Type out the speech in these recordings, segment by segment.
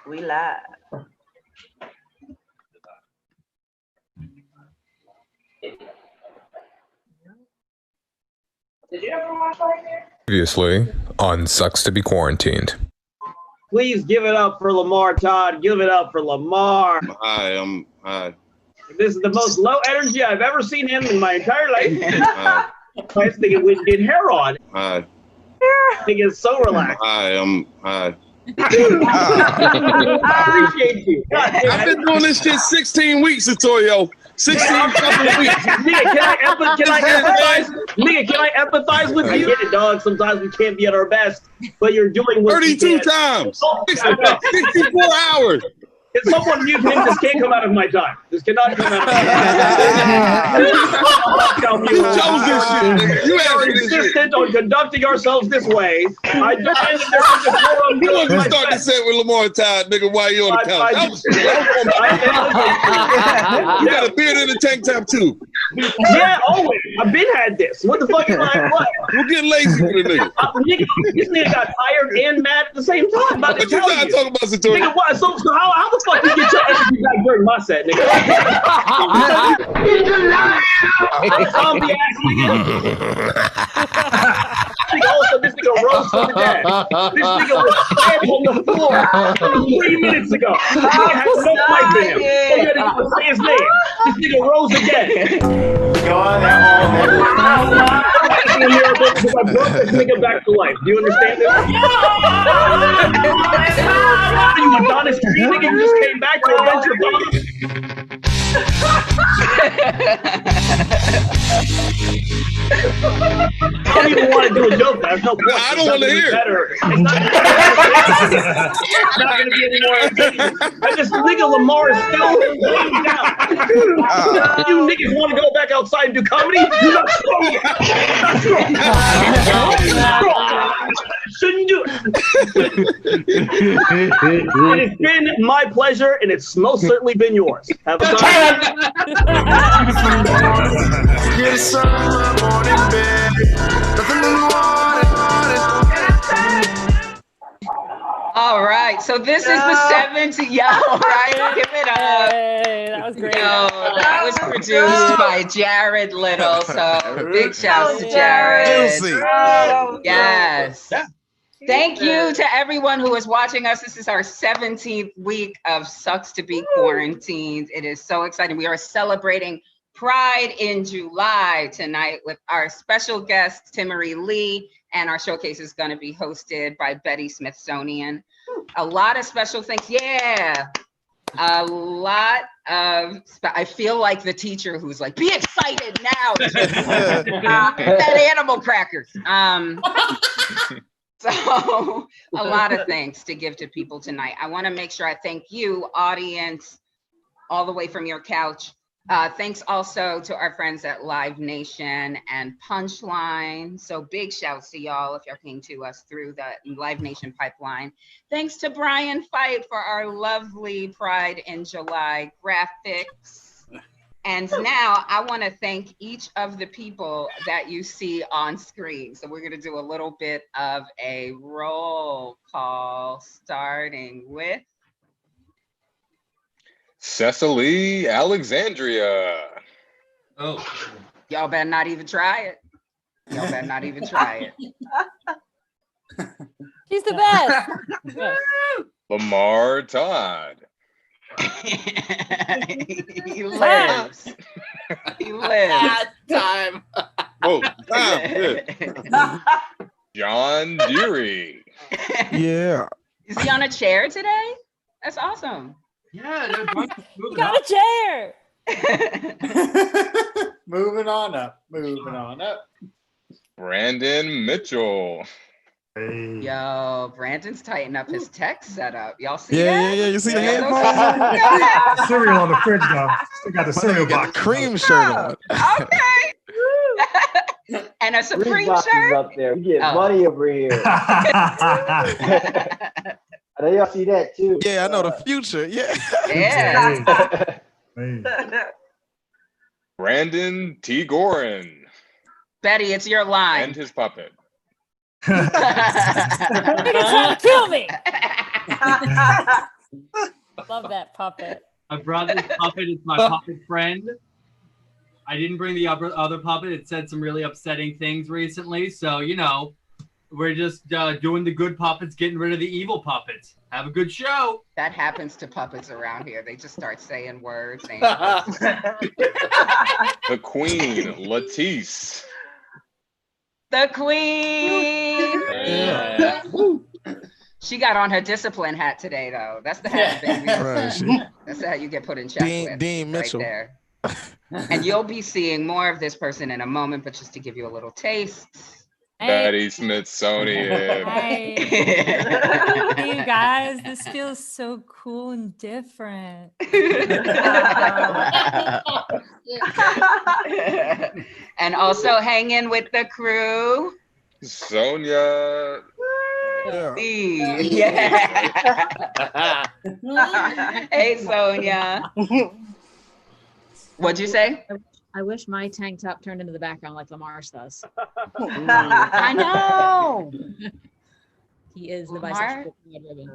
We live. Did you ever watch right here? Previously on Sucks to Be Quarantined. Please give it up for Lamarr, Todd. Give it up for Lamarr. Hi. This is the most low energy I've ever seen him in my entire life. This nigga did hair on. Hi. Nigga is so relaxed. Hi. I appreciate you. I've been doing this shit 16 weeks, Setoiyo. 16 fucking weeks. Nigga, can I empathize? Nigga, can I empathize with you? Get it, dog. Sometimes we can't be at our best, but you're doing what 32 times. 64 hours. Can someone mute him? This can't come out of my time. This cannot come out of my time. You chose this shit, nigga. You are asked me this shit. insistent on conducting ourselves this way. I demand that there is a forum. You wasn't start the set with Lamarr Todd, nigga, while you on the couch. You got a beard in the tank top, too. Yeah, always. I've been had this. What the fuck am I? What? We're getting lazy with the nigga. This nigga got tired and mad at the same time. But you not talking about Setoiyo. Nigga, what? So how the fuck you get your energy back during my set, nigga? He's a liar! Zombie ass nigga. Also, this nigga rose from the dead. This nigga was dead on the floor 3 minutes ago. This nigga had no life in him. So you had to say his name. This nigga rose again. Go on, I brought this nigga back to life. Do you understand this? You Adonis Tree nigga, you just came back to avenge your father. I don't even want to do a joke. There's no point. I don't want to hear it. It's not going to be any more entertaining. This nigga Lamarr is still laying down. You niggas want to go back outside and do comedy? You're not strong yet. You're not strong. Shouldn't do it. It has been my pleasure, and it's most certainly been yours. Have a good time. Get some morning bed. Nothing in the water. All right, so this is the 70th. Yo, right? Give it up. Hey, that was great. Yo, that was produced by Jarrod Little. So big shouts to Jarrod. Yes. Thank you to everyone who is watching us. This is our 17th week of Sucks to Be Quarantined. It is so exciting. We are celebrating Pride in July tonight with our special guest, Timaree Leigh, and our showcase is going to be hosted by Smithsonian. A lot of special things. Yeah. A lot of, I feel like the teacher who's like, be excited now. That animal crackers. So a lot of thanks to give to people tonight. I want to make sure I thank you, audience, all the way from your couch. Thanks also to our friends at Live Nation and Punchline. So big shouts to y'all if y'all came to us through the Live Nation pipeline. Thanks to Brian Fight for our lovely Pride in July graphics. And now I want to thank each of the people that you see on screen. So we're going to do a little bit of a roll call, starting with Cecily, Alexandria. Oh. Y'all better not even try it. Y'all better not even try it. She's the best. Lamarr Todd. He lives. He lives. Time. Oh, time. John Deary. Yeah. Is he on a chair today? That's awesome. Yeah, You got a chair. Moving on up. Moving on up. Brandon Mitchell. Hey. Yo, Brandon's tightened up his tech setup. Y'all see that? Yeah. You see the headphones? Cereal on the fridge though. Still got the cereal box. Cream shirt on. Okay. And a Supreme shirt. Up there. We get money over here. I know y'all see that too. Yeah, I know the future. Yeah. Yeah. Brandon T. Gorin. Betty, it's your line. And his puppet. Nigga trying to kill me. Love that puppet. I brought this puppet. It's my puppet friend. I didn't bring the other puppet. It said some really upsetting things recently. So, you know, we're just doing the good puppets, getting rid of the evil puppets. Have a good show. That happens to puppets around here. They just start saying words. The queen, LaTice. The queen. Yeah. She got on her discipline hat today, though. That's the hat, baby. Right. That's how you get put in check with. Dean Mitchell. Right there. And you'll be seeing more of this person in a moment, but just to give you a little taste. Betty Smithsonian. Hey. Hey, you guys, this feels so cool and different. And also hanging with the crew. Sonia. Yeah. Yeah. Hey, Sonia. What'd you say? I wish my tank top turned into the background like Lamarr does. I know. He is the Lamarr? bisexual ribbon.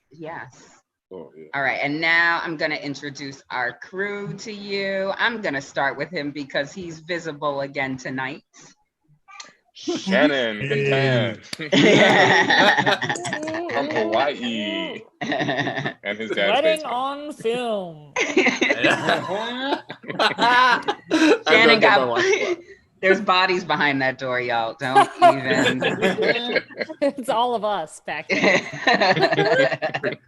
Yes. Oh, yeah. All right, and now I'm gonna introduce our crew to you. I'm gonna start with him because he's visible again tonight. Shannon, Cantan. From Hawaii. And his dad's Wedding basement. on film. Shannon got. There's bodies behind that door, y'all. Don't even. It's all of us back there.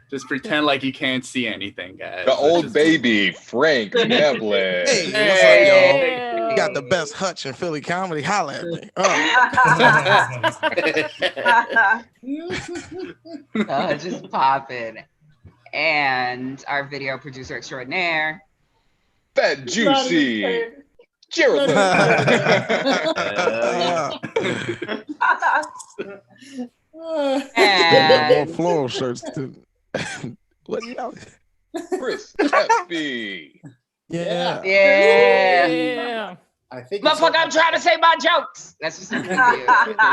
Just pretend like you can't see anything, guys. The old baby, Frank Neblett. Hey, what's up, y'all? You got the best hutch in Philly comedy. Holla at me. Just popping. And our video producer extraordinaire. Fat Juicy. Jarrod And more floral shirts too. What y'all? Chris FB. Yeah. Yeah. I think Motherfucker, I'm trying to say my jokes. That's just so good.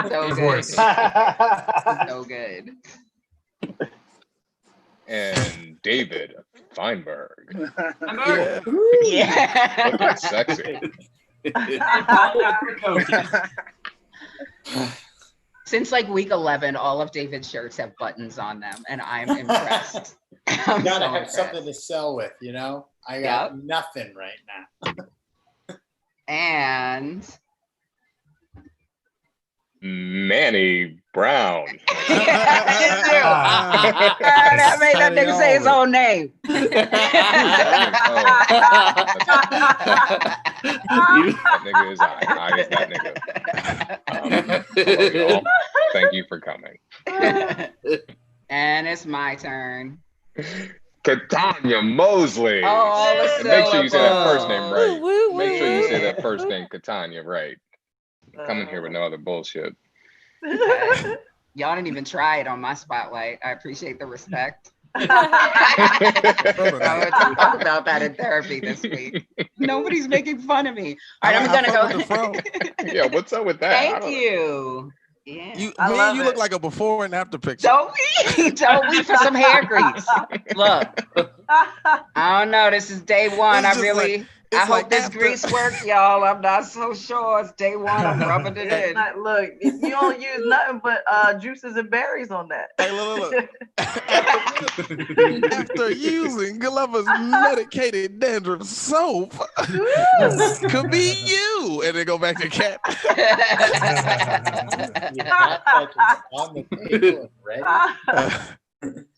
So good. So good. And David Feinberg. Yeah. Looking sexy. Since like week 11, all of David's shirts have buttons on them, and I'm impressed. You gotta have something to sell with, you know? I got nothing right now. And Manny Brown. That made that nigga say his own name. That nigga is I is that nigga. Hello, y'all. Thank you for coming. And it's my turn. Katanya Mosley. Oh, and make sure you say that first name right. Woo, Make sure you say that first name, Katanya, right. Coming here with no other bullshit. Okay. Y'all didn't even try it on my spotlight. I appreciate the respect. I'm gonna talk about that in therapy this week. Nobody's making fun of me. All right, I'm gonna go. Yeah, what's up with that? Thank you. Yeah, you look like a before and after picture. Don't we for some hair grease. Look, I don't know. This is day one. I hope this grease works, y'all. I'm not so sure. It's day one. I'm rubbing it in. Look, you don't use nothing but juices and berries on that. Hey, look. After using Glover's medicated dandruff soap, could be you. And then go back to cat. On the table and ready. All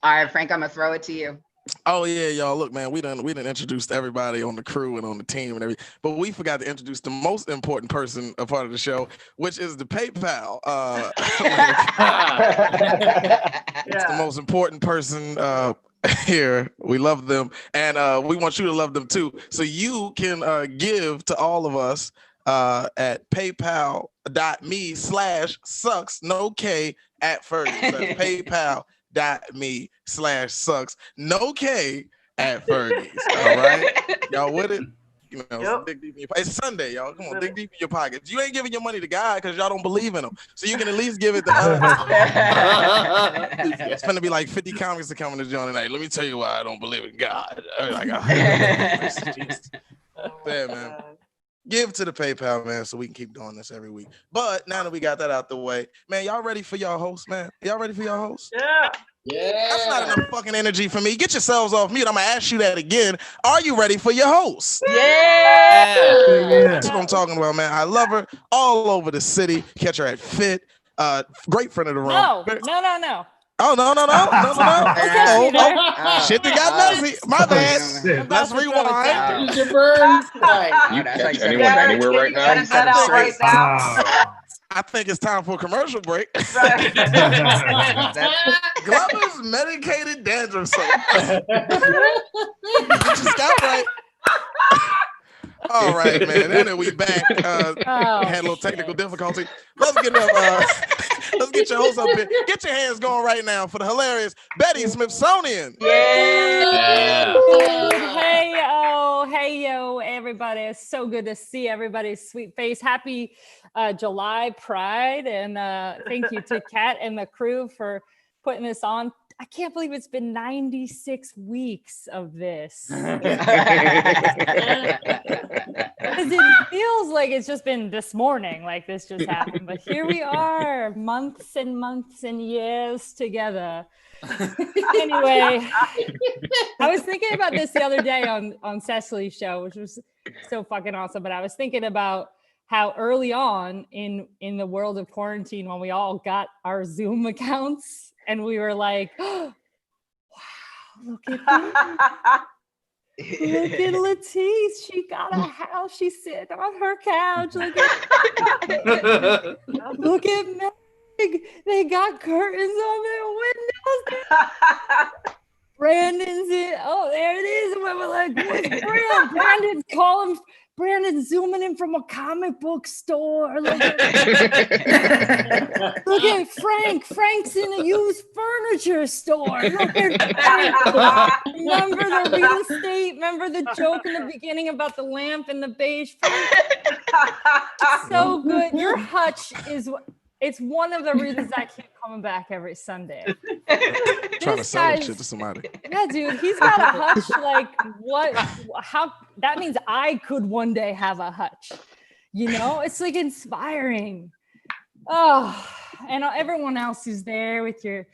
right, Frank, I'm gonna throw it to you. Oh yeah, y'all. Look, man, we done introduced everybody on the crew and on the team and everything, but we forgot to introduce the most important person, a part of the show, which is the PayPal. It's the most important person here. We love them, and we want you to love them too. So you can give to all of us at paypal.me/sucks, no K, at Fergus. That's paypal.me/sucks, no K, at Fergus. All right, y'all with it? You know, so dig deep in your pockets. It's Sunday, y'all. Come on, dig deep in your pockets. You ain't giving your money to God because y'all don't believe in him. So you can at least give it to us. It's gonna be like 50 comics to come in the joint tonight. Let me tell you why I don't believe in God. Like, yeah, man. Give to the PayPal, man, so we can keep doing this every week. But now that we got that out the way, man, y'all ready for y'all host, man? Y'all ready for y'all host? Yeah. Yeah. That's not enough fucking energy for me. Get yourselves off mute. I'm gonna ask you that again. Are you ready for your host? Yeah. That's what I'm talking about, man. I love her all over the city. Catch her at Fit. Great friend of the room. No. Oh, no. Shit that got messy. My bad. Let's rewind. Use your burns. You catch anyone anywhere right now? Edit that out right now. I think it's time for a commercial break. Right. Glover's medicated dandruff soap. Just got right. All right, man. And we back. Had a little technical difficulty. Let's get up. Let's get your host up here. Get your hands going right now for the hilarious Betty Smithsonian. Yeah. Hey yo, everybody. It's so good to see everybody's sweet face. Happy July Pride. And thank you to Kat and the crew for putting this on. I can't believe it's been 96 weeks of this. Because it feels like it's just been this morning, like this just happened. But here we are, months and months and years together. Anyway, I was thinking about this the other day on Cecily's show, which was so fucking awesome. But I was thinking about how early on in the world of quarantine, when we all got our Zoom accounts, and we were like, oh, wow, look at this. Look at LaTice. She got a house. She's sitting on her couch. Look at Meg. They got curtains on their windows. Brandon's in. Oh, there it is. And we were like, what's Brandon's calling. Brandon's zooming in from a comic book store. Look at Frank. Frank's in a used furniture store. Look at Frank. Remember the real estate? Remember the joke in the beginning about the lamp and the beige? It's so good. Your hutch is... It's one of the reasons I keep coming back every Sunday. Trying to sell shit to somebody. Yeah, dude, he's got a hutch. Like, what? How? That means I could one day have a hutch. You know, it's like inspiring. Oh, and everyone else who's there with your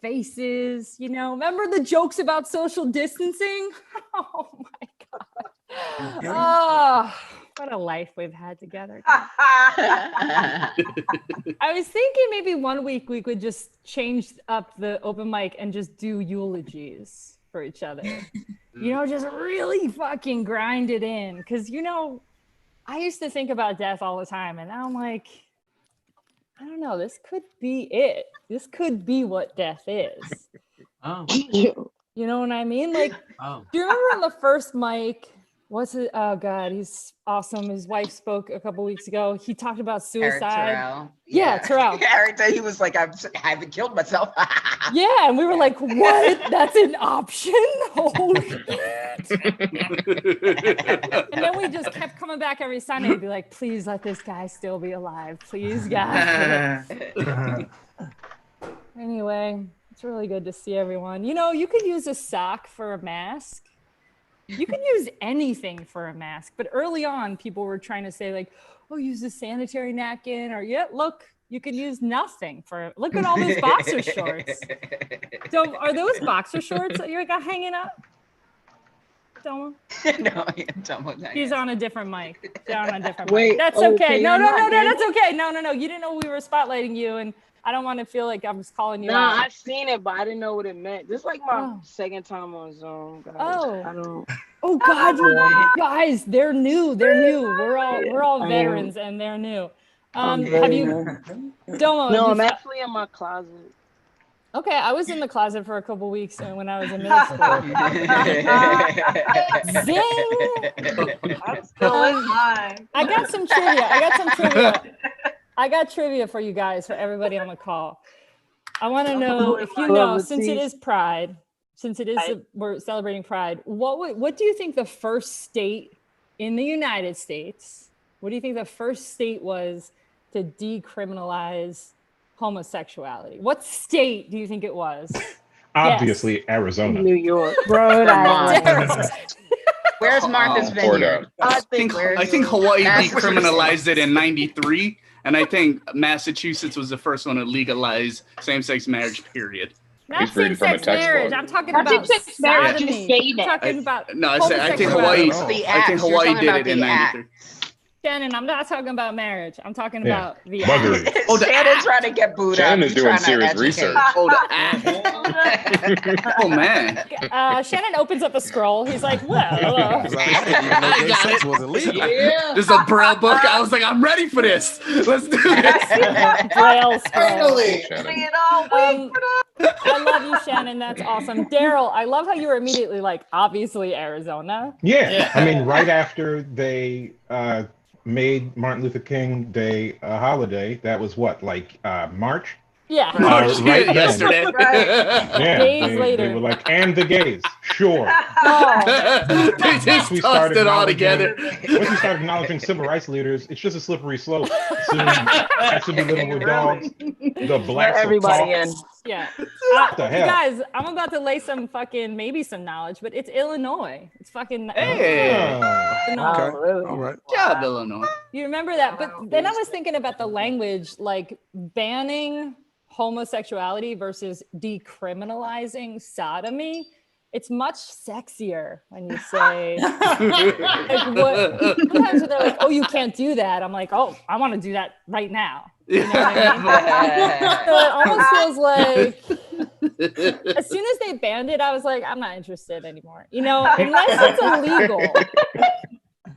faces. You know, remember the jokes about social distancing? Oh my god. Oh. What a life we've had together. I was thinking maybe one week we could just change up the open mic and just do eulogies for each other. You know, just really fucking grind it in. Because, you know, I used to think about death all the time. And now I'm like, I don't know, this could be it. This could be what death is. Oh. You know what I mean? Like, do you remember on the first mic? What's it? Oh God, he's awesome. His wife spoke a couple weeks ago. He talked about suicide. Terrell. Yeah, Terrell. Eric, he was like, I haven't killed myself. Yeah, and we were like, what? That's an option? Oh shit. And then we just kept coming back every Sunday and be like, please let this guy still be alive. Please, guys. Anyway, it's really good to see everyone. You know, you could use a sock for a mask. You can use anything for a mask, but early on, people were trying to say like, "Oh, use a sanitary napkin," or "Yeah, look, you can use nothing for." Look at all those boxer shorts. So, are those boxer shorts that you got hanging up? Domo? No, Domo. He's on a different mic. They're on a different Wait, mic. That's oh, okay. okay, No, you're not that's okay. No. You didn't know we were spotlighting you, and I don't want to feel like I was calling you out. I've seen it, but I didn't know what it meant. This is like my second time on Zoom, guys. I don't. Oh God, guys, they're new. We're all veterans, and they're new. Have you? Domo. No, I'm actually in my closet. Okay, I was in the closet for a couple weeks when I was in middle school. Zing! I'm still in mine. I got trivia for you guys, for everybody on the call. I want to know if you know, since it is Pride, we're celebrating Pride. What do you think the first state in the United States, what do you think the first state was to decriminalize homosexuality? What state do you think it was? Obviously, Arizona. New York. Rhode Island. Where's Martha's Vineyard? I think Hawaii decriminalized it in '93, and I think Massachusetts was the first one to legalize same-sex marriage. Period. Not same-sex marriage. I'm talking about same-sex marriage. sodomy. Just say I'm talking about No, I think Hawaii. I think Hawaii did it in '93. Shannon, I'm not talking about marriage. I'm talking about the Buggery. act. Shannon's trying to get booed up. Shannon is He's doing trying to serious educate. research. Oh, the act. Oh man. Shannon opens up a scroll. He's like, well, I didn't even know gay sex was illegal. Yeah. This is a Braille book. I was like, I'm ready for this. Let's do this. Braille scroll. I love you, Shannon. That's awesome. Darryl, I love how you were immediately like, obviously Arizona. Yeah. I mean, right after they made Martin Luther King Day a holiday, that was what, like March? Yeah. Right yesterday. Yeah, Days later. They were like, and the gays, sure. They just tossed it all together. Once we started acknowledging civil rights leaders, it's just a slippery slope. Soon, that should be living with dogs. The blacks. Everybody in. Yeah. What the hell? Guys, I'm about to lay some fucking, maybe some knowledge, but it's Illinois. It's fucking. Hey. Illinois. Okay. All right. Good job, Illinois. You remember that? But then I was thinking about the language, like banning homosexuality versus decriminalizing sodomy. It's much sexier when you say, like, what? Sometimes they're like, oh, you can't do that. I'm like, oh, I want to do that right now. You know what I mean? So it almost feels like, as soon as they banned it, I was like, I'm not interested anymore. You know, unless it's illegal.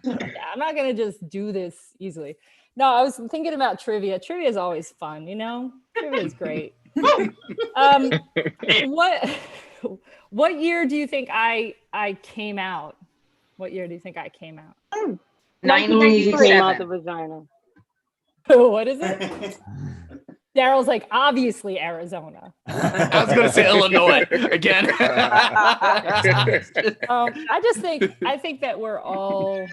Yeah, I'm not gonna just do this easily. No, I was thinking about trivia. Trivia is always fun, you know? Trivia is great. What year do you think I came out? What year do you think I came out? 1993 out the vagina. What is it? Daryl's like, obviously Arizona. I was gonna say Illinois again. I think that we're all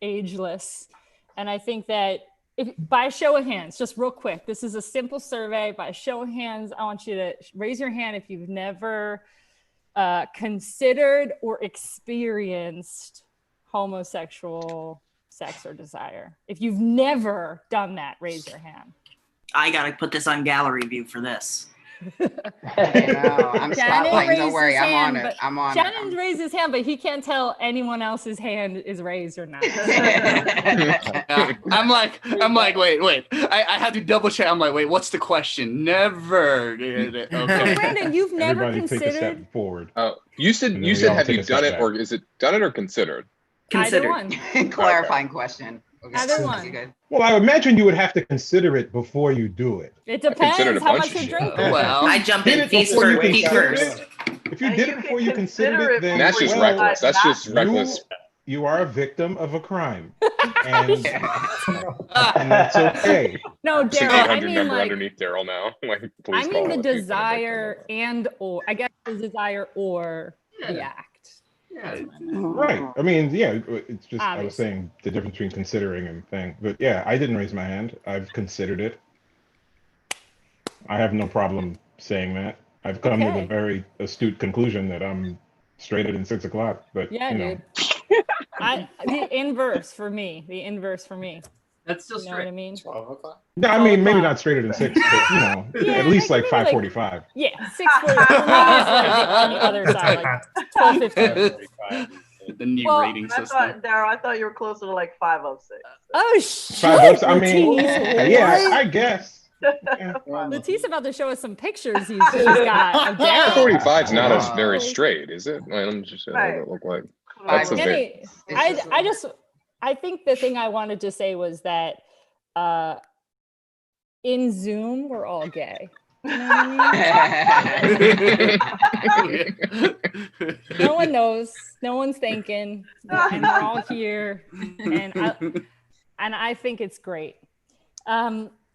ageless. And I think that if by show of hands, just real quick, this is a simple survey. By show of hands, I want you to raise your hand if you've never considered or experienced homosexual sex or desire. If you've never done that, raise your hand. I gotta put this on gallery view for this. I'm spotlighting. Don't worry, I'm on it. Shannon raised his hand, but he can't tell anyone else's hand is raised or not. I'm like, wait. I had to double check. I'm like, wait, what's the question? Never did it. Okay. Brandon, you've never Everybody considered. take a step forward. You said have you done it, or is it done it or considered? Either one. Clarifying question. Okay. Either one. Good. Well, I imagine you would have to consider it before you do it. It considered depends a how bunch much of you shit. drink. Well, I jump in feet Before you first. consider it, if you did it before you considered it, then That's just reckless. That's just reckless. You are a victim of a crime, and that's okay. No, It's an Darryl, 800 I mean number like, underneath Darryl now. Like, please I call mean the it. desire and or I guess the desire or the act. Right. I mean, yeah, it's just, I was Obviously. saying the difference between considering and thing. But yeah, I didn't raise my hand. I've considered it. I have no problem saying that. I've come to the very astute conclusion that I'm straighter than 6 o'clock. But Yeah, you know. dude. The inverse for me. The inverse for me. That's still You know what I mean? 12 o'clock? No, I mean, maybe not straighter than 6, but you know, Yeah, at least like maybe like- 5:45. Yeah, 6:40. For me, it's like on the other side, like 12:15. The new Well, rating I system. thought, Darryl, I thought you were closer to like 506. Oh shit! 5 I mean, LaTice. yeah, I guess. LaTice about to show us some pictures he's got of Darryl. 45 is not as very straight, is it? Like, I'm just what it look like. That's a bit. Anyway, I think the thing I wanted to say was that in Zoom we're all gay. You know what I mean? No one knows. No one's thinking, and we're all here. And I think it's great.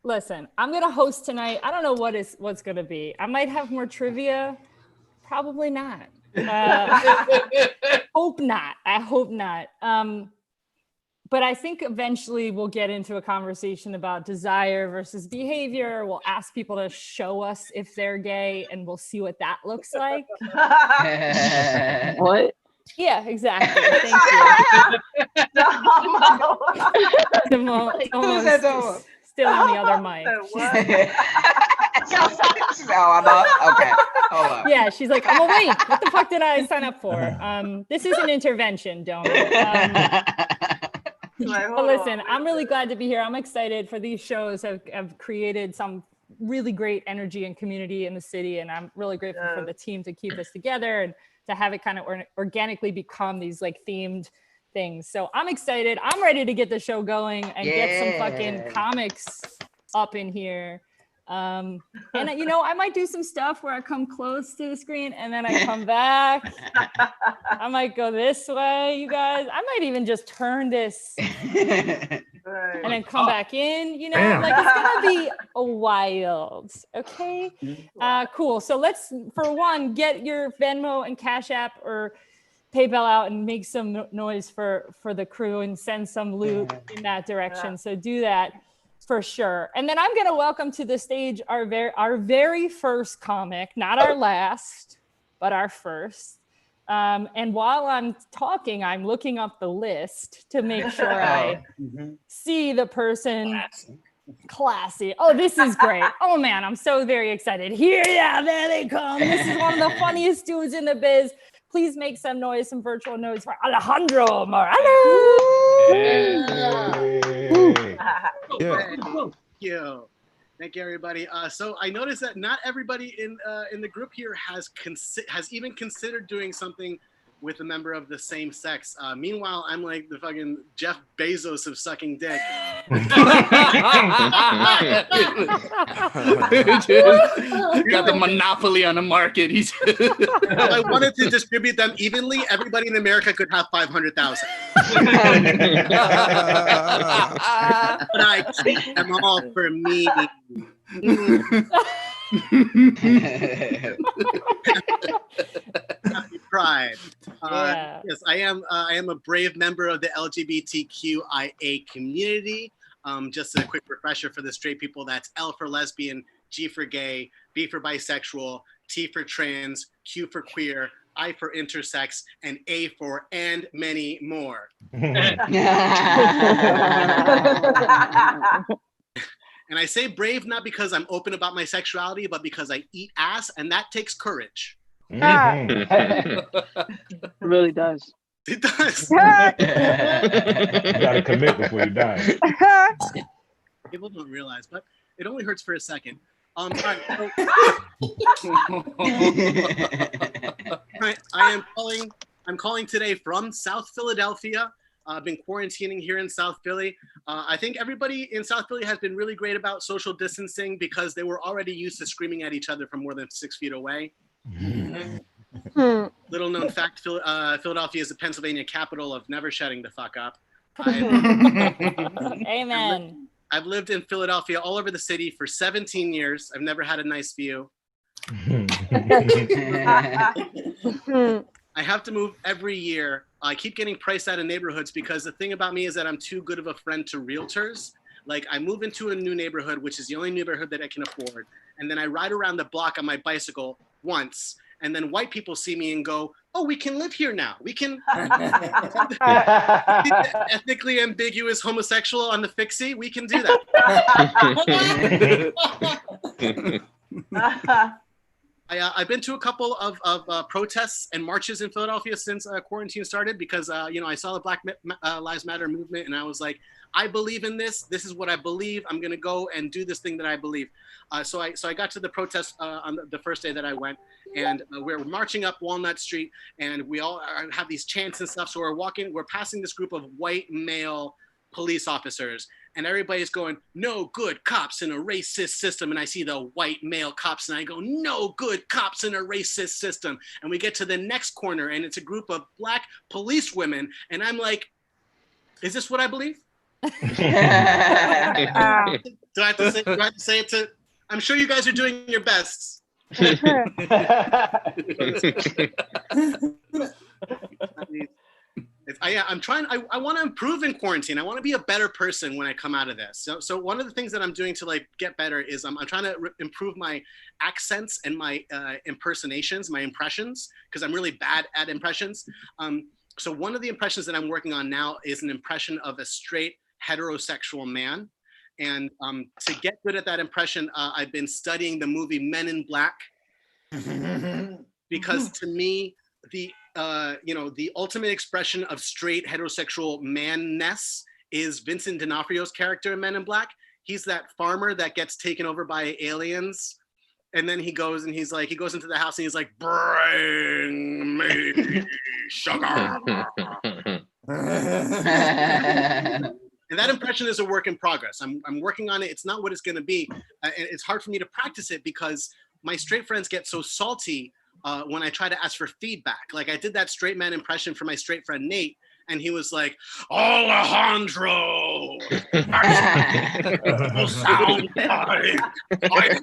Listen, I'm gonna host tonight. I don't know what's gonna be. I might have more trivia. Probably not. Hope not. I hope not. but I think eventually we'll get into a conversation about desire versus behavior. We'll ask people to show us if they're gay, and we'll see what that looks like. What? Yeah, exactly. Thank you. Domo still on the other mic. Okay. Hold on. Yeah, she's like, I'm awake. What the fuck did I sign up for? This is an intervention, Domo. But listen, I'm really glad to be here. I'm excited for these shows. Have created some really great energy and community in the city, and I'm really grateful for the team to keep us together and to have it kind of organically become these like themed things. So I'm excited. I'm ready to get the show going and get some fucking comics up in here. And you know, I might do some stuff where I come close to the screen and then I come back. I might go this way, you guys. I might even just turn this and then come back in, you know, like it's gonna be wild. Okay. Cool. So let's, for one, get your Venmo and Cash App or PayPal out and make some noise for the crew and send some loot in that direction. So do that. For sure. And then I'm going to welcome to the stage our very first comic, not our last, but our first. And while I'm talking, I'm looking up the list to make sure I see the person. Classy. Oh, this is great. Oh man, I'm so very excited. Here, yeah, there they come. This is one of the funniest dudes in the biz. Please make some noise, some virtual noise for Alejandro Morales. Thank you, everybody. So I noticed that not everybody in the group here has even considered doing something with a member of the same sex. Meanwhile, I'm like the fucking Jeff Bezos of sucking dick. Got the monopoly on the market. He's if I wanted to distribute them evenly, everybody in America could have 500,000. But I keep them all for me. Happy Pride. Yes, I am a brave member of the LGBTQIA community. Just a quick refresher for the straight people: that's L for lesbian, G for gay, B for bisexual, T for trans, Q for queer, I for intersex, and A for and many more. And I say brave not because I'm open about my sexuality, but because I eat ass, and that takes courage. It really does. It does. You gotta commit before you die. People don't realize, but it only hurts for a second. All right, so, I'm calling today from South Philadelphia. I've been quarantining here in South Philly. I think everybody in South Philly has been really great about social distancing because they were already used to screaming at each other from more than 6 feet away. Little known fact, Philadelphia is the Pennsylvania capital of never shutting the fuck up. Amen. I've lived in Philadelphia all over the city for 17 years. I've never had a nice view. I have to move every year. I keep getting priced out of neighborhoods because the thing about me is that I'm too good of a friend to realtors. Like, I move into a new neighborhood, which is the only neighborhood that I can afford. And then I ride around the block on my bicycle once. And then white people see me and go, oh, we can live here now. We can ethnically ambiguous homosexual on the fixie. We can do that. I've been to a couple of protests and marches in Philadelphia since quarantine started because, I saw the Black Lives Matter movement and I was like, I believe in this. This is what I believe. I'm going to go and do this thing that I believe. So I got to the protest on the first day that I went, and we're marching up Walnut Street, and we all have these chants and stuff. So we're passing this group of white male police officers, and everybody's going, no good cops in a racist system. And I see the white male cops and I go, no good cops in a racist system. And we get to the next corner and it's a group of Black police women. And I'm like, is this what I believe? Do I have to say it to, I'm sure you guys are doing your best. I'm trying. I want to improve in quarantine. I want to be a better person when I come out of this. So one of the things that I'm doing to like get better is I'm trying to improve my accents and my impersonations, my impressions, because I'm really bad at impressions. So one of the impressions that I'm working on now is an impression of a straight heterosexual man. And to get good at that impression, I've been studying the movie Men in Black, because to me, the ultimate expression of straight heterosexual manness is Vincent D'Onofrio's character in Men in Black. He's that farmer that gets taken over by aliens, and then he goes into the house and he's like, "Bring me sugar." And that impression is a work in progress. I'm working on it. It's not what it's going to be. And it's hard for me to practice it because my straight friends get so salty when I try to ask for feedback. Like I did that straight man impression for my straight friend Nate, and he was like, "Alejandro, you sound like I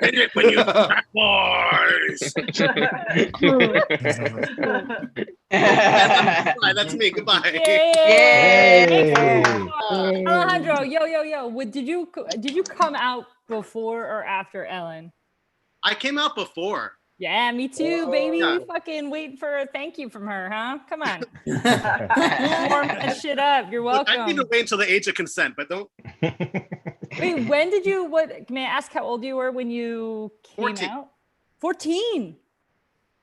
did it when you fat boys." That's me. Goodbye. Yay! Alejandro, yo. Did you come out before or after Ellen? I came out before. Yeah, me too, baby. Yeah. We fucking wait for a thank you from her, huh? Come on. Warm that shit up. You're welcome. Look, I need to wait until the age of consent, but don't. Wait, when did you, may I ask how old you were when you came 14. out? 14.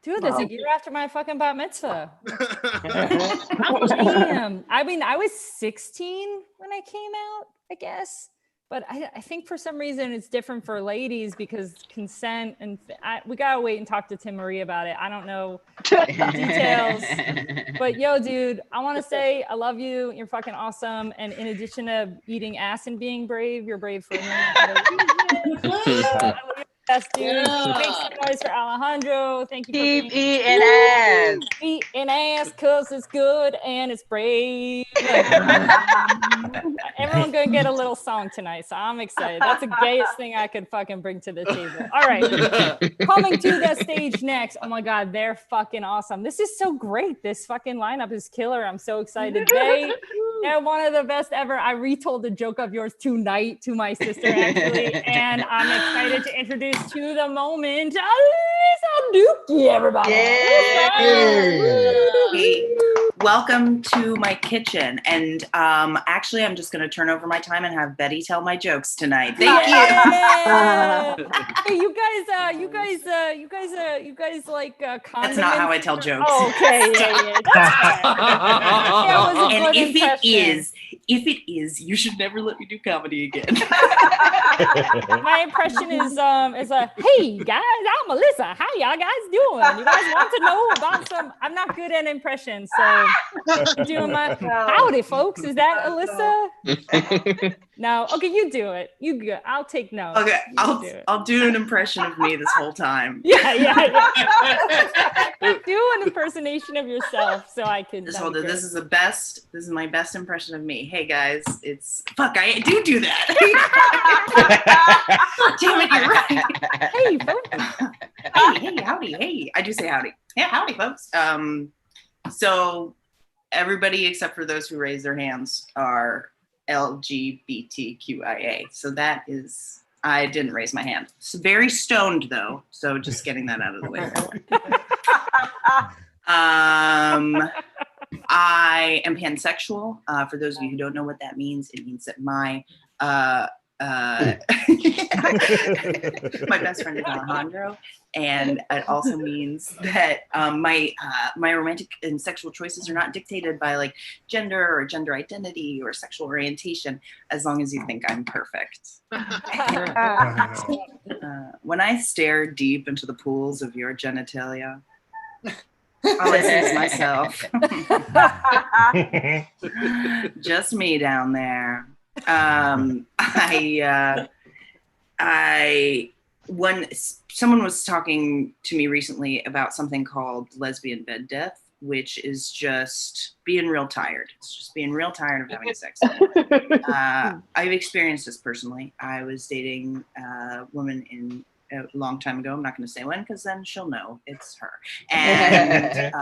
Dude, that's a year after my fucking bat mitzvah. Damn. I mean, I was 16 when I came out, I guess. But I think for some reason it's different for ladies because consent and we gotta wait and talk to Timaree about it. I don't know details. But yo, dude, I want to say I love you. You're fucking awesome. And in addition to eating ass and being brave, you're brave for me. Yes, dude. Yeah. Make some noise for Alejandro. Thank you. Keep eating ass. Eating ass because it's good and it's brave. Everyone's gonna get a little song tonight, so I'm excited. That's the gayest thing I could fucking bring to the table. All right, coming to the stage next. Oh my god, they're fucking awesome. This is so great. This fucking lineup is killer. I'm so excited. They're one of the best ever. I retold the joke of yours tonight to my sister actually, and I'm excited to introduce to the moment Al-Dookhi, everybody. Hey, welcome to my kitchen. And actually, I'm just going to turn over my time and have Betty tell my jokes tonight. Thank you. Hey, you guys like condiments? That's not how I tell jokes. Oh, okay, yeah. That was a and good if impression. if it is, you should never let me do comedy again. My impression is hey guys, I'm Alyssa. How y'all guys doing? You guys want to know about some? I'm not good at impressions, so I'm doing my howdy, folks. Is that Alyssa? No, okay, you do it. You good? I'll take notes. Okay, I'll do an impression of me this whole time. Yeah. Do an impersonation of yourself so I can. This is the best. This is my best impression of me. Hey guys, it's fuck. I do that. Damn it, you're right. Hey, folks. Hey, howdy. Hey, I do say howdy. Yeah, howdy, folks. So everybody except for those who raise their hands are LGBTQIA. So that is. I didn't raise my hand. It's very stoned though, so just getting that out of the way. I am pansexual. For those of you who don't know what that means, it means that my my best friend is Alejandro, and it also means that my romantic and sexual choices are not dictated by like gender or gender identity or sexual orientation, as long as you think I'm perfect. When I stare deep into the pools of your genitalia, all I see is myself. Just me down there. Someone was talking to me recently about something called lesbian bed death, which is just being real tired. It's just being real tired of having sex. I've experienced this personally. I was dating a woman a long time ago. I'm not going to say when, because then she'll know it's her. And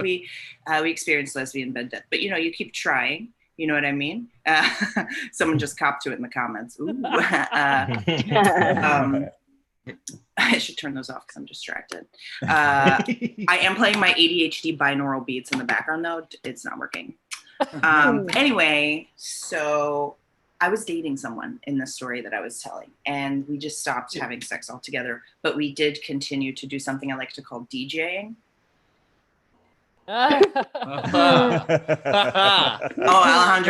we experienced lesbian bed death. But you keep trying. You know what I mean? Someone just copped to it in the comments. Ooh. I should turn those off because I'm distracted. I am playing my ADHD binaural beats in the background though. It's not working. Anyway, so I was dating someone in the story that I was telling, and we just stopped having sex altogether, but we did continue to do something I like to call DJing. Alejandro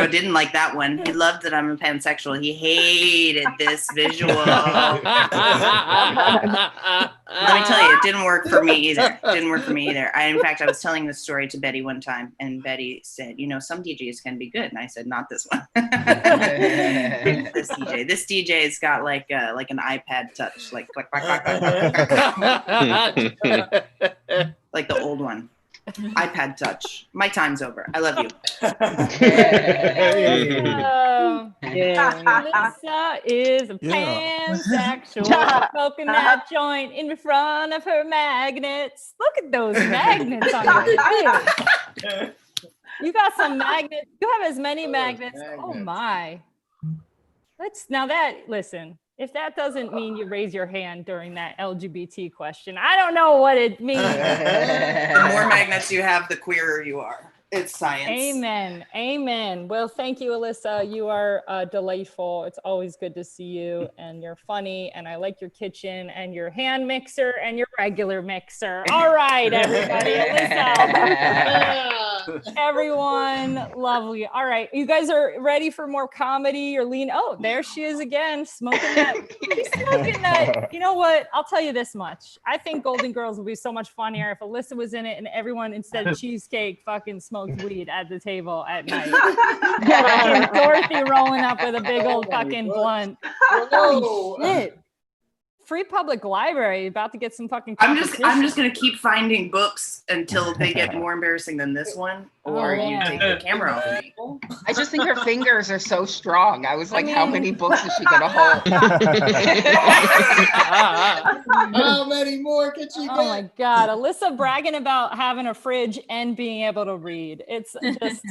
didn't like that one. He loved that I'm a pansexual. He hated this visual. Let me tell you, it didn't work for me either. In fact, I was telling this story to Betty one time, and Betty said, some DJs can be good. And I said, not this one. This DJ's got like an iPad touch, like click, click, click, click, click. Like the old one. iPad touch. My time's over. I love you. Alyssa is a pansexual, smoking that joint in front of her magnets. Look at those magnets on your face. You got some magnets. You have as many magnets. Oh my. Listen. If that doesn't mean you raise your hand during that LGBT question, I don't know what it means. The more magnets you have, the queerer you are. It's science. Amen. Well, thank you, Alyssa. You are delightful. It's always good to see you, and you're funny, and I like your kitchen and your hand mixer and your regular mixer. All right, everybody. Alyssa. Everyone, lovely. All right, you guys are ready for more comedy? You're lean. Oh, there she is again, smoking that. She's smoking that. You know what? I'll tell you this much. I think Golden Girls would be so much funnier if Alyssa was in it and everyone, instead of cheesecake, fucking smoked weed at the table at night. Dorothy rolling up with a big old fucking blunt. Holy shit. Free public library, about to get some fucking I'm just gonna keep finding books until they get more embarrassing than this one, or you take the camera off of people. I just think her fingers are so strong. I was like, how many books is she gonna hold? How many more can she get? Oh my God, Alyssa bragging about having a fridge and being able to read. It's just,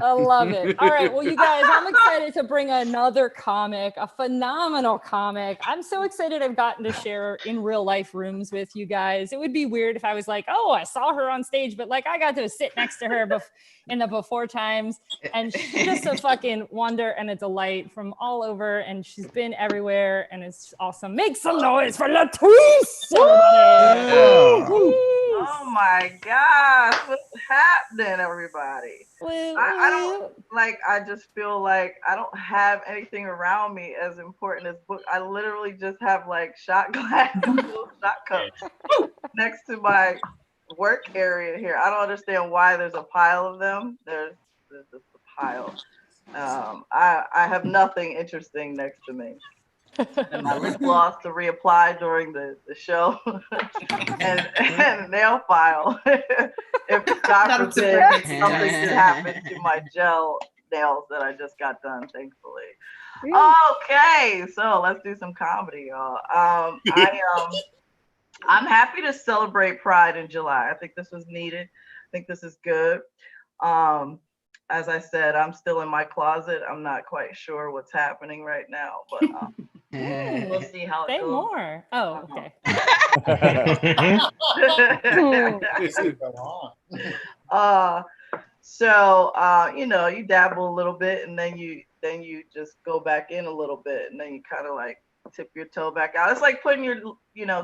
I love it. All right, well, you guys, I'm excited to bring another comic, a phenomenal comic. I'm so excited I've gotten to share in real life rooms with you guys. It would be weird if I was like, oh, I saw her on stage, but like I got to sit next to her in the before times, and she's just a fucking wonder and a delight from all over, and she's been everywhere, and it's awesome. Make some noise for LaTice! Oh my gosh, what's happening, everybody? I don't I just feel like I don't have anything around me as important as book. I literally just have like shot glass, shot cups next to my work area here. I don't understand why there's a pile of them. There's just a pile. I have nothing interesting next to me. And my lip gloss to reapply during the show, and nail file. If God forbid something should happen to my gel nails that I just got done, thankfully. Okay, so let's do some comedy, y'all. I'm happy to celebrate Pride in July. I think this was needed. I think this is good. As I said, I'm still in my closet. I'm not quite sure what's happening right now, but we'll see how it goes. Say more. Oh, okay. You dabble a little bit, and then you just go back in a little bit, and then you kind of like tip your toe back out. It's like putting your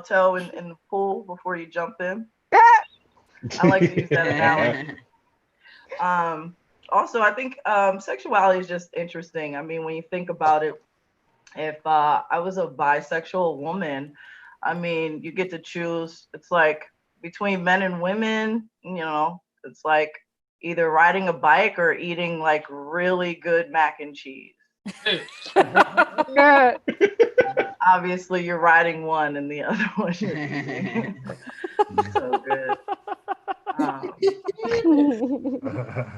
toe in the pool before you jump in. I like to use that analogy. Also, I think sexuality is just interesting. I mean, when you think about it, if I was a bisexual woman, I mean, you get to choose. It's like between men and women, it's like either riding a bike or eating like really good mac and cheese. Obviously, you're riding one and the other one you're eating. So good.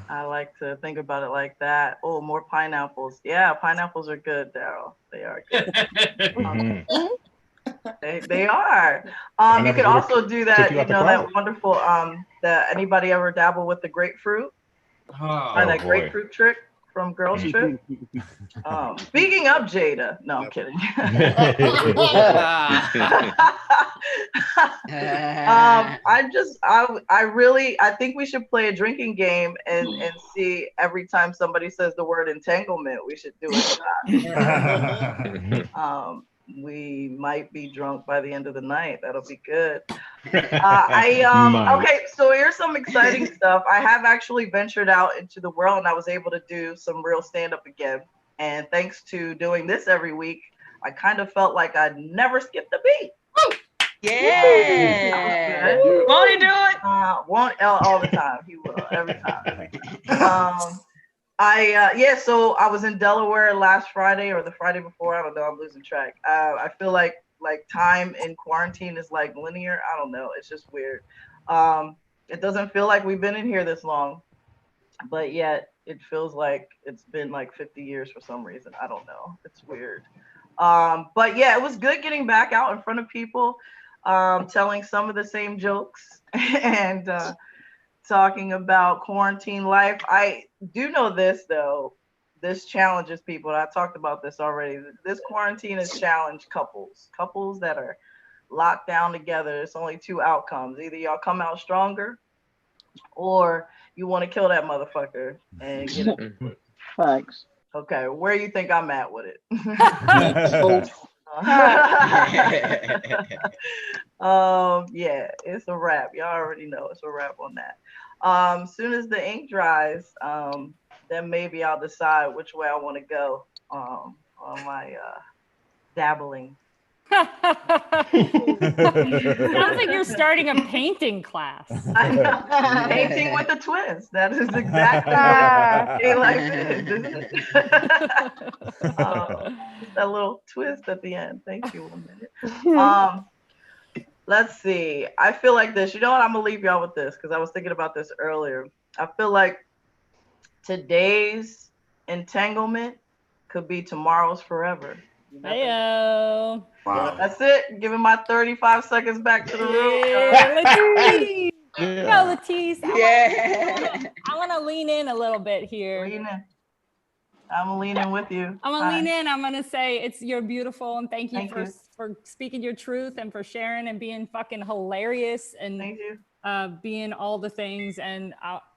I like to think about it like that. Oh, more pineapples. Yeah, pineapples are good, Darryl. They are good. They are. You could also do that. You know that wonderful. That anybody ever dabble with the grapefruit? Or that grapefruit trick from Girls Trip. Speaking of Jada, no, I'm kidding. I think we should play a drinking game and see every time somebody says the word entanglement, we should do a shot. We might be drunk by the end of the night. That'll be good. Okay, so here's some exciting stuff. I have actually ventured out into the world and I was able to do some real stand-up again. And thanks to doing this every week, I kind of felt like I'd never skipped a beat. Yeah. Won't he do it? Won't all the time. He will every time. So I was in Delaware last Friday or the Friday before. I don't know. I'm losing track. I feel like time in quarantine is like linear. I don't know. It's just weird. It doesn't feel like we've been in here this long, but yet it feels like it's been like 50 years for some reason. I don't know. It's weird. But yeah, it was good getting back out in front of people, telling some of the same jokes and talking about quarantine life. I do know this though. This challenges people. I talked about this already. This quarantine has challenged couples that are locked down together. There's only two outcomes. Either y'all come out stronger or you want to kill that motherfucker and get it. Thanks. Okay, where you think I'm at with it? Yeah, it's a wrap. Y'all already know it's a wrap on that. As soon as the ink dries, then maybe I'll decide which way I want to go on my dabbling. Sounds like you're starting a painting class. I know. Painting with a twist. That is exactly what gay life is, isn't it? Just that little twist at the end. Thank you. 1 minute. Let's see. I feel like this. You know what? I'm gonna leave y'all with this because I was thinking about this earlier. I feel like today's entanglement could be tomorrow's forever. Heyo. Wow. That's it. Giving my 35 seconds back to the room. LaTice. Yeah. LaTice. I want to lean in a little bit here. Lean in. I'm gonna lean in with you. I'm gonna lean in. I'm gonna say you're beautiful and thank you for speaking your truth and for sharing and being fucking hilarious and being all the things. And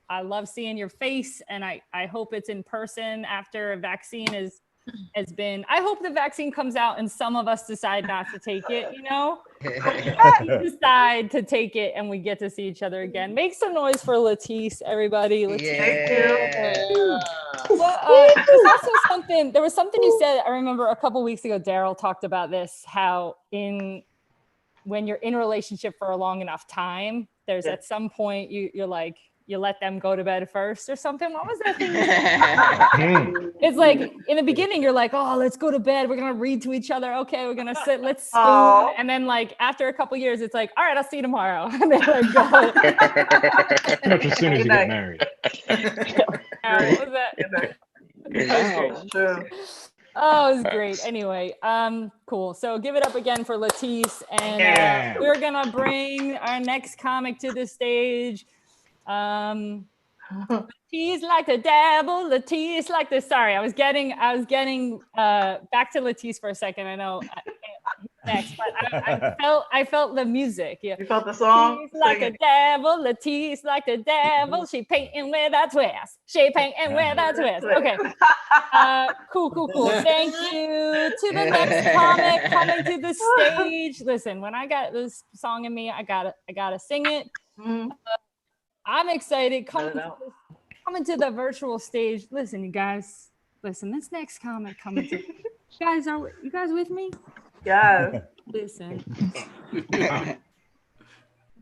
I love seeing your face and I hope it's in person after a vaccine has been. I hope the vaccine comes out and some of us decide not to take it, you know? Decide to take it and we get to see each other again. Make some noise for LaTice, everybody. LaTice. Well, there was something you said, I remember a couple weeks ago, Darryl talked about this, how when you're in a relationship for a long enough time, there's at some point you're like, you let them go to bed first or something. What was that thing? It's like in the beginning, you're like, oh, let's go to bed. We're going to read to each other. Okay, we're going to sit, let's spoon. And then like after a couple years, it's like, all right, I'll see you tomorrow. And then like, go. Pretty much as soon as you get married. What was that? Oh, it was great. Anyway, cool. So give it up again for LaTice. And we're going to bring our next comic to the stage. LaTice like to dabble, LaTice like to. Sorry, I was getting back to LaTice for a second. I know next, but I felt the music. Yeah, you felt the song. LaTice like a dabble, LaTice like the devil. She painting with a twist. She painting with a twist. Okay, cool. Thank you to the next comic coming to the stage. Listen, when I got this song in me, I gotta sing it. I'm excited. Coming to the virtual stage. Listen, you guys. Listen, this next comic coming to you guys. Are you guys with me? Yeah. Listen.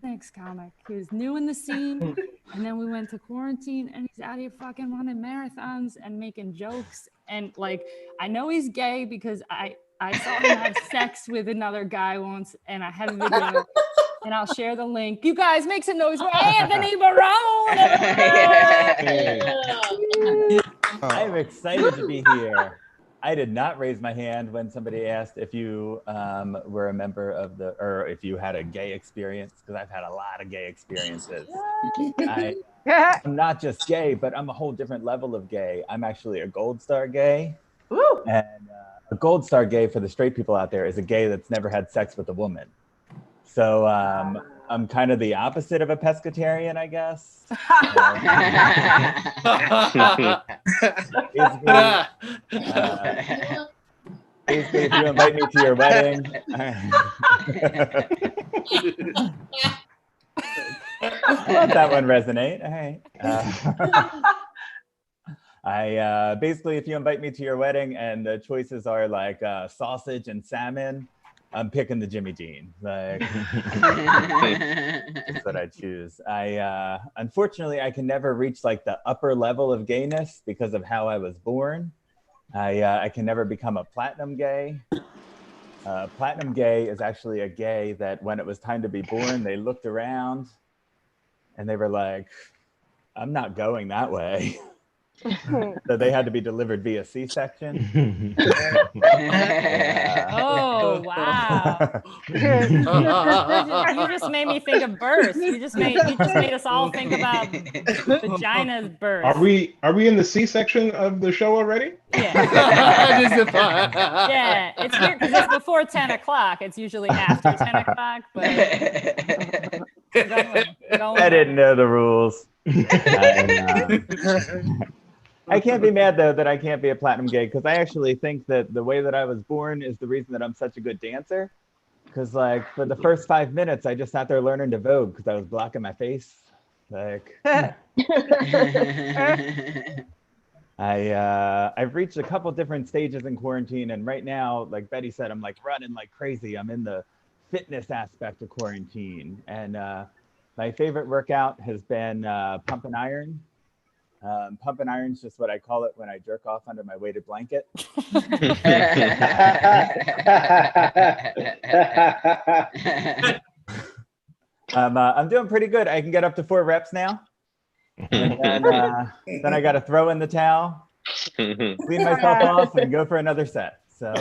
Next comic. He was new in the scene, and then we went to quarantine, and he's out here fucking running marathons and making jokes. And like, I know he's gay because I saw him have sex with another guy once, and I have a video. And I'll share the link. You guys make some noise for Anthony Barone. I'm excited to be here. I did not raise my hand when somebody asked if you were a member of or if you had a gay experience, because I've had a lot of gay experiences. I'm not just gay, but I'm a whole different level of gay. I'm actually a gold star gay. Woo. And a gold star gay, for the straight people out there, is a gay that's never had sex with a woman. So I'm kind of the opposite of a pescatarian, I guess. Basically, if you invite me to your wedding, let that one resonate. All right. Basically, if you invite me to your wedding and the choices are like sausage and salmon, I'm picking the Jimmy Dean. Like, that's what I choose. Unfortunately, I can never reach like the upper level of gayness because of how I was born. I can never become a platinum gay. Platinum gay is actually a gay that when it was time to be born, they looked around and they were like, I'm not going that way. So they had to be delivered via C-section. Oh, wow. You just made me think of birth. You just made us all think about vagina's birth. Are we in the C-section of the show already? Yeah. Yeah, it's weird because it's before 10 o'clock. It's usually after 10 o'clock, but I didn't know the rules. I can't be mad though that I can't be a platinum gay, because I actually think that the way that I was born is the reason that I'm such a good dancer. Because like for the first 5 minutes, I just sat there learning to Vogue because I was blocking my face. Like I've reached a couple different stages in quarantine, and right now, like Betty said, I'm like running like crazy. I'm in the fitness aspect of quarantine, and my favorite workout has been pump and iron. Pump and iron is just what I call it when I jerk off under my weighted blanket. I'm doing pretty good. I can get up to 4 reps now. And then I got to throw in the towel, clean myself off, and go for another set. So,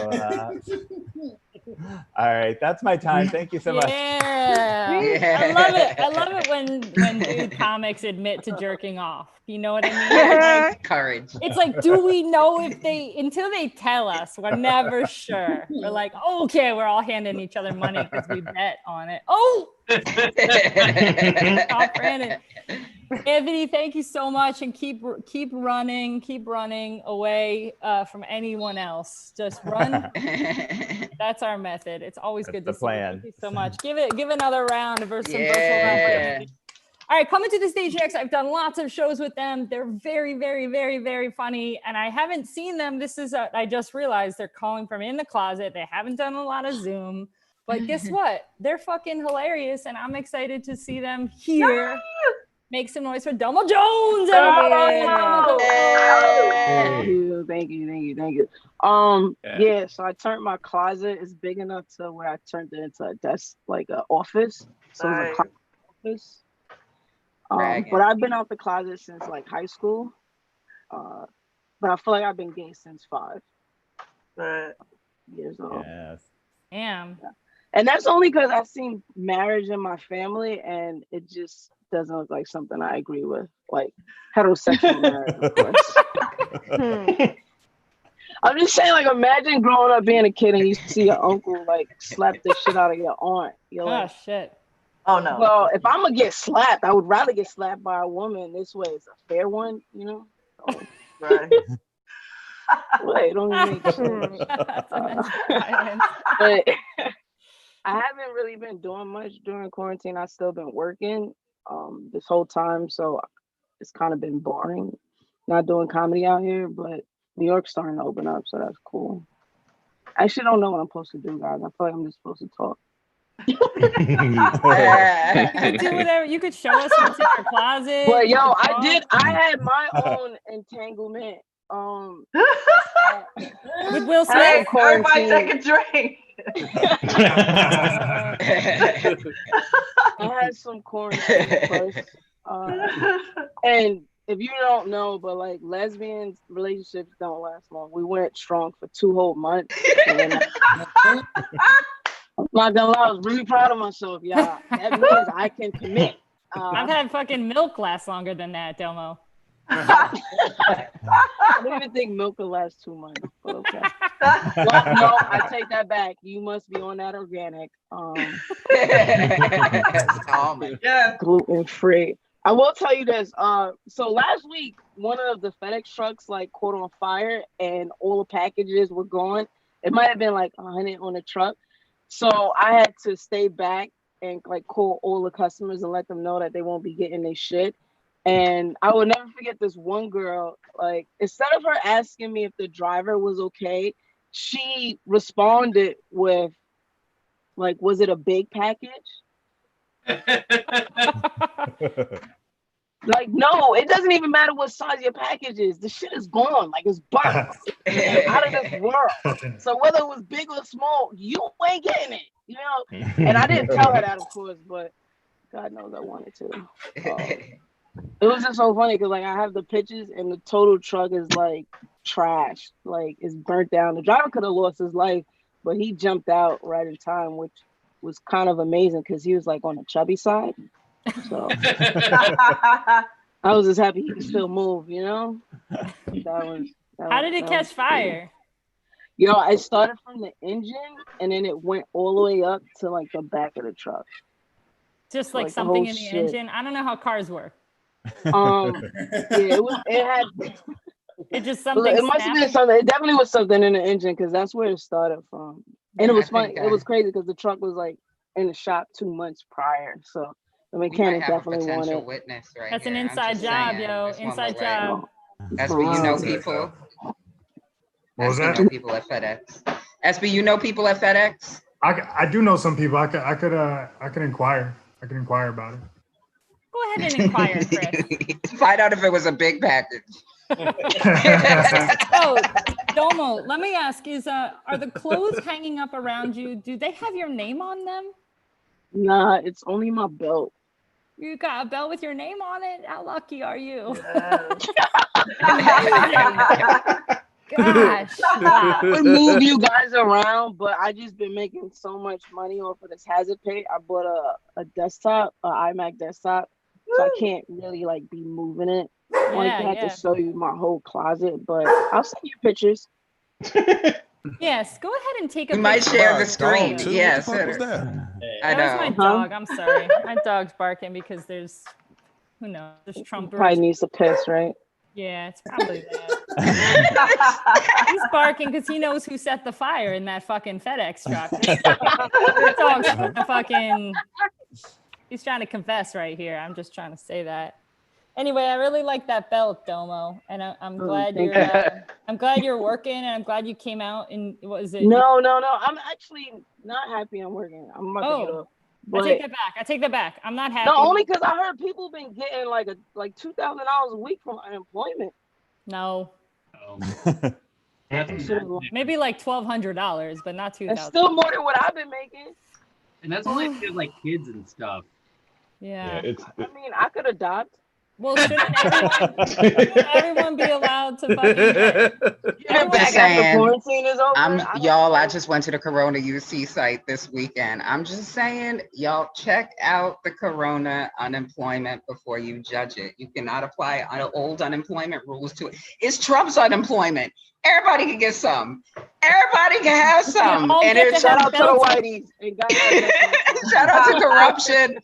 all right, that's my time. Thank you so much. Yeah. I love it. I love it when dude comics admit to jerking off. You know what I mean? Like, courage. It's like, do we know if until they tell us, we're never sure. We're like, okay, we're all handing each other money because we bet on it. Oh! Stop Brandon. Anthony, thank you so much, and keep running away from anyone else. Just run. That's our method. It's always good to see you. Thank you so much. Give another round versus some virtual round for Anthony. All right, coming to the stage next. I've done lots of shows with them. They're very, very, very, very funny, and I haven't seen them. I just realized they're calling from in the closet. They haven't done a lot of Zoom, but guess what? They're fucking hilarious, and I'm excited to see them here. Make some noise for Domo Jones, everybody. Thank you. Yeah, so I turned my closet. It's big enough to where I turned it into a desk, like an office. So it's a closet office. But I've been out the closet since like high school. But I feel like I've been gay since 5 years old. Yes. Damn. Yeah. And that's only because I've seen marriage in my family, and it just doesn't look like something I agree with, like heterosexual marriage, of course. I'm just saying, like, imagine growing up being a kid and you see your uncle like slap the shit out of your aunt. You're like, shit. Oh no. Well, if I'm gonna get slapped, I would rather get slapped by a woman. This way, it's a fair one, you know. So, right. Wait, don't make sense. But I haven't really been doing much during quarantine. I've still been working this whole time, so it's kind of been boring not doing comedy out here, but New York's starting to open up, so that's cool. I actually don't know what I'm supposed to do, guys. I feel like I'm just supposed to talk. You could do whatever. You could show us what's in your closet. But yo, I had my own entanglement. With Will Smith. Hey, everybody take a drink. I had some quarantine first, and if you don't know, but like lesbian relationships don't last long. We went strong for 2 whole months. And I'm not gonna lie, I was really proud of myself, y'all. That means I can commit. I've had fucking milk last longer than that, Domo. I don't even think milk will last 2 months, but okay. Well, no, I take that back. You must be on that organic. Gluten free. I will tell you this. So last week, one of the FedEx trucks like caught on fire, and all the packages were gone. It might have been like 100 on the truck. So I had to stay back and like call all the customers and let them know that they won't be getting their shit. And I will never forget this one girl, like, instead of her asking me if the driver was okay, she responded with, like, was it a big package? Like, no, it doesn't even matter what size your package is. The shit is gone. Like, it's burnt. It's out of this world. So whether it was big or small, you ain't getting it, you know? And I didn't tell her that, of course, but God knows I wanted to. It was just so funny because like I have the pictures and the total truck is like trash, like it's burnt down. The driver could have lost his life, but he jumped out right in time, which was kind of amazing because he was like on the chubby side. So I was just happy he could still move, you know. How did it catch fire? Yo, I started from the engine and then it went all the way up to like the back of the truck. Just like something in the engine. I don't know how cars work. Yeah, it just something. It must have been something. It definitely was something in the engine because that's where it started from. And it was funny. It was crazy because the truck was like in the shop 2 months prior. So the mechanic definitely wanted. Witness right That's here. an inside job, yo. Inside job. SB, you know people. What was that? You know people at FedEx. SB, you know people at FedEx? I do know some people. I could inquire. I could inquire about it. Go ahead and inquire, Chris. Find out if it was a big package. Oh, Domo, let me ask: are the clothes hanging up around you? Do they have your name on them? Nah, it's only my belt. You got a belt with your name on it? How lucky are you? Gosh, I would move you guys around, but I just been making so much money off of this hazard pay. I bought a desktop, an iMac desktop, so I can't really like be moving it like that to show you my whole closet. But I'll send you pictures. Yes, go ahead and take a We picture. might share the screen. Yes. I know. That was my dog. I'm sorry. My dog's barking because there's, who knows, there's Trumpers. Probably needs to piss, right? Yeah, it's probably that. He's barking because he knows who set the fire in that fucking FedEx truck. This dog's fucking, he's trying to confess right here. I'm just trying to say that. Anyway, I really like that belt, Domo, and I'm glad I'm glad you're working, and I'm glad you came out. And what is it? No. I'm actually not happy I'm working. I'm about to get up. I take that back. I take that back. I'm not happy. No, only because I heard people been getting like $2,000 a week from unemployment. No. Maybe like $1,200, but not $2,000. It's still more than what I've been making. And that's only if you have like kids and stuff. Yeah. I mean, I could adopt. Well, shouldn't everyone be allowed to fucking quarantine is over? I just went to the Corona UC site this weekend. I'm just saying, y'all check out the Corona unemployment before you judge it. You cannot apply old unemployment rules to it. It's Trump's unemployment. Everybody can get some. Everybody can have some. And shout out to the whiteys. Shout out to corruption.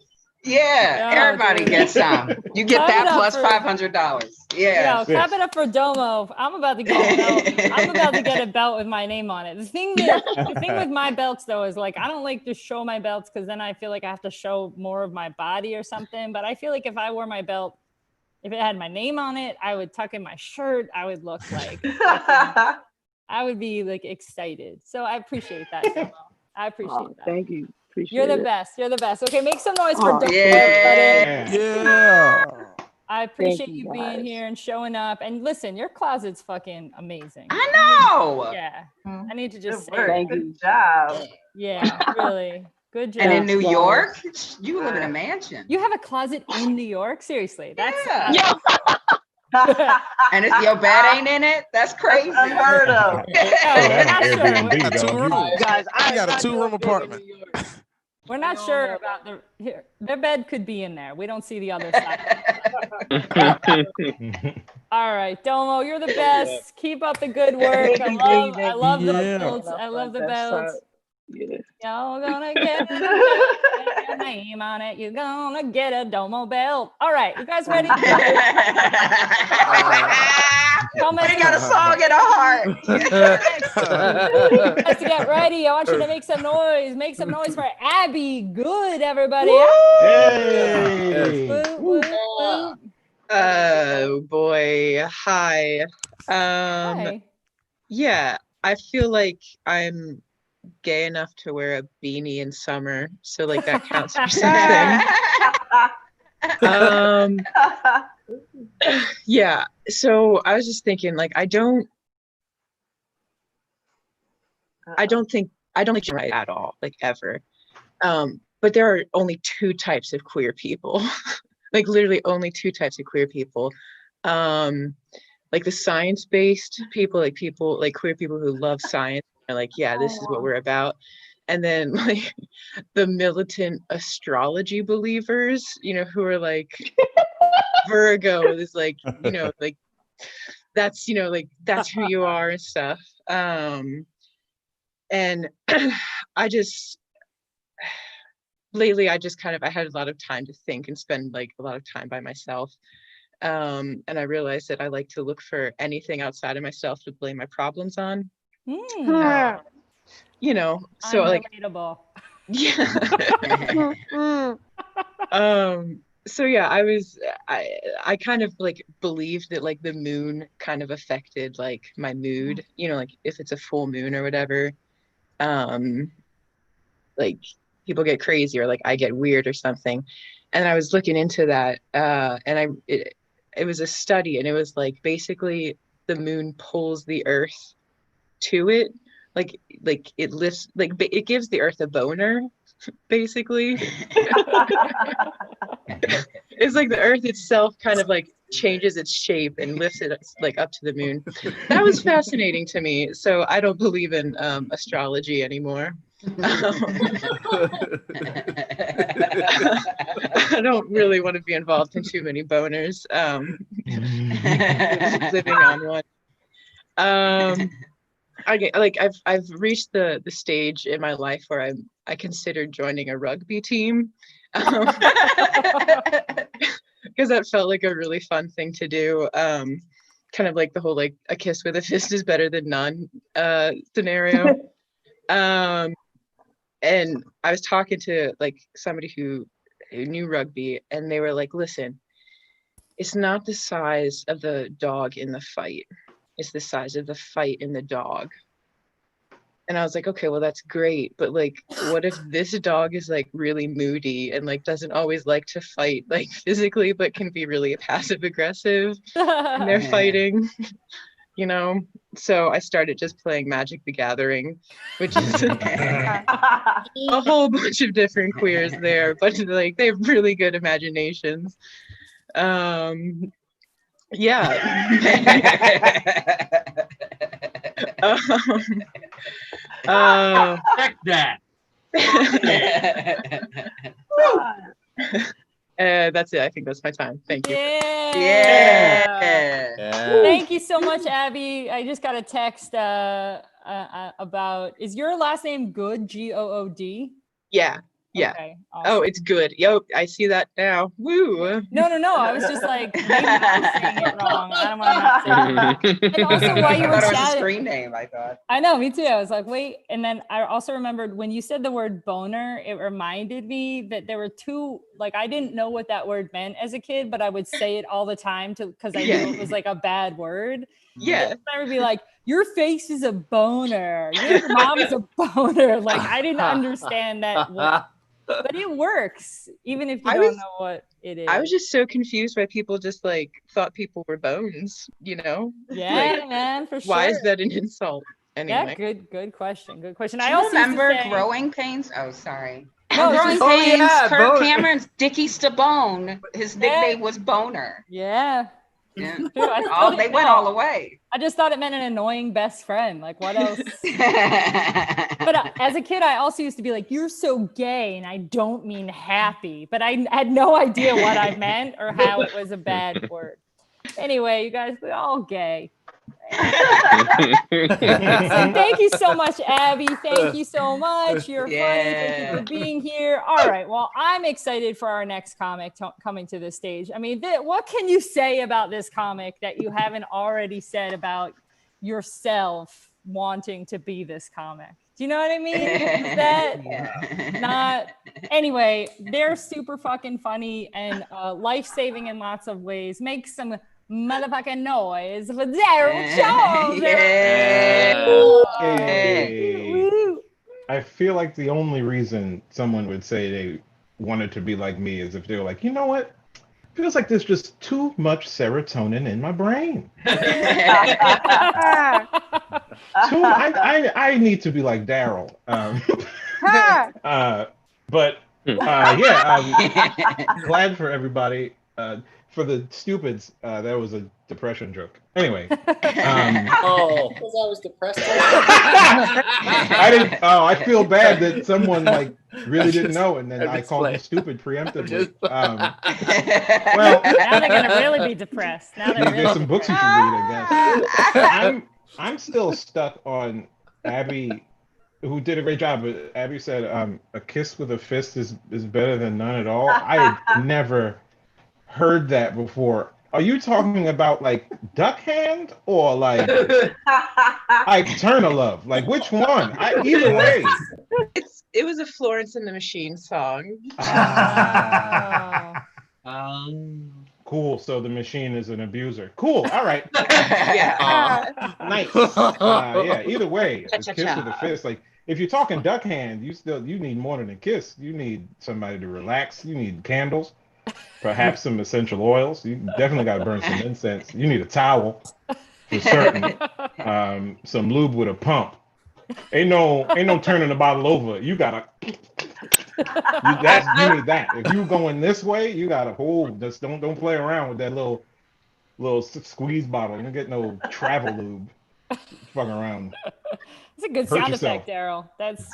Yeah, everybody gets some. You get that plus $500. Yeah. Clap it up for Domo. I'm about to get a belt. I'm about to get a belt with my name on it. The thing with my belts though is like I don't like to show my belts because then I feel like I have to show more of my body or something. But I feel like if I wore my belt, if it had my name on it, I would tuck in my shirt. I would look like I would be like excited. So I appreciate that, Domo. I appreciate that. Thank you. You're the best. You're the best. Okay, make some noise for Domo. Yeah. I appreciate you being here and showing up. And listen, your closet's fucking amazing. I know. Yeah. I need to just say Thank you. Good job. Yeah, really. Good job. And in New York, you live in a mansion. You have a closet in New York? Seriously. That's And if your bed ain't in it, that's crazy. Unheard of. Airbnb, Two dog. rooms. Guys, I got a 2-room apartment. We're not sure about their bed could be in there. We don't see the other side. All right, Domo, you're the best. Keep up the good work. I love the belts. I love the belts. Yeah. Y'all gonna get your name on it. You're gonna get a Domo belt. All right, you guys ready? We got a song in our heart. Guys, to get ready, I want you to make some noise. Make some noise for Abby. Good, everybody. Hey. Woo, woo, woo. Oh boy. Hi. Hi. Yeah, I feel like I'm gay enough to wear a beanie in summer, so like that counts for something. Yeah, so I was just thinking, like, I don't think right at all, like, ever. But there are only 2 types of queer people. Like, literally only 2 types of queer people. Like the science-based people, like queer people who love science, are like, yeah, this is what we're about. And then like the militant astrology believers, you know, who are like Virgo is like, you know, like that's, you know, like that's who you are and stuff. And lately I had a lot of time to think and spend like a lot of time by myself. And I realized that I like to look for anything outside of myself to blame my problems on. You know, so like, yeah. So yeah, I kind of like believed that like the moon kind of affected like my mood, you know, like if it's a full moon or whatever, like people get crazy or like I get weird or something. And I was looking into that, and it was a study, and it was like basically the moon pulls the earth to it, like it lifts, like it gives the earth a boner, basically. It's like the earth itself kind of like changes its shape and lifts it like up to the moon. That was fascinating to me. So I don't believe in astrology anymore. I don't really want to be involved in too many boners. Just living on one. I've reached the stage in my life where I considered joining a rugby team, because that felt like a really fun thing to do. Kind of like the whole like a kiss with a fist is better than none scenario. And I was talking to like somebody who knew rugby, and they were like, listen, it's not the size of the dog in the fight, it's the size of the fight in the dog. And I was like, okay, well, that's great, but like, what if this dog is like really moody and like doesn't always like to fight like physically, but can be really passive aggressive and they're fighting, you know? So I started just playing Magic the Gathering, which is a whole bunch of different queers there, but like they have really good imaginations. Yeah. Check that. That's it. I think that's my time. Thank you. Yeah. Thank you so much, Abby. I just got a text about, is your last name Good? G-O-O-D? Yeah. Yeah. Okay, awesome. Oh, it's good. Yo, I see that now. Woo. No. I was just like, maybe I'm saying it wrong. I don't want to not say it. And also, while you were chatting, it was a chatting, screen name, I thought. I know, me too. I was like, wait. And then I also remembered when you said the word boner, it reminded me that there were 2, like, I didn't know what that word meant as a kid, but I would say it all the time because I knew it was like a bad word. Yeah. I would be like, your face is a boner. Your mom is a boner. Like, I didn't understand that word. But it works, even if you don't know what it is. I was just so confused why people just like thought people were bones, you know? Yeah, like, man, for sure. Why is that an insult? Anyway. Yeah, good question. Good question. Do I you also remember used to say, Growing Pains? Oh, sorry. No, Growing just, Pains, Kirk Cameron's Dickie Stabone. His nickname was Boner. Yeah. Yeah. Dude, I still Oh, didn't they went know. all the way. I just thought it meant an annoying best friend. Like, what else? But as a kid, I also used to be like, "You're so gay," and I don't mean happy, but I had no idea what I meant or how it was a bad word. Anyway, you guys, we're all gay. So thank you so much, Abby. Thank you so much. You're funny. Thank you for being here. All right. Well, I'm excited for our next comic coming to the stage. I mean, what can you say about this comic that you haven't already said about yourself wanting to be this comic? Do you know what I mean? Is that not? Anyway, they're super fucking funny and life-saving in lots of ways. Make some motherfucking noise for Darryl Jones. Hey. I feel like the only reason someone would say they wanted to be like me is if they were like, you know what? Feels like there's just too much serotonin in my brain. I need to be like Darryl. Glad for everybody. For the stupids, that was a depression joke. Anyway. Because I was depressed. I feel bad that someone like really didn't know, and then I called them stupid preemptively. Now they're gonna really be depressed. Now they're there's some books you should read, I guess. I'm still stuck on Abby, who did a great job. But Abby said a kiss with a fist is better than none at all. I had never heard that before. Are you talking about like duck hand or like Turner love? Like which one? Either way. It was a Florence and the Machine song. Cool. So the machine is an abuser. Cool. All right. Yeah. Nice. Yeah. Either way, a kiss with a fist. Like if you're talking duck hand, you need more than a kiss. You need somebody to relax. You need candles. Perhaps some essential oils. You definitely got to burn some incense. You need a towel for certain. Some lube with a pump. Ain't no turning the bottle over. You gotta. You need that. If you going this way, you gotta hold. Just don't play around with that little squeeze bottle. You don't get no travel lube. Fucking around. It's a good sound effect, Darryl. That's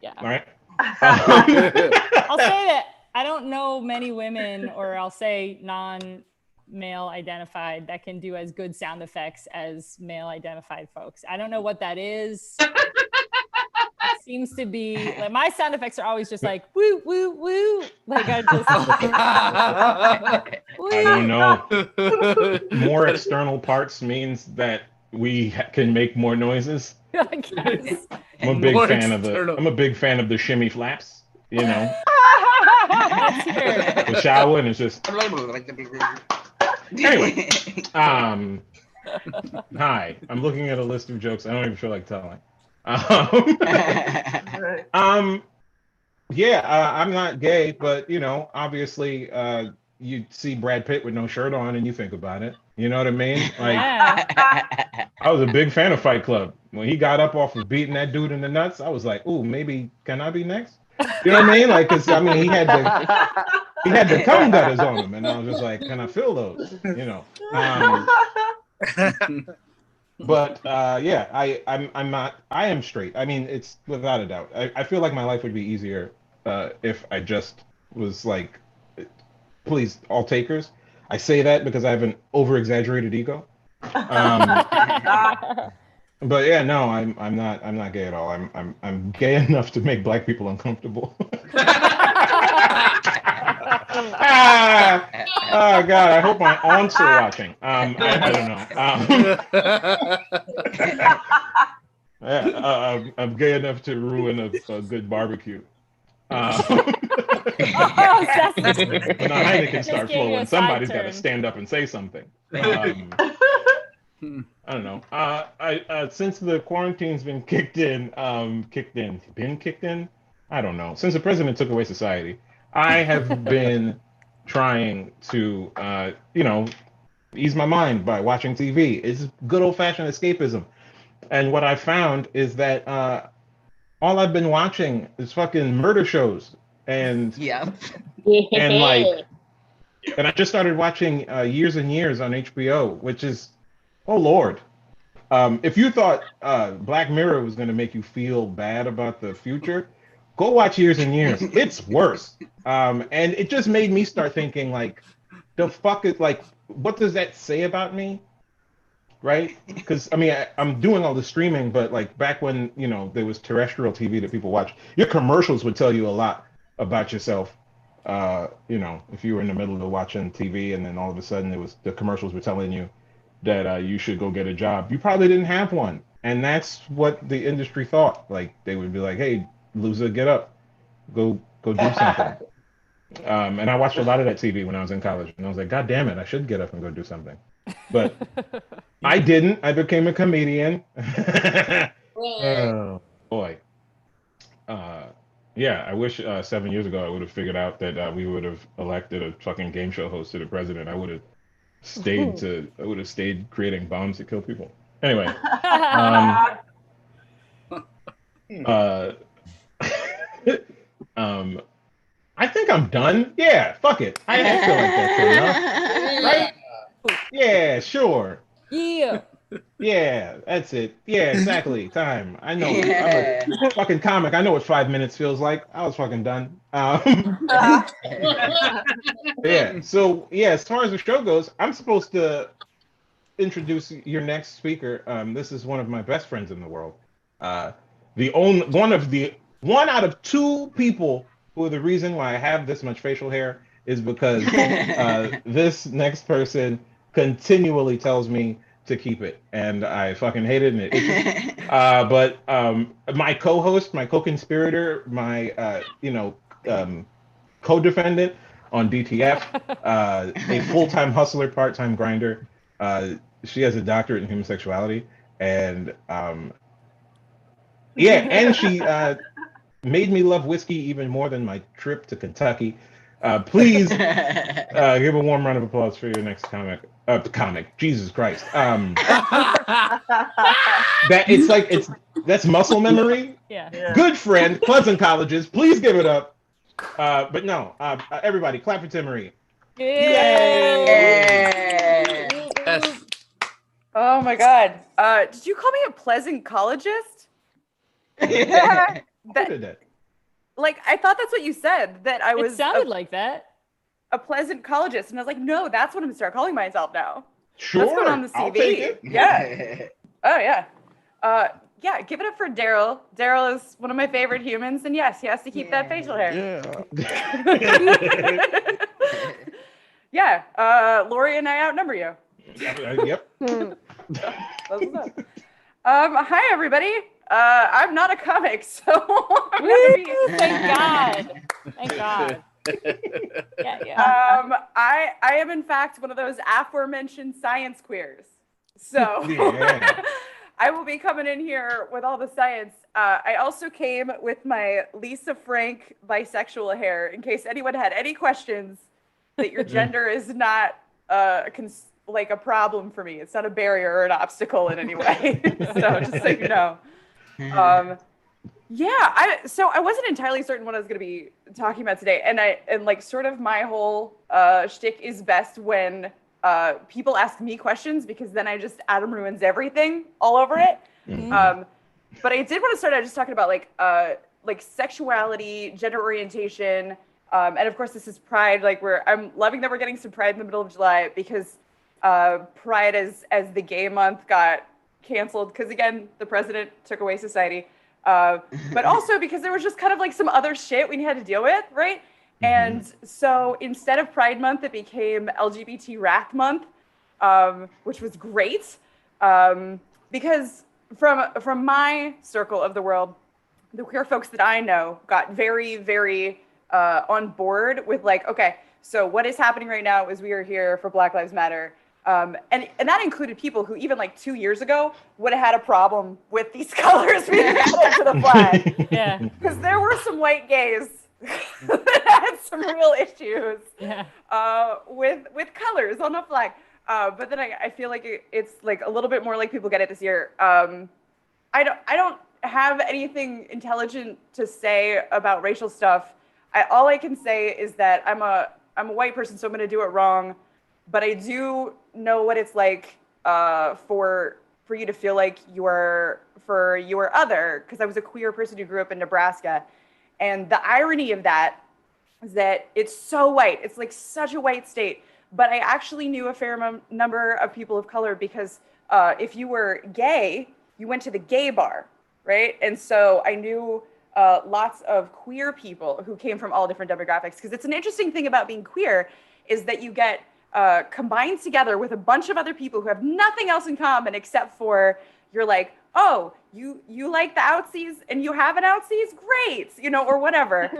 yeah. All right. I'll say that. I don't know many women, or I'll say non-male identified, that can do as good sound effects as male identified folks. I don't know what that is. It seems to be like my sound effects are always just like woo woo woo. Like I just. I don't know. More external parts means that we can make more noises. I'm a big fan of the shimmy flaps. You know. The shower and it's just anyway. Hi, I'm looking at a list of jokes I don't even feel like telling. I'm not gay, but you know, obviously, you see Brad Pitt with no shirt on and you think about it. You know what I mean? Like, I was a big fan of Fight Club. When he got up off of beating that dude in the nuts, I was like, ooh, maybe can I be next? You know what I mean? Like, cause I mean, he had the cum gutters on him, and I was just like, can I feel those? You know. But yeah, I am straight. I mean, it's without a doubt. I feel like my life would be easier if I just was like, please, all takers. I say that because I have an over-exaggerated ego. But yeah, no, I'm not gay at all. I'm gay enough to make black people uncomfortable. Oh God, I hope my aunts are watching. I don't know. I'm gay enough to ruin a good barbecue. When a Heineken starts flowing, somebody's got to stand up and say something. I don't know. Since the quarantine's been kicked in. I don't know. Since the president took away society, I have been trying to, ease my mind by watching TV. It's good old-fashioned escapism. And what I found is that all I've been watching is fucking murder shows and like And I just started watching Years and Years on HBO, which is, oh Lord. If you thought Black Mirror was going to make you feel bad about the future, go watch Years and Years. It's worse. And it just made me start thinking, like, the fuck is, like, what does that say about me? Right? Because, I mean, I'm doing all the streaming, but, like, back when, you know, there was terrestrial TV that people watch, your commercials would tell you a lot about yourself. You know, if you were in the middle of watching TV and then all of a sudden the commercials were telling you that you should go get a job, you probably didn't have one. And that's what the industry thought. Like, they would be like, hey, loser, get up, go do something. And I watched a lot of that TV when I was in college, and I was like, God damn it, I should get up and go do something. But I didn't. I became a comedian. Oh boy. Yeah, I wish 7 years ago I would have figured out that we would have elected a fucking game show host to the president. I would have stayed creating bombs to kill people. Anyway. I think I'm done. Yeah, fuck it. I feel like that's enough. Right? Yeah, sure. Yeah. Yeah, that's it. Yeah, exactly. Time. I know. I'm a fucking comic. I know what 5 minutes feels like. I was fucking done. Yeah. So yeah, as far as the show goes, I'm supposed to introduce your next speaker. This is one of my best friends in the world. One out of two people who are the reason why I have this much facial hair is because this next person continually tells me to keep it, and I fucking hate it, and it itches. But my co-host, my co-conspirator, my co-defendant on DTF, a full-time hustler, part-time grinder. She has a doctorate in human sexuality, and and she made me love whiskey even more than my trip to Kentucky. Please give a warm round of applause for your next comic. Jesus Christ. That's muscle memory. Yeah. Good friend, Pleasant Colleges. Please give it up. But no, everybody, clap for Timaree. Yay! Yes. Oh my God. Did you call me a pleasant collegist? Who did that? Like, I thought that's what you said, that I was. It sounded like that. A pleasant collegist. And I was like, no, that's what I'm going to start calling myself now. Sure. That's going on the CV. I'll take it. Yeah. Oh, yeah. Yeah, give it up for Darryl. Darryl is one of my favorite humans. And yes, he has to keep that facial hair. Yeah. Yeah. Lori and I outnumber you. Yep. Hi, everybody. I'm not a comic, so I'm gonna be. Thank God. Thank God. Yeah. I am in fact one of those aforementioned science queers. So I will be coming in here with all the science. I also came with my Lisa Frank bisexual hair in case anyone had any questions that your gender is not like a problem for me. It's not a barrier or an obstacle in any way. So just so you know. So I wasn't entirely certain what I was going to be talking about today, and like sort of my whole shtick is best when people ask me questions, because then I just Adam ruins everything all over it. Mm-hmm. But I did want to start out just talking about like sexuality, gender orientation, and of course this is Pride. Like I'm loving that we're getting some Pride in the middle of July, because Pride as the gay month got canceled because, again, the president took away society, but also because there was just kind of like some other shit we had to deal with, right? And so instead of Pride Month, it became LGBT Wrath Month, which was great, because from my circle of the world, the queer folks that I know got very, very on board with like, okay, so what is happening right now is we are here for Black Lives Matter. And that included people who even like 2 years ago would have had a problem with these colors being added to the flag. Yeah. Because there were some white gays that had some real issues with colors on the flag. But then I feel like it's like a little bit more like people get it this year. I don't have anything intelligent to say about racial stuff. All I can say is that I'm a I'm a white person, so I'm going to do it wrong. But I do know what it's like for you to feel like you are other, because I was a queer person who grew up in Nebraska. And the irony of that is that it's so white. It's like such a white state. But I actually knew a fair number of people of color because if you were gay, you went to the gay bar, right? And so I knew lots of queer people who came from all different demographics, because it's an interesting thing about being queer is that you get combined together with a bunch of other people who have nothing else in common except for you're like, oh, you like the outsies and you have an outsies, great, you know, or whatever.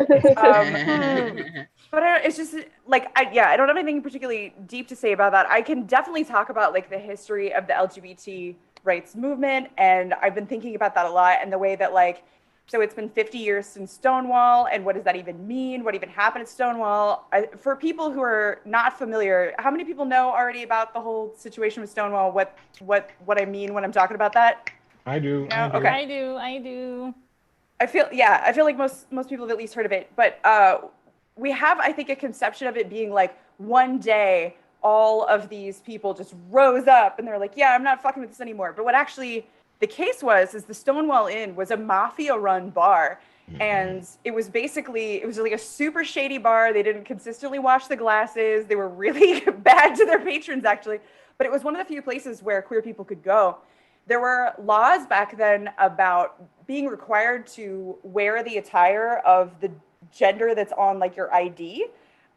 But it's just like, I don't have anything particularly deep to say about that. I can definitely talk about like the history of the LGBT rights movement, and I've been thinking about that a lot, and the way that like, so it's been 50 years since Stonewall, and what does that even mean? What even happened at Stonewall? For people who are not familiar, how many people know already about the whole situation with Stonewall? What I mean when I'm talking about that? I do. No? I do. Okay. I do. I feel like most people have at least heard of it, but we have, I think, a conception of it being like one day all of these people just rose up and they're like, yeah, I'm not fucking with this anymore. But what actually the case is the Stonewall Inn was a mafia-run bar. And it was like a super shady bar. They didn't consistently wash the glasses. They were really bad to their patrons, actually. But it was one of the few places where queer people could go. There were laws back then about being required to wear the attire of the gender that's on like your ID.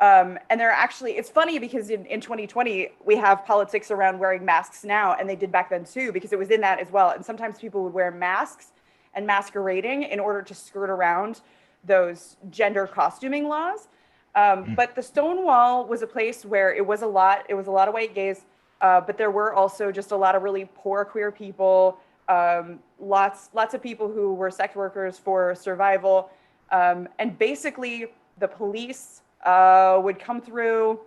And they're actually, it's funny because in 2020, we have politics around wearing masks now, and they did back then too, because it was in that as well. And sometimes people would wear masks and masquerading in order to skirt around those gender costuming laws. But the Stonewall was a place where it was a lot of white gays, but there were also just a lot of really poor queer people, lots of people who were sex workers for survival. And basically the police would come through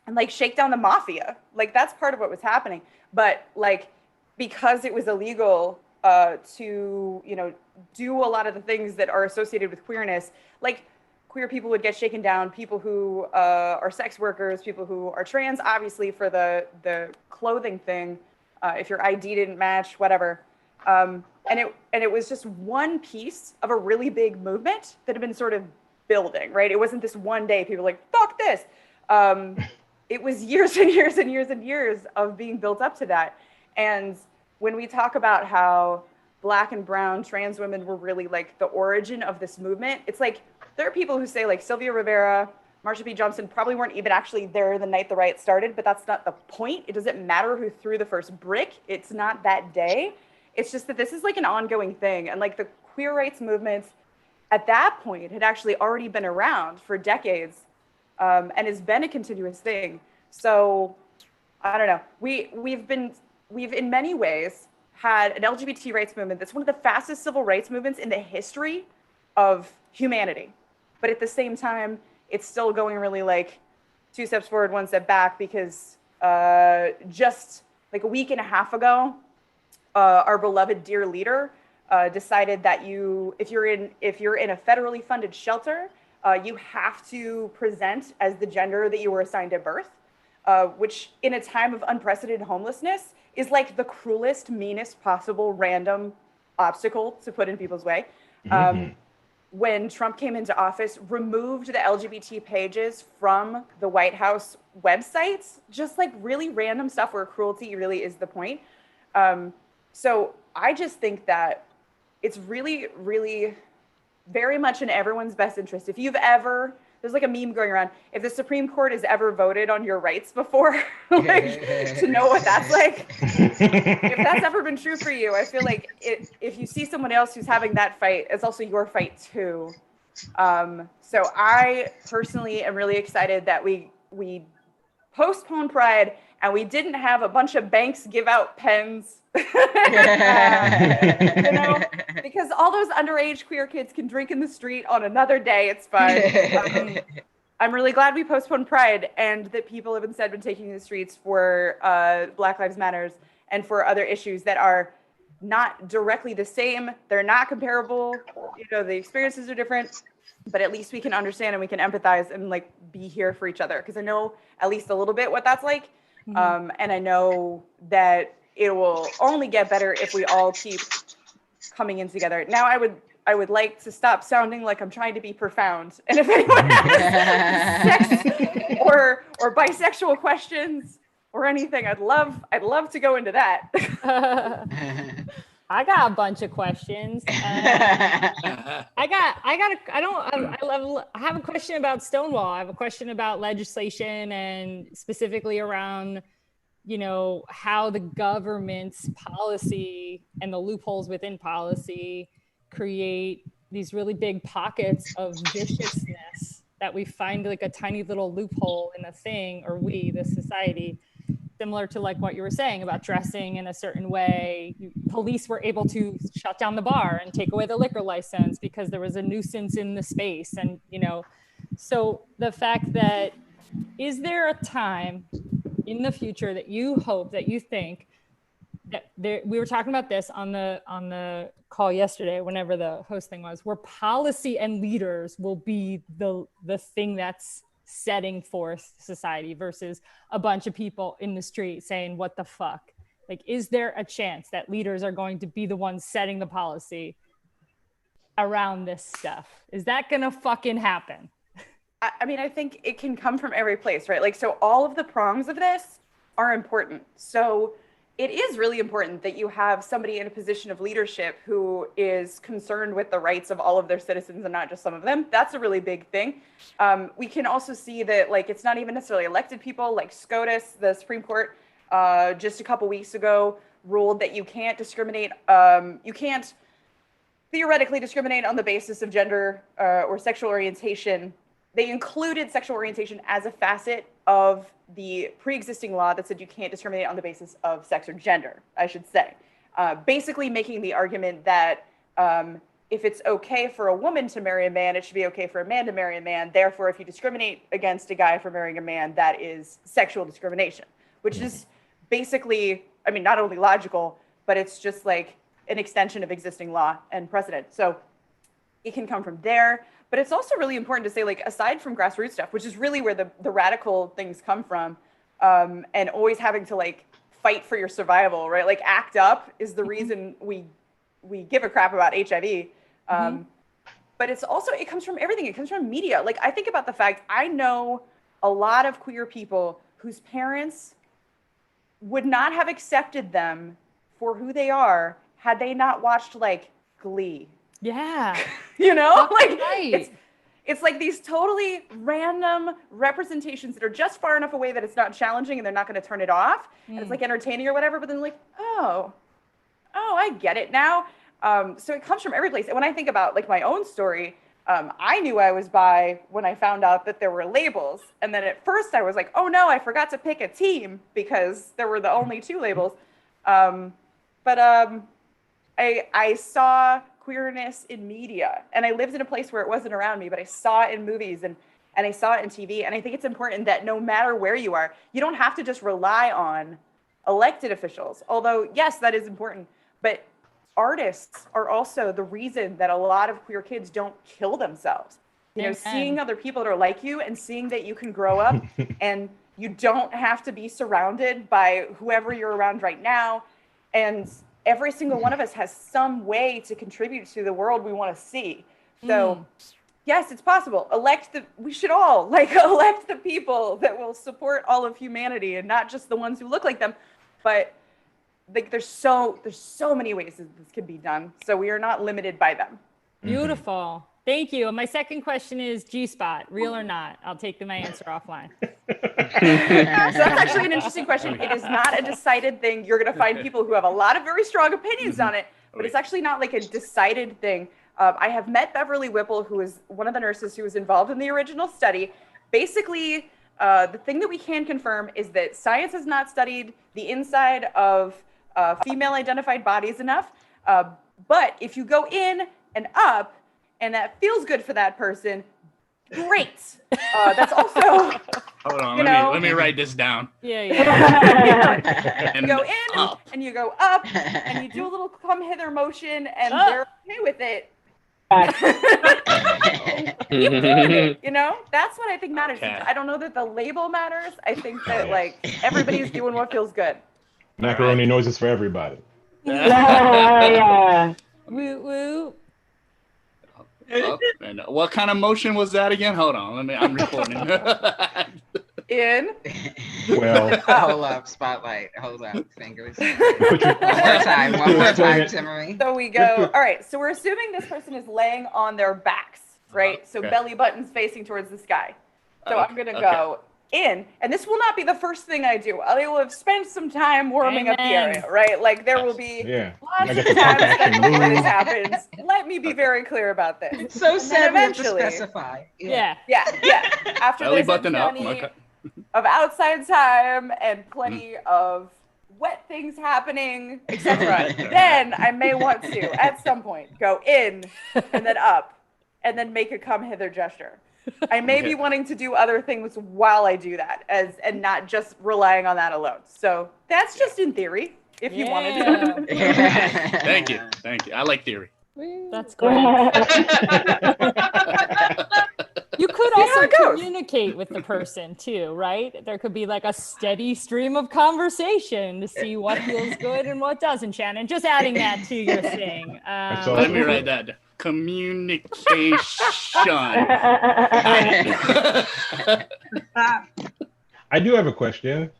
and like shake down the mafia. Like that's part of what was happening. But like, because it was illegal to, you know, do a lot of the things that are associated with queerness, like queer people would get shaken down, people who are sex workers, people who are trans, obviously for the clothing thing, if your ID didn't match, whatever. And it was just one piece of a really big movement that had been sort of building, right? It wasn't this one day people were like, fuck this. It was years and years and years and years of being built up to that. And when we talk about how Black and brown trans women were really like the origin of this movement, it's like, there are people who say like Sylvia Rivera, Marsha P. Johnson probably weren't even actually there the night the riot started, but that's not the point. It doesn't matter who threw the first brick. It's not that day. It's just that this is like an ongoing thing. And like the queer rights movements at that point had actually already been around for decades, and has been a continuous thing. So I don't know. We've in many ways had an LGBT rights movement that's one of the fastest civil rights movements in the history of humanity. But at the same time, it's still going really like 2 steps forward, 1 step back, because just like a week and a half ago, our beloved dear leader decided that if you're in a federally funded shelter, you have to present as the gender that you were assigned at birth, which in a time of unprecedented homelessness is like the cruelest, meanest possible random obstacle to put in people's way. When Trump came into office, removed the LGBT pages from the White House websites, just like really random stuff where cruelty really is the point. So I just think that it's really, really very much in everyone's best interest. If you've ever, there's like a meme going around, if the Supreme Court has ever voted on your rights before, like, to know what that's like, if that's ever been true for you, I feel like if you see someone else who's having that fight, it's also your fight too. So I personally am really excited that we postponed Pride and we didn't have a bunch of banks give out pens. You know, because all those underage queer kids can drink in the street on another day. It's fine. I'm really glad we postponed Pride and that people have instead been taking the streets for Black Lives Matters and for other issues that are not directly the same. They're not comparable. You know, the experiences are different, but at least we can understand and we can empathize and like be here for each other. Because I know at least a little bit what that's like. And I know that it will only get better if we all keep coming in together. Now I would like to stop sounding like I'm trying to be profound. And if anyone has sex or bisexual questions or anything, I'd love to go into that. I got a bunch of questions. I have a question about Stonewall. I have a question about legislation and specifically around, you know, how the government's policy and the loopholes within policy create these really big pockets of viciousness that we find like a tiny little loophole in a thing, or the society, similar to like what you were saying about dressing in a certain way. Police were able to shut down the bar and take away the liquor license because there was a nuisance in the space. And, you know, so the fact that, is there a time in the future that you hope, that you think that there, we were talking about this on the call yesterday, whenever the host thing was, where policy and leaders will be the thing that's setting forth society versus a bunch of people in the street saying, what the fuck? Like, is there a chance that leaders are going to be the ones setting the policy around this stuff? Is that gonna fucking happen? I mean, I think it can come from every place, right? Like, so all of the prongs of this are important. So it is really important that you have somebody in a position of leadership who is concerned with the rights of all of their citizens and not just some of them. That's a really big thing. We can also see that, like, it's not even necessarily elected people. Like SCOTUS, the Supreme Court, just a couple weeks ago ruled that you can't discriminate. You can't theoretically discriminate on the basis of gender or sexual orientation. They included sexual orientation as a facet of the pre-existing law that said you can't discriminate on the basis of sex or gender, I should say. Basically making the argument that if it's okay for a woman to marry a man, it should be okay for a man to marry a man. Therefore, if you discriminate against a guy for marrying a man, that is sexual discrimination, which is basically, I mean, not only logical, but it's just like an extension of existing law and precedent. So it can come from there. But it's also really important to say, like, aside from grassroots stuff, which is really where the radical things come from, and always having to, like, fight for your survival, right? Like, ACT UP is the reason we give a crap about HIV. But it's also, it comes from everything. It comes from media. Like, I think about the fact, I know a lot of queer people whose parents would not have accepted them for who they are had they not watched, like, Glee. Yeah. You know, that's like right. it's like these totally random representations that are just far enough away that it's not challenging and they're not going to turn it off. And it's like entertaining or whatever, but then like, oh, I get it now. So it comes from every place. And when I think about like my own story, I knew I was bi when I found out that there were labels. And then at first I was like, oh no, I forgot to pick a team because there were the only two labels. I saw queerness in media, and I lived in a place where it wasn't around me, but I saw it in movies and I saw it in TV. And I think it's important that no matter where you are, you don't have to just rely on elected officials, although yes, that is important, but artists are also the reason that a lot of queer kids don't kill themselves. You know, seeing other people that are like you and seeing that you can grow up and you don't have to be surrounded by whoever you're around right now. And every single one of us has some way to contribute to the world we want to see. So yes, it's possible. We should all like elect the people that will support all of humanity and not just the ones who look like them. But like, there's so many ways that this can be done. So we are not limited by them. Beautiful. Thank you. And my second question is G-spot, real or not? I'll take my answer offline. So that's actually an interesting question. It is not a decided thing. You're going to find people who have a lot of very strong opinions on it, but it's actually not like a decided thing. I have met Beverly Whipple, who is one of the nurses who was involved in the original study. Basically, the thing that we can confirm is that science has not studied the inside of female identified bodies enough. But if you go in and up, and that feels good for that person, great. That's also. Hold on, let me write this down. Yeah. You go in and you go up and you do a little come hither motion and they're okay with it. Keep doing it, you know? That's what I think matters. Okay. I don't know that the label matters. I think that like everybody's doing what feels good. Macaroni noises for everybody. Yeah. Woo woo. Oh, and what kind of motion was that again? Hold on, I'm recording. In. Well, hold up, spotlight. Hold up, fingers. One more time, Timaree. So we go. All right. So we're assuming this person is laying on their backs, right? So Okay. belly buttons facing towards the sky. So I'm gonna go in, and this will not be the first thing I do. I will have spent some time warming up the area, right? Like there will be lots of times that this happens. Let me be very clear about this. It's so sad we have to eventually- specify. Yeah. After Belly there's button up. plenty Okay. of outside time and plenty of wet things happening, etc., then I may want to, at some point, go in and then up and then make a come hither gesture. I may be wanting to do other things while I do that, and not just relying on that alone. So that's just in theory, if you wanted to. Thank you. I like theory. That's great. You could also communicate with the person too, right? There could be like a steady stream of conversation to see what feels good and what doesn't, Shannon. Just adding that to your thing. Let me write that down. Communication. I do have a question.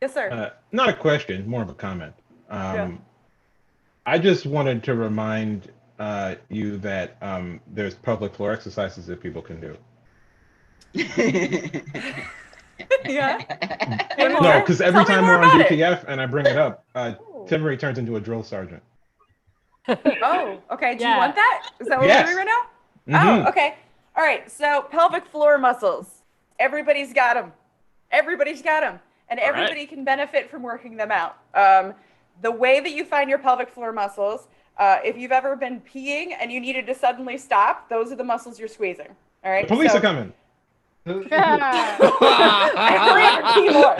Yes, sir. Not a question, more of a comment. I just wanted to remind you that there's public floor exercises that people can do. Yeah. No, because every time we're on DTF and I bring it up, Timaree turns into a drill sergeant. Oh, okay. Do you want that? Is that what Yes. we're doing right now? Mhm. Oh, okay. All right. So pelvic floor muscles. Everybody's got them. Everybody's got them. And everybody can benefit from working them out. The way that you find your pelvic floor muscles, if you've ever been peeing and you needed to suddenly stop, those are the muscles you're squeezing. All right. The police are coming. I hurry up and pee more.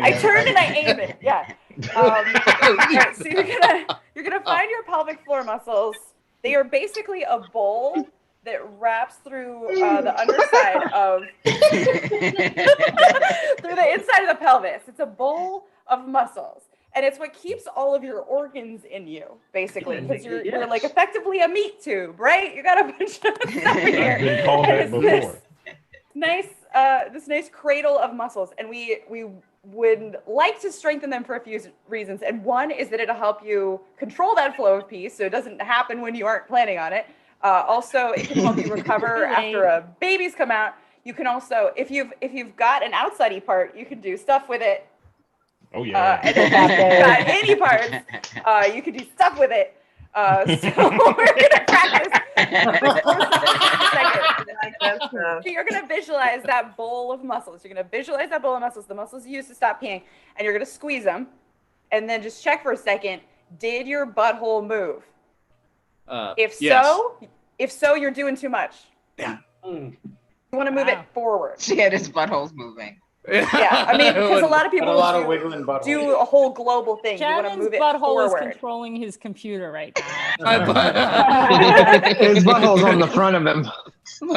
I turn and I aim it. Yeah. All right, so you're gonna find your pelvic floor muscles. They are basically a bowl that wraps through the underside of through the inside of the pelvis. It's a bowl of muscles. And it's what keeps all of your organs in you, basically, because you're like effectively a meat tube, right? You got a bunch of stuff in here. I've been called that before. This nice cradle of muscles, and we would like to strengthen them for a few reasons. And one is that it'll help you control that flow of pee, so it doesn't happen when you aren't planning on it. Also, it can help you recover after a baby's come out. You can also, if you've got an outside-y part, you can do stuff with it. Oh yeah. And if you've got any parts, you can do stuff with it. So we're gonna practice. So you're gonna visualize that bowl of muscles. You're gonna visualize that bowl of muscles, the muscles you use to stop peeing, and you're gonna squeeze them, and then just check for a second. Did your butthole move? If so, you're doing too much. Yeah. You want to move it forward. She had his butthole's moving. Yeah, I mean, because a lot of people wiggling buttholes. do a whole global thing. Shannon's you want to move it butthole forward. is controlling his computer right now. His butthole's on the front of him. So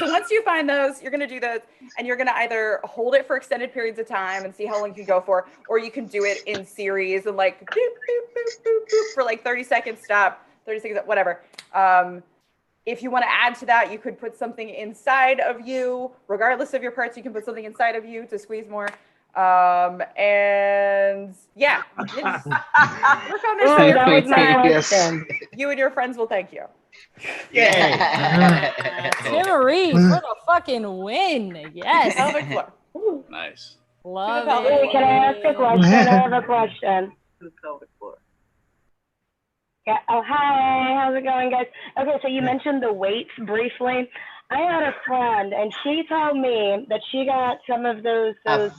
once you find those, you're going to do those, and you're going to either hold it for extended periods of time and see how long you can go for, or you can do it in series and like boop, boop, boop, boop, boop for like 30 seconds, stop, 30 seconds, whatever. If you want to add to that, you could put something inside of you, regardless of your parts, you can put something inside of you to squeeze more. And yeah, work on this. You and your friends will thank you. Yeah. Timaree for the fucking win. Yes. Pelvic floor. Nice. Love Hey, it. can I ask a question? I have a question. Pelvic floor. Yeah. Oh, hi. How's it going, guys? Okay, so you mentioned the weights briefly. I had a friend, and she told me that she got some of those pelvic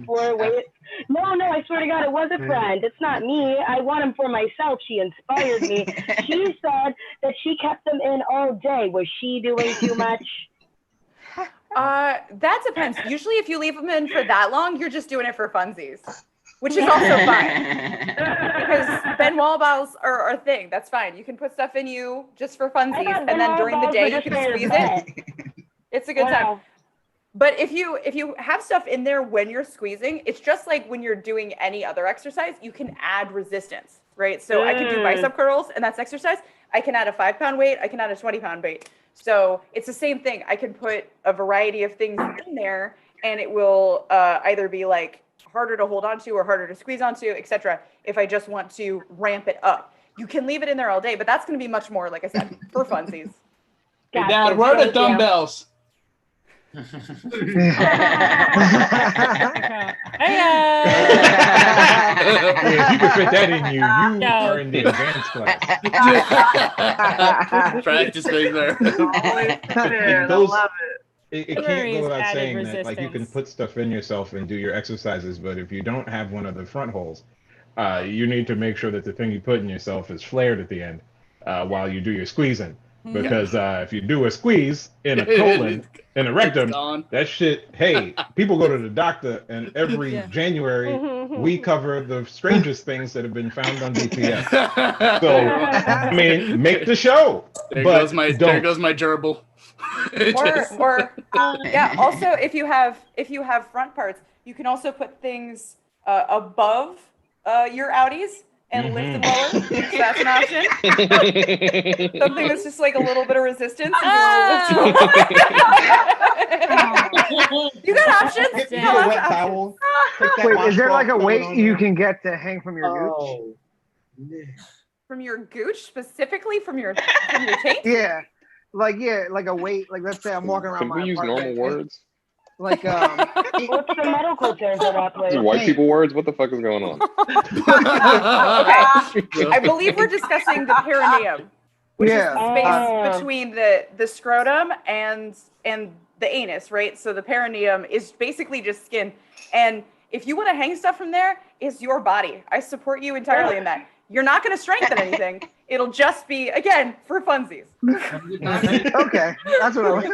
floor weights. No, I swear to God, it was a friend. It's not me. I want them for myself. She inspired me. She said that she kept them in all day. Was she doing too much? That depends. Usually if you leave them in for that long, you're just doing it for funsies. which is also fine because Ben Wall bottles are a thing. That's fine. You can put stuff in you just for funsies, and then during the day you can squeeze it. It's a good time. But if you have stuff in there when you're squeezing, it's just like when you're doing any other exercise, you can add resistance, right? So I can do bicep curls, and that's exercise. I can add a 5-pound weight. I can add a 20-pound weight. So it's the same thing. I can put a variety of things in there, and it will either be like harder to hold on to or harder to squeeze onto, etc. if I just want to ramp it up. You can leave it in there all day, but that's going to be much more, like I said, for funsies. Hey, Dad, where are the dumbbells? If you can fit that in you are in the advanced class. Practice makes there. I love it. It can't go without saying that, like, you can put stuff in yourself and do your exercises, but if you don't have one of the front holes, you need to make sure that the thing you put in yourself is flared at the end while you do your squeezing. Because if you do a squeeze in a colon, in a rectum, that shit, hey, people go to the doctor, and every January, we cover the strangest things that have been found on DTF. So, I mean, make the show. There goes my gerbil. Also, if you have front parts, you can also put things above your outies and lift them lower. So that's an option. Something that's just like a little bit of resistance. You got options. Wait, is there like a weight you can get to hang from your gooch? From your gooch, specifically from your taint? Yeah, like a weight. Like, let's say I'm walking around. Can we use normal words? Like, what's the medical term for that place? These are white people words? What the fuck is going on? Okay, I believe we're discussing the perineum, which is the space between the scrotum and the anus, right? So the perineum is basically just skin. And if you want to hang stuff from there, it's your body. I support you entirely in that. You're not going to strengthen anything. It'll just be, again, for funsies. Okay, that's what I was.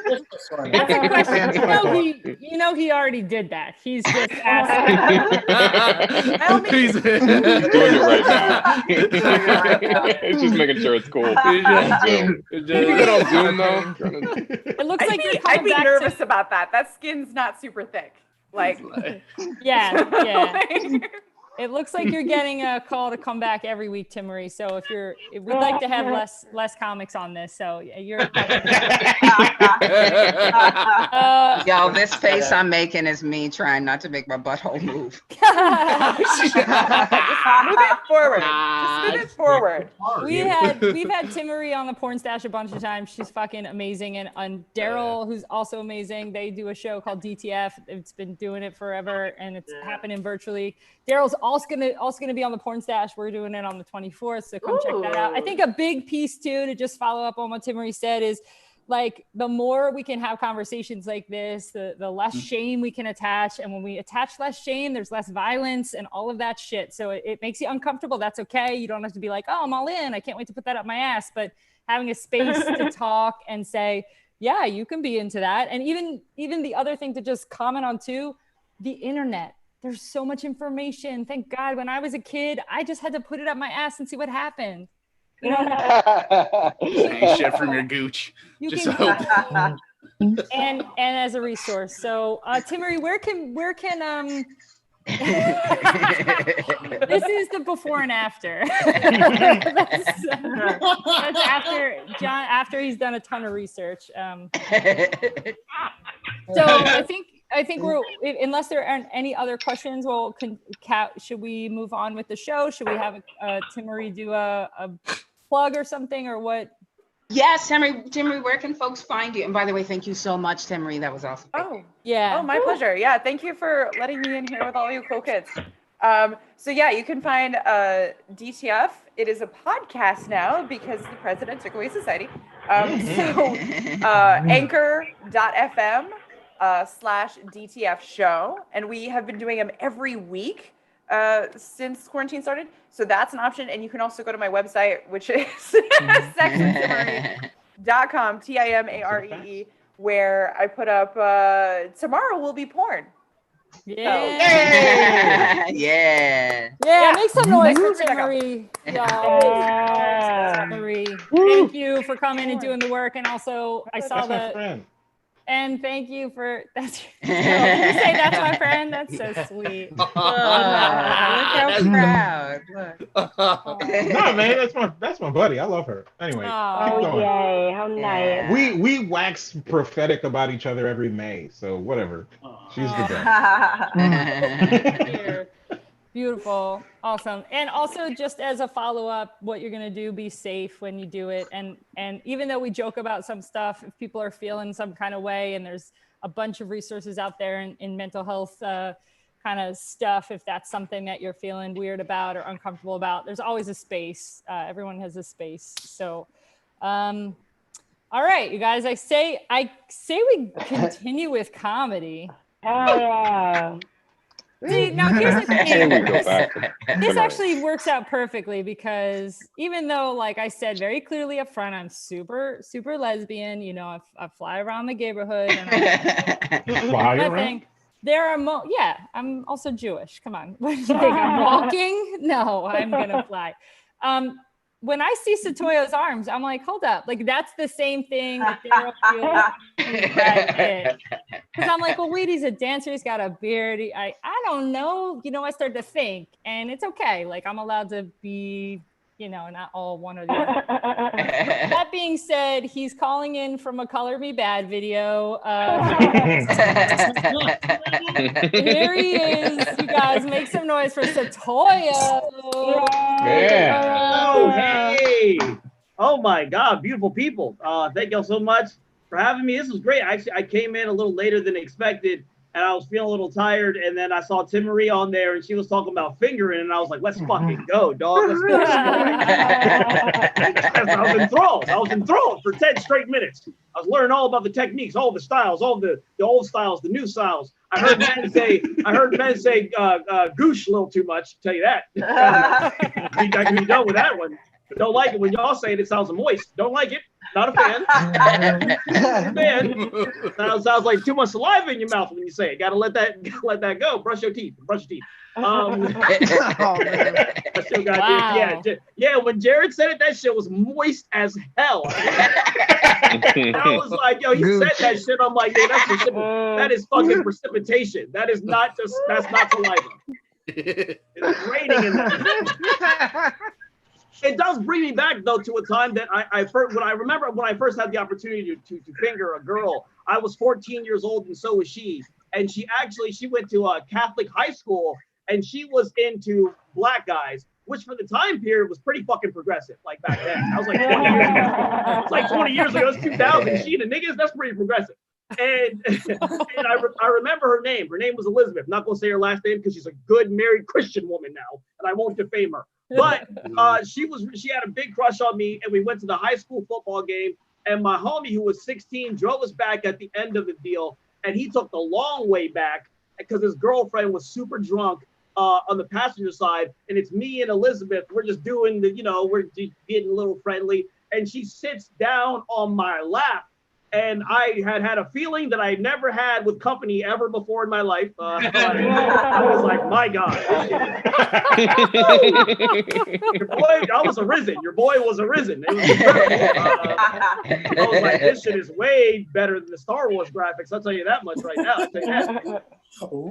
That's a question. You know he already did that. He's just asking. He's doing it right now. It's just making sure it's cool. Can you get on Zoom though? It looks like I'd be nervous about that. That skin's not super thick. Like, yeah. It looks like you're getting a call to come back every week, Timaree. So we'd like to have less comics on this. So you're. Yo, this face I'm making is me trying not to make my butthole move. Just move it forward. Just move it forward. We've had Timaree on the Porn Stash a bunch of times. She's fucking amazing, and Darryl, who's also amazing. They do a show called DTF. It's been doing it forever, and it's happening virtually. Darryl's also gonna be on the Porn Stash. We're doing it on the 24th, so come check that out. I think a big piece too, to just follow up on what Timaree said, is like the more we can have conversations like this, the less shame we can attach. And when we attach less shame, there's less violence and all of that shit. So it makes you uncomfortable. That's okay. You don't have to be like, oh, I'm all in. I can't wait to put that up my ass. But having a space to talk and say, yeah, you can be into that. And even the other thing to just comment on too, the internet. There's so much information. Thank God. When I was a kid, I just had to put it up my ass and see what happened. You know, hang shit from your gooch. Just hope. And as a resource. So, Timaree, where can this is the before and after. that's after he's done a ton of research. So I think we're, unless there aren't any other questions, should we move on with the show? Should we have Timaree do a plug or something, or what? Yes, Timaree, where can folks find you? And by the way, thank you so much, Timaree. That was awesome. Oh, my pleasure. Yeah, thank you for letting me in here with all you cool kids. So yeah, you can find DTF. It is a podcast now because the president took away society. Anchor.fm /DTF show, and we have been doing them every week since quarantine started. So that's an option, and you can also go to my website, which is sexandtimaree.com, TIMAREE, where I put up tomorrow will be porn. Yeah. Yeah, make some noise for Timaree, y'all. Timaree. Thank you for coming and doing the work. And also, I saw the. And thank you for that's. Did you say that's my friend? That's so sweet. Look how proud. No, man, that's my buddy. I love her. Anyway, keep going. Yay, how nice. We wax prophetic about each other every May, so whatever. She's the best. Beautiful, awesome. And also, just as a follow-up, what you're gonna do, be safe when you do it. And even though we joke about some stuff, if people are feeling some kind of way, and there's a bunch of resources out there in mental health kind of stuff, if that's something that you're feeling weird about or uncomfortable about, there's always a space. Everyone has a space. So, all right, you guys, I say we continue with comedy. Oh yeah. See, now here's the thing. This actually works out perfectly because even though, like I said very clearly up front, I'm super, super lesbian. You know, I fly around the neighborhood. And fly around? There are I'm also Jewish. Come on. What do you think? I'm walking? No, I'm gonna fly. When I see Setoiyo's arms, I'm like, hold up, like that's the same thing that Darryl feels. Because I'm like, well, wait, he's a dancer, he's got a beard. I don't know, I start to think, and it's okay. Like I'm allowed to be, not all one or the other. That being said, he's calling in from a Color Me Bad video. Here he is. You guys make some noise for Setoiyo. Yeah. Oh, hey. Oh my God, beautiful people. Thank y'all so much for having me. This was great. Actually, I came in a little later than expected, and I was feeling a little tired, and then I saw Timaree on there, and she was talking about fingering, and I was like, let's fucking go, dog. Let's go. I was enthralled for 10 straight minutes. I was learning all about the techniques, all the styles, all the old styles, the new styles. I heard men say goosh a little too much, to tell you that. I can be done with that one. But don't like it when y'all say it sounds moist. Don't like it. Not a fan. Sounds like too much saliva in your mouth when you say it. Gotta let that go. Brush your teeth. I still got yeah. When Jarrod said it, that shit was moist as hell. I was like, yo, he said that shit. I'm like, yeah, that is fucking precipitation. That's not saliva. It's raining in there. It does bring me back though to a time that I remember when I first had the opportunity to finger a girl. I was 14 years old and so was she. And she went to a Catholic high school and she was into black guys, which for the time period was pretty fucking progressive. Like back then, I was like 20 years ago. It's like 20 years ago. It's 2000. She the niggas, that's pretty progressive. And I remember her name. Her name was Elizabeth. I'm not gonna say her last name because she's a good married Christian woman now, and I won't defame her. But she had a big crush on me, and we went to the high school football game. And my homie, who was 16, drove us back at the end of the deal, and he took the long way back because his girlfriend was super drunk on the passenger side, and it's me and Elizabeth. We're just doing we're getting a little friendly, and she sits down on my lap. And I had a feeling that I never had with company ever before in my life. I was like, my God. Your boy, I was arisen. Your boy was arisen. It was incredible. I was like, this shit is way better than the Star Wars graphics. I'll tell you that much right now. I'll tell you that.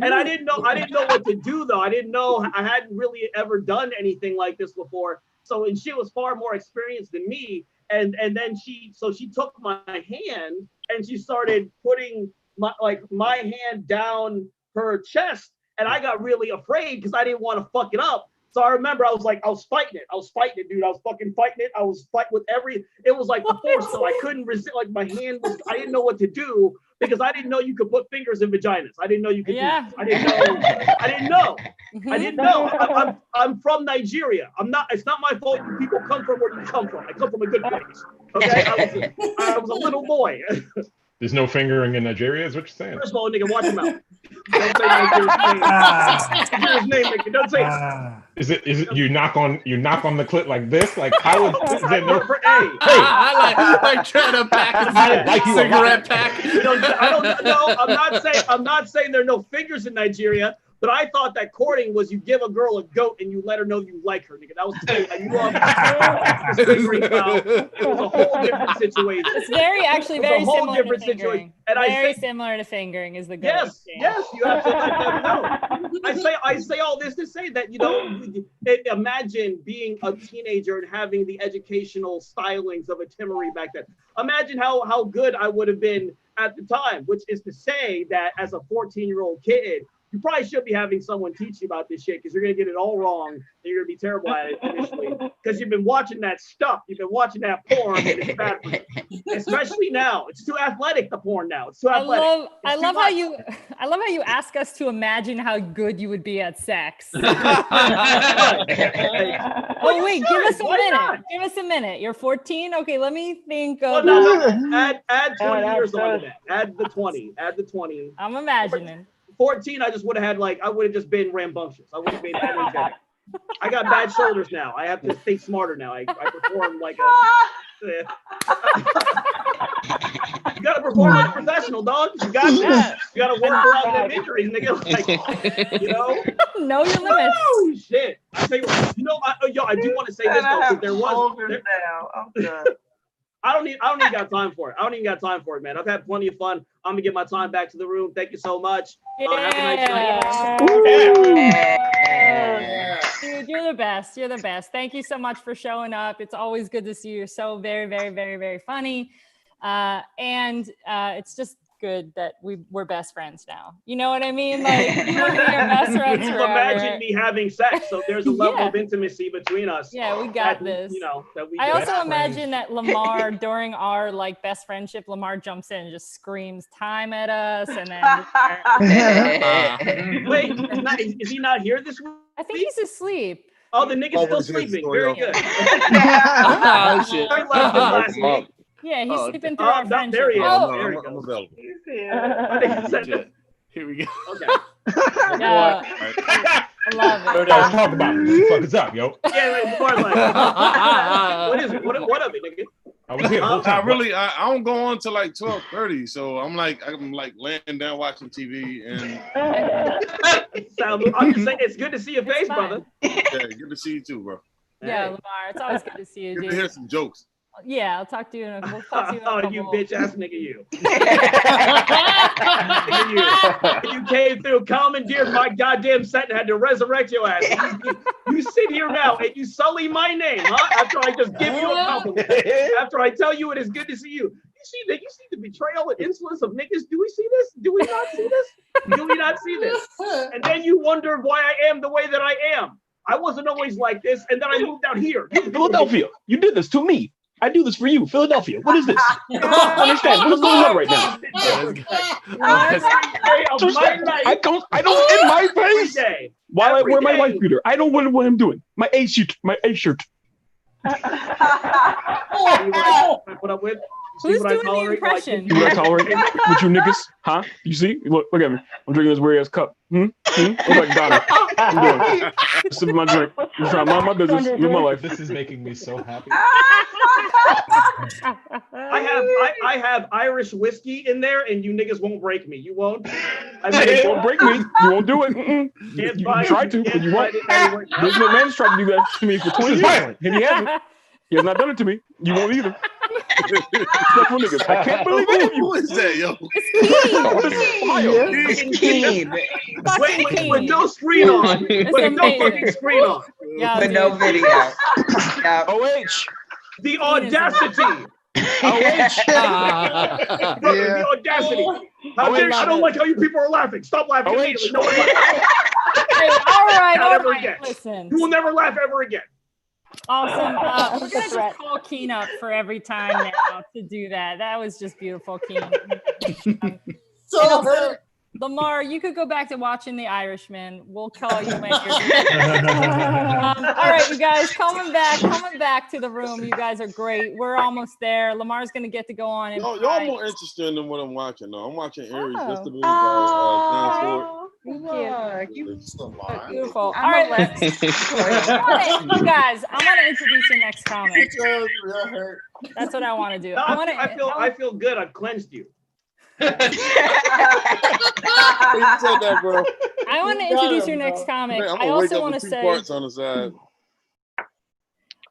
And I didn't know what to do though. I didn't know, I hadn't really ever done anything like this before. So, and she was far more experienced than me. And then she took my hand and she started putting my hand down her chest, and I got really afraid because I didn't want to fuck it up. So I remember I was fighting it, dude. I was fucking fighting it. I was fighting with it was like the force, so I couldn't resist. Like my hand was, I didn't know what to do because I didn't know you could put fingers in vaginas. I didn't know you could do this. I didn't know. I'm from Nigeria. It's not my fault people come from where you come from. I come from a good place. Okay? I was a little boy. There's no fingering in Nigeria, is what you're saying? First of all, nigga, watch your mouth. Don't say Nigeria's name. Nigeria's name, nigga. Don't say it. Is it you knock on the clit like this? Like how is there no? Hey, like trying to pack a cigarette pack. I'm not saying there are no fingers in Nigeria. But I thought that courting was you give a girl a goat and you let her know you like her, nigga. That was the thing. You love it was a whole different situation. It's very similar to fingering. And very similar to fingering is the goat. Yes, you absolutely know. I say all this to say that, imagine being a teenager and having the educational stylings of a Timaree back then. Imagine how good I would have been at the time, which is to say that as a 14-year-old kid, you probably should be having someone teach you about this shit because you're going to get it all wrong and you're going to be terrible at it initially because you've been watching that stuff. You've been watching that porn and it's bad for you. Especially now. It's too athletic, the porn now. It's too athletic. I love how you ask us to imagine how good you would be at sex. Wait, give us a minute. Give us a minute. You're 14? Okay, let me think of add 20 years on to that. Add the 20. Add the 20. I'm imagining. 14, I just would have had I would have just been rambunctious. I would have been energetic. I got bad shoulders now. I have to think smarter now. I perform like a. You gotta perform like a professional, dog. You got this. You gotta work around them injuries, nigga. Know your limits. Oh shit! I tell you what, I do want to say this though, because there was. I'm done. I don't even got time for it. I don't even got time for it, man. I've had plenty of fun. I'm gonna get my time back to the room. Thank you so much. Have a nice night. Dude, you're the best. You're the best. Thank you so much for showing up. It's always good to see you. You're so very, very, very, very funny. And it's just good that we're best friends now. You know what I mean? Like we're best friends You've forever. imagined me having sex, so there's a level of intimacy between us. Yeah, we got this. I also imagine that Lamarr, during our best friendship, Lamarr jumps in and just screams time at us, and then wait, is he not here this week? I think he's asleep. Oh, the nigga's still sleeping. Very good. Oh shit. Yeah, he's sleeping through our friendship. There he is. Oh. There he goes. I'm available. Here we go. Okay. Yeah. I love it. Let's talk about it. What the fuck is up, yo? Yeah, what is it? What of it, nigga? I was here the whole time. I don't go on till 12:30, so I'm laying down watching TV and. I'm just saying, it's good to see your face, brother. Yeah, good to see you too, bro. Yeah, Lamarr, it's always good to see you, Good dude. to hear some jokes. Yeah, I'll talk to you. We'll talk to you in a couple. You bitch ass nigga, you. You came through, commandeered my goddamn set and had to resurrect your ass. You sit here now and you sully my name, huh? After I just give you a compliment. After I tell you it is good to see you. You see the betrayal and insolence of niggas. Do we see this? Do we not see this? Do we not see this? And then you wonder why I am the way that I am. I wasn't always like this, and then I moved out here. Philadelphia, you did this to me. I do this for you, Philadelphia. What is this? I don't understand. What is going on right now? I don't in my face. While I wear my wife beater, I don't know what I'm doing. My A shirt. Put up with. Who's doing the impression? You what I tolerate with you niggas? Huh? You see? Look at me. I'm drinking this weird ass cup. Look like Donna. I'm doing. Sipping my drink. I'm trying to mind my business. Live my life. This is making me so happy. I have Irish whiskey in there, and you niggas won't break me. You won't. You won't break me. You won't do it. You tried to, but you won't. This man's tried to do that to me for 20 years, and he hasn't. He has not done it to me. You won't either. Niggas. I can't believe any of you. Who is that, yo? It's Keen. Wait, with no screen on. With no fucking screen on. Yeah, with no video. Yeah. OH. The audacity. The audacity. I don't like how you people are laughing. Stop laughing immediately. No one all right. Listen. You will never laugh ever again. Awesome. We're gonna just call Keen up for every time now to do that. That was just beautiful, Keen. So Lamarr, you could go back to watching The Irishman. We'll call you when you're all right, you guys, coming back to the room. You guys are great. We're almost there. Lamar's gonna get to go on. Y'all more interesting than what I'm watching though. I'm watching Aries. That's the movie Beautiful. All right, you guys, I want to introduce your next comic. That's what I want to do. No, I feel good. I've cleansed you. You said that, bro. I want to introduce your next comic. Man, I also want to say. Parts on the side.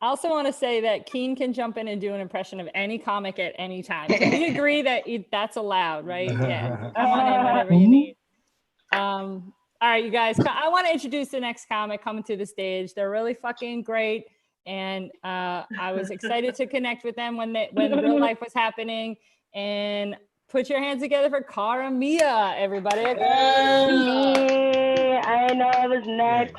I also want to say that Keen can jump in and do an impression of any comic at any time. So we agree that that's allowed, right? Yeah. Come on in whenever you need. All right, you guys. I want to introduce the next comic coming to the stage. They're really fucking great, and I was excited to connect with them when real life was happening. And put your hands together for Cara Mia, everybody. I know I was next.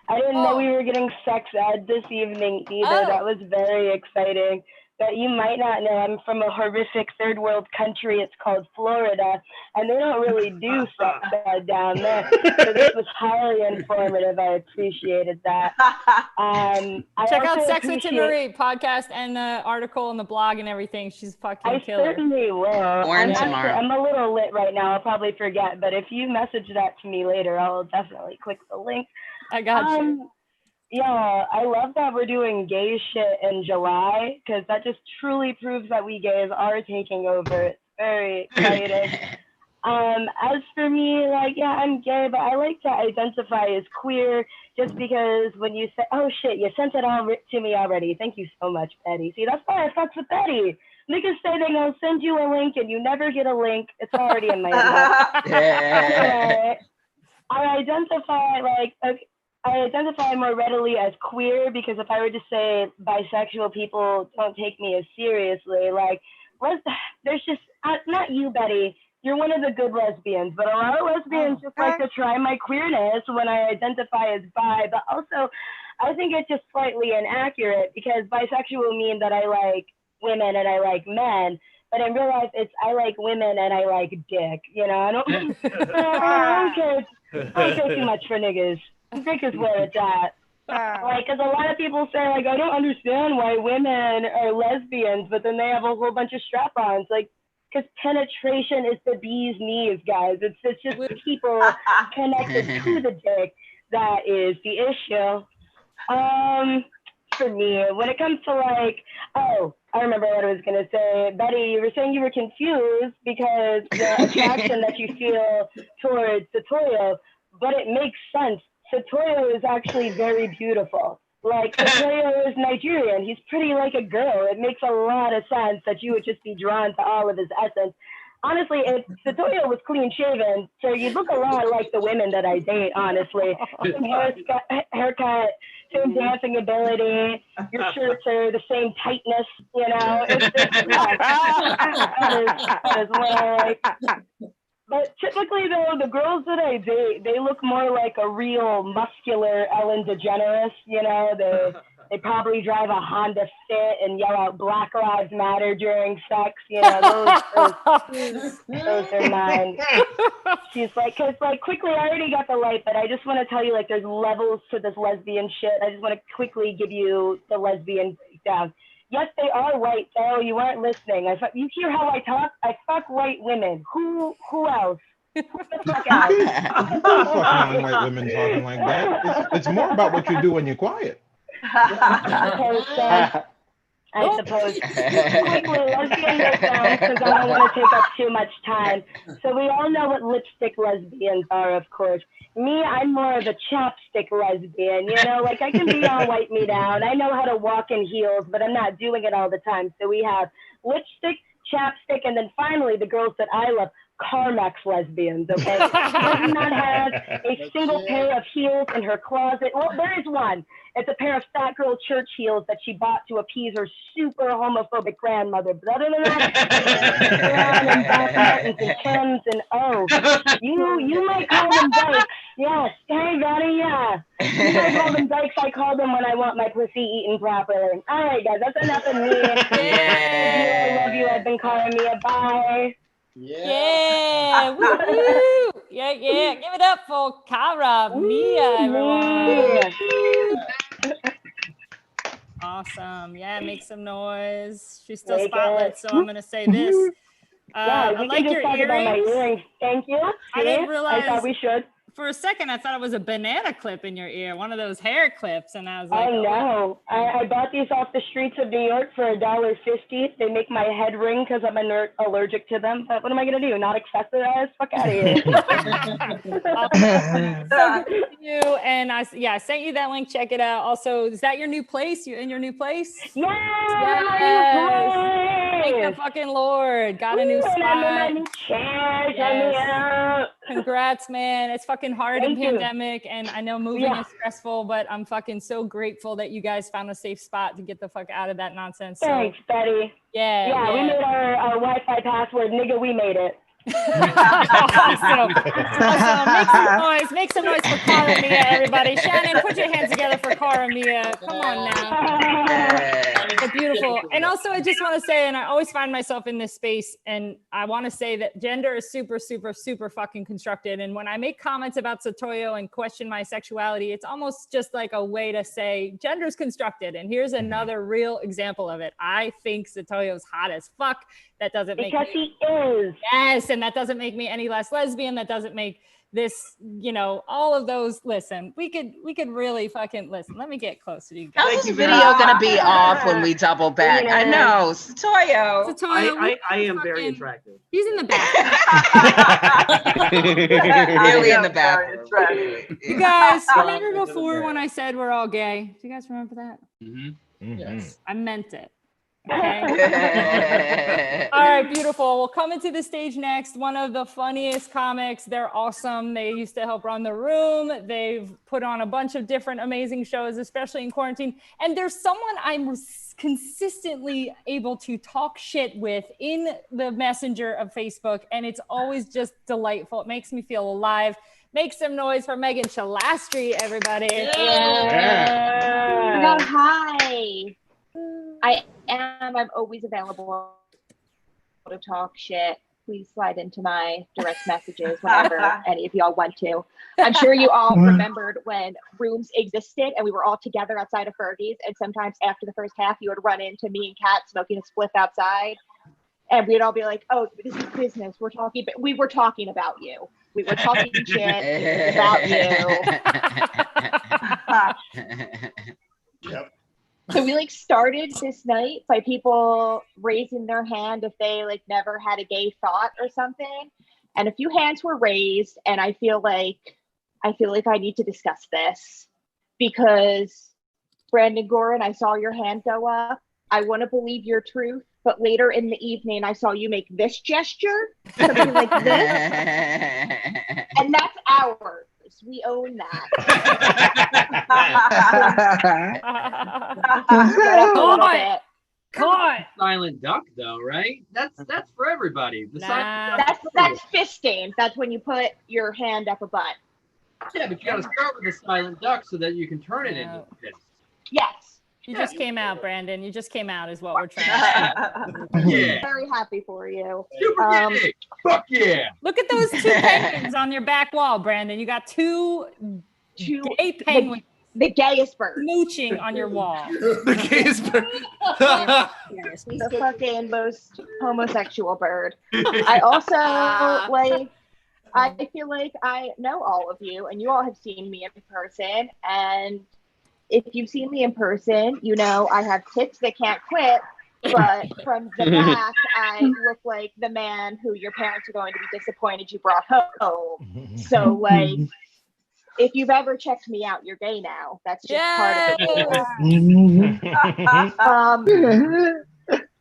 I didn't know we were getting sex ed this evening either. That was very exciting. But you might not know, I'm from a horrific third world country. It's called Florida, and they don't really do sex ed down there. So this was highly informative. I appreciated that. Check out Sex with Timaree podcast and the article and the blog and everything. She's fucking killer. I certainly will. I'm a little lit right now. I'll probably forget, but if you message that to me later, I'll definitely click the link. I got you. Yeah, I love that we're doing gay shit in July because that just truly proves that we gays are taking over. It's very exciting. As for me, like, yeah, I'm gay, but I like to identify as queer just because when you say, oh shit, you sent it all to me already. Thank you so much, Betty. See, that's why I fucks with Betty. Niggas say they're gonna send you a link and you never get a link. It's already in my inbox. I identify I identify more readily as queer because if I were to say bisexual people don't take me as seriously, like, there's just, not you, Betty, you're one of the good lesbians, but a lot of lesbians just like to try my queerness when I identify as bi, but also I think it's just slightly inaccurate because bisexual means that I like women and I like men, but in real life it's I like women and I like dick, you know, I don't care too much for niggas. Dick is where it's at. Like, because a lot of people say, like, I don't understand why women are lesbians, but then they have a whole bunch of strap-ons. Like, because penetration is the bee's knees, guys. It's just people connected to the dick that is the issue. For me, when it comes to, like, I remember what I was going to say. Betty, you were saying you were confused because the attraction that you feel towards Setoiyo, but it makes sense. Setoiyo is actually very beautiful. Like, Setoiyo is Nigerian. He's pretty like a girl. It makes a lot of sense that you would just be drawn to all of his essence. Honestly, if Setoiyo was clean shaven, so you look a lot like the women that I date, honestly. Same haircut, same dancing ability, your shirts are the same tightness, you know? That is what I like. But typically, though, the girls that I date, they look more like a real muscular Ellen DeGeneres, you know? They probably drive a Honda Fit and yell out Black Lives Matter during sex, you know? Those are mine. She's like, because, like, quickly, I already got the light, but I just want to tell you, like, there's levels to this lesbian shit. I just want to quickly give you the lesbian breakdown. Yes, they are white, though. You weren't listening. You hear how I talk? I fuck white women. Who else? Who the fuck else? I'm not fucking on white women talking like that. It's more about what you do when you're quiet. I suppose. Quickly, lesbian breakdown, because I don't want to take up too much time. So we all know what lipstick lesbians are, of course. Me, I'm more of a chapstick lesbian, you know? Like, I can be all wipe me down. I know how to walk in heels, but I'm not doing it all the time. So we have lipstick, chapstick, and then finally, the girls that I love, Carmex lesbians, okay? She does not have a single pair of heels in her closet. Well, there is one. It's a pair of fat girl church heels that she bought to appease her super homophobic grandmother. But other than that, and back buttons and trims and you might call them dykes. Yes, hey, Betty, yeah. You might call them dykes. I call them when I want my pussy eaten properly. All right, guys, that's enough of me. I love you. I've been calling me a bye. Yeah. Woo-hoo. Yeah. Give it up for Cara Mia, everyone. Awesome. Yeah, make some noise. She's still spotless, so I'm gonna say this. Yeah, I we like can your just talk about my earrings. earrings. Thank you. I didn't realize. I thought we should. For a second, I thought it was a banana clip in your ear, one of those hair clips, and I was like, Oh no! I bought these off the streets of New York for $1.50. They make my head ring because I'm allergic to them. But what am I gonna do? Not accessorize? Fuck out of here! So good to see you, and I sent you that link. Check it out. Also, is that your new place? You in your new place? Yes. Thank the fucking Lord. Got a new spot. Yes. Congrats, man. It's fucking hard in Thank you. pandemic, and I know moving is stressful, but I'm fucking so grateful that you guys found a safe spot to get the fuck out of that nonsense. Thanks, Betty. Yeah. We made our Wi-Fi password. Nigga, we made it. Awesome. Make some noise for Cara Mia, everybody. Shannon, put your hands together for Cara Mia. Come on now. It's beautiful. And also, I just want to say, and I always find myself in this space, and I want to say that gender is super, super, super fucking constructed. And when I make comments about Setoiyo and question my sexuality, it's almost just like a way to say gender is constructed. And here's another real example of it. I think Setoiyo's hot as fuck. That doesn't make because he is. Yes, and that doesn't make me any less lesbian. That doesn't make this, all of those. Listen, we could really fucking listen. Let me get close to you guys. How's this video gonna be off when we double back? I know, Setoiyo. I am very attractive. He's in the back. Really in the bathroom. You guys remember before when I said we're all gay? Do you guys remember that? Yes. I meant it. Okay. All right, beautiful. We'll come into the stage next. One of the funniest comics. They're awesome. They used to help run the room. They've put on a bunch of different amazing shows, especially in quarantine. And there's someone I'm consistently able to talk shit with in the messenger of Facebook, and it's always just delightful. It makes me feel alive. Make some noise for Megan Shalastri, everybody. Oh my God, hi. I'm always available to talk shit. Please slide into my direct messages whenever any of y'all want to. I'm sure you all remembered when rooms existed and we were all together outside of Fergie's, and sometimes after the first half you would run into me and Kat smoking a spliff outside, and we'd all be like, oh, this is business. We were talking about you. We were talking shit about you. Yep. So we started this night by people raising their hand if they never had a gay thought or something. And a few hands were raised, and I feel like I need to discuss this because Brandon Gorin, I saw your hand go up. I want to believe your truth, but later in the evening I saw you make this gesture, something like this. And that's ours. We own that. Silent duck, though, right? That's for everybody. That's fisting. That's when you put your hand up a butt. Yeah, but you got to start with the silent duck so that you can turn it into fist. Yes. You just came out, Brandon. You just came out is what we're trying to say. Yeah. Very happy for you. Super gay. Fuck yeah. Look at those two penguins on your back wall, Brandon. You got two gay penguins. The gayest bird. Mooching on your wall. The gayest bird. Yes, the fucking most homosexual bird. I also I feel like I know all of you, and you all have seen me in person, and if you've seen me in person, you know I have tits that can't quit, but from the back, I look like the man who your parents are going to be disappointed you brought home. So, if you've ever checked me out, you're gay now. That's just part of it.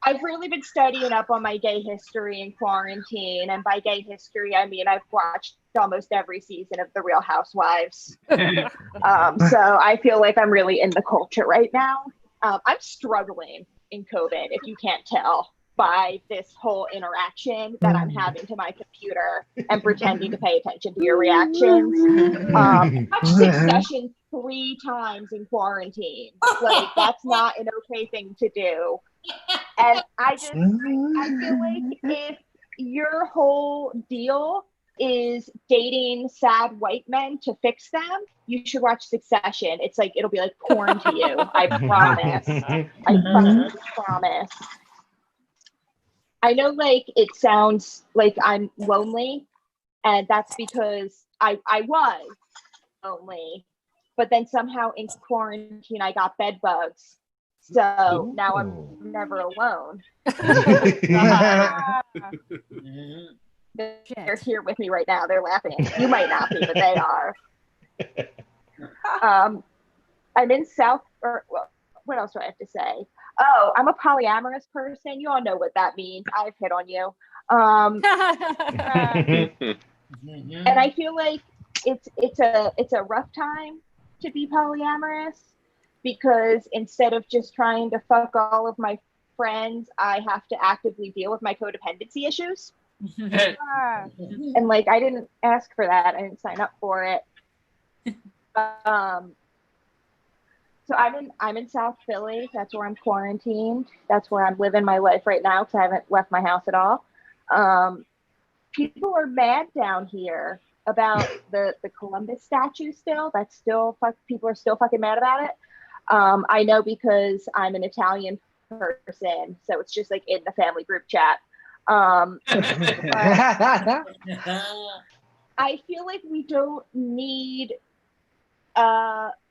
I've really been studying up on my gay history in quarantine, and by gay history, I mean I've watched almost every season of The Real Housewives. So I feel like I'm really in the culture right now. I'm struggling in COVID, if you can't tell, by this whole interaction that I'm having to my computer and pretending to pay attention to your reactions. I've watched Succession 3 times in quarantine. That's not an okay thing to do. And I feel like if your whole deal is dating sad white men to fix them, you should watch Succession. It's like, it'll be like porn to you. I promise. I fucking promise. I know, like, it sounds like I'm lonely, and that's because I was lonely, but then somehow in quarantine I got bed bugs, so now I'm never alone. They're here with me right now. They're laughing. You might not be, but they are. I'm in South, or well, what else do I have to say? Oh, I'm a polyamorous person. You all know what that means. I've hit on you. And I feel like it's a rough time to be polyamorous, because instead of just trying to fuck all of my friends, I have to actively deal with my codependency issues. And like, I didn't ask for that. I didn't sign up for it. So I'm in South Philly. That's where I'm quarantined. That's where I'm living my life right now, because I haven't left my house at all. People are mad down here about the Columbus statue still. People are still fucking mad about it. I know because I'm an Italian person, so it's just like in the family group chat. I feel like we don't need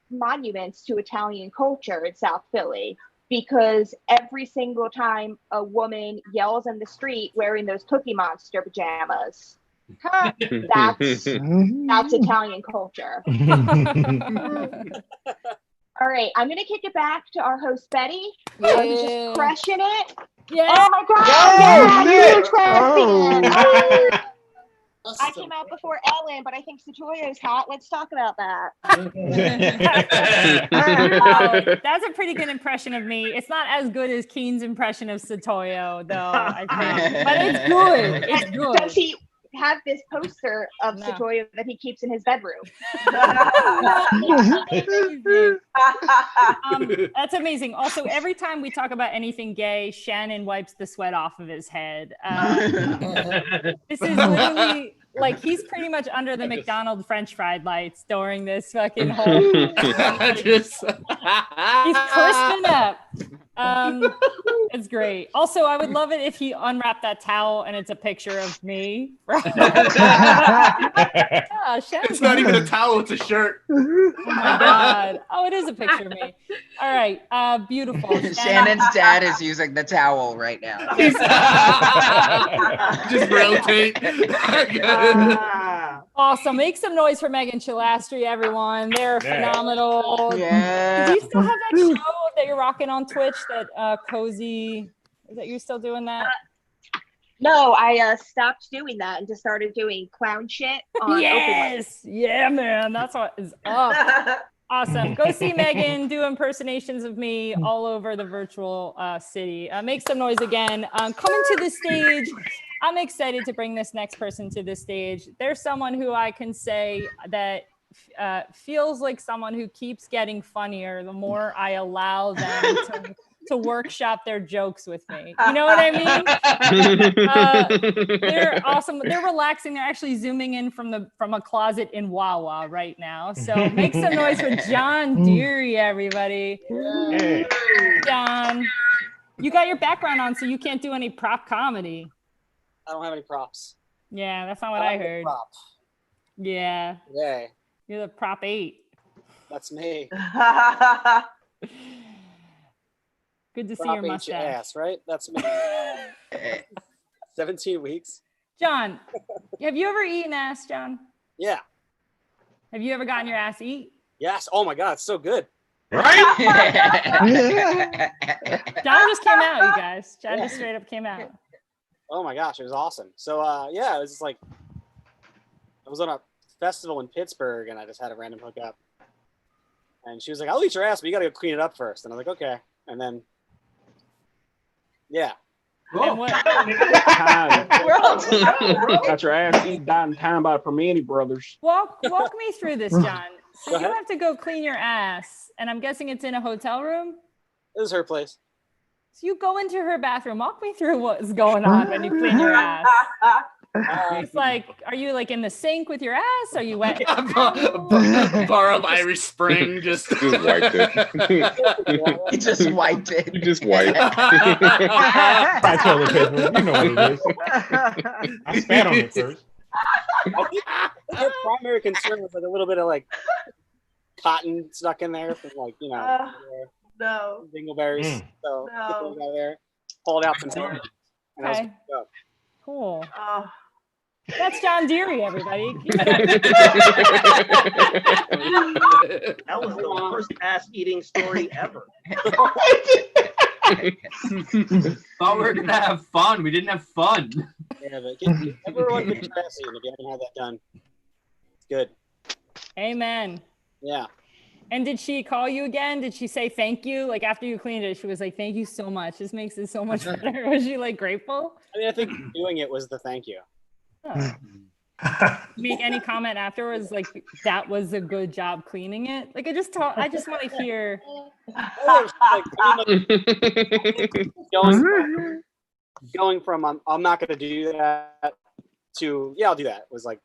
monuments to Italian culture in South Philly, because every single time a woman yells in the street wearing those Cookie Monster pajamas, that's Italian culture. All right, I'm gonna kick it back to our host Betty. I was just crushing it. Yeah. Oh my god! Yeah, huge fan. I came out before Ellen, but I think Setoiyo's hot. Let's talk about that. That's a pretty good impression of me. It's not as good as Keen's impression of Setoiyo, though, I think. But it's good. It's good. Does he have this poster of Setoiyo that he keeps in his bedroom? That's amazing. Also, every time we talk about anything gay, Shannon wipes the sweat off of his head. This is literally like, he's pretty much under the McDonald's French fried lights during this fucking whole. He's crisping up. It's great. Also, I would love it if he unwrapped that towel and it's a picture of me. It's not even a towel, it's a shirt. Oh my god. Oh, it is a picture of me. All right. Beautiful. Shannon's dad is using the towel right now. Just rotate. Awesome. Make some noise for Megan Chilastri, everyone. They're phenomenal. Yeah. Do you still have that show that you're rocking on Twitch, that Cozy? Is that you still doing that? No, I stopped doing that and just started doing clown shit on Yes. Yeah, man. That's what is up. Awesome. Go see Megan do impersonations of me all over the virtual city. Make some noise again. Coming to the stage. I'm excited to bring this next person to the stage. There's someone who I can say that feels like someone who keeps getting funnier the more I allow them to workshop their jokes with me. You know what I mean? They're awesome. They're relaxing. They're actually zooming in from a closet in Wawa right now. So make some noise for John Deary, everybody. Hey. John, you got your background on, so you can't do any prop comedy. I don't have any props. Yeah, that's not what I heard. Prop. Yeah. Yay. You're the prop 8. That's me. Good to see Prop your 8 mustache. ass, right? That's me. 17 weeks. John, have you ever eaten ass, John? Yeah. Have you ever gotten your ass eat? Yes. Oh my God, it's so good. Right? John just came out, you guys. John just straight up came out. Oh my gosh, it was awesome. So yeah, it was just like, I was on a festival in Pittsburgh and I just had a random hookup. And she was like, I'll eat your ass, but you gotta go clean it up first. And I was like, okay. And then, yeah. And what? Got your ass eaten downtown by the Permani brothers. Walk me through this, John. So you have to go clean your ass, and I'm guessing it's in a hotel room? This is her place. So you go into her bathroom. Walk me through what's going on when you clean your ass. It's like, are you like in the sink with your ass? Are you wet? Bar of Irish Spring, just wiped it. He just wiped it. You just wiped. By toilet paper, you know what it is. I spat on it first. I think their primary concern was like a little bit of like cotton stuck in there from like, you know, no dingleberries. So get those out of there, pull it out from there. And I was Okay. good. Cool. That's John Deary, everybody. That was the worst ass eating story ever. Thought we were gonna have fun. We didn't have fun. Yeah, but everyone get your ass eaten if you haven't had that done. It's good. Amen. Yeah. And did she call you again? Did she say thank you? Like after you cleaned it, she was like, thank you so much. This makes it so much better. Was she like grateful? I mean, I think doing it was the thank you. Oh. Make any comment afterwards, like that was a good job cleaning it? Like I just want to hear. Going from I'm not going to do that to yeah, I'll do that was like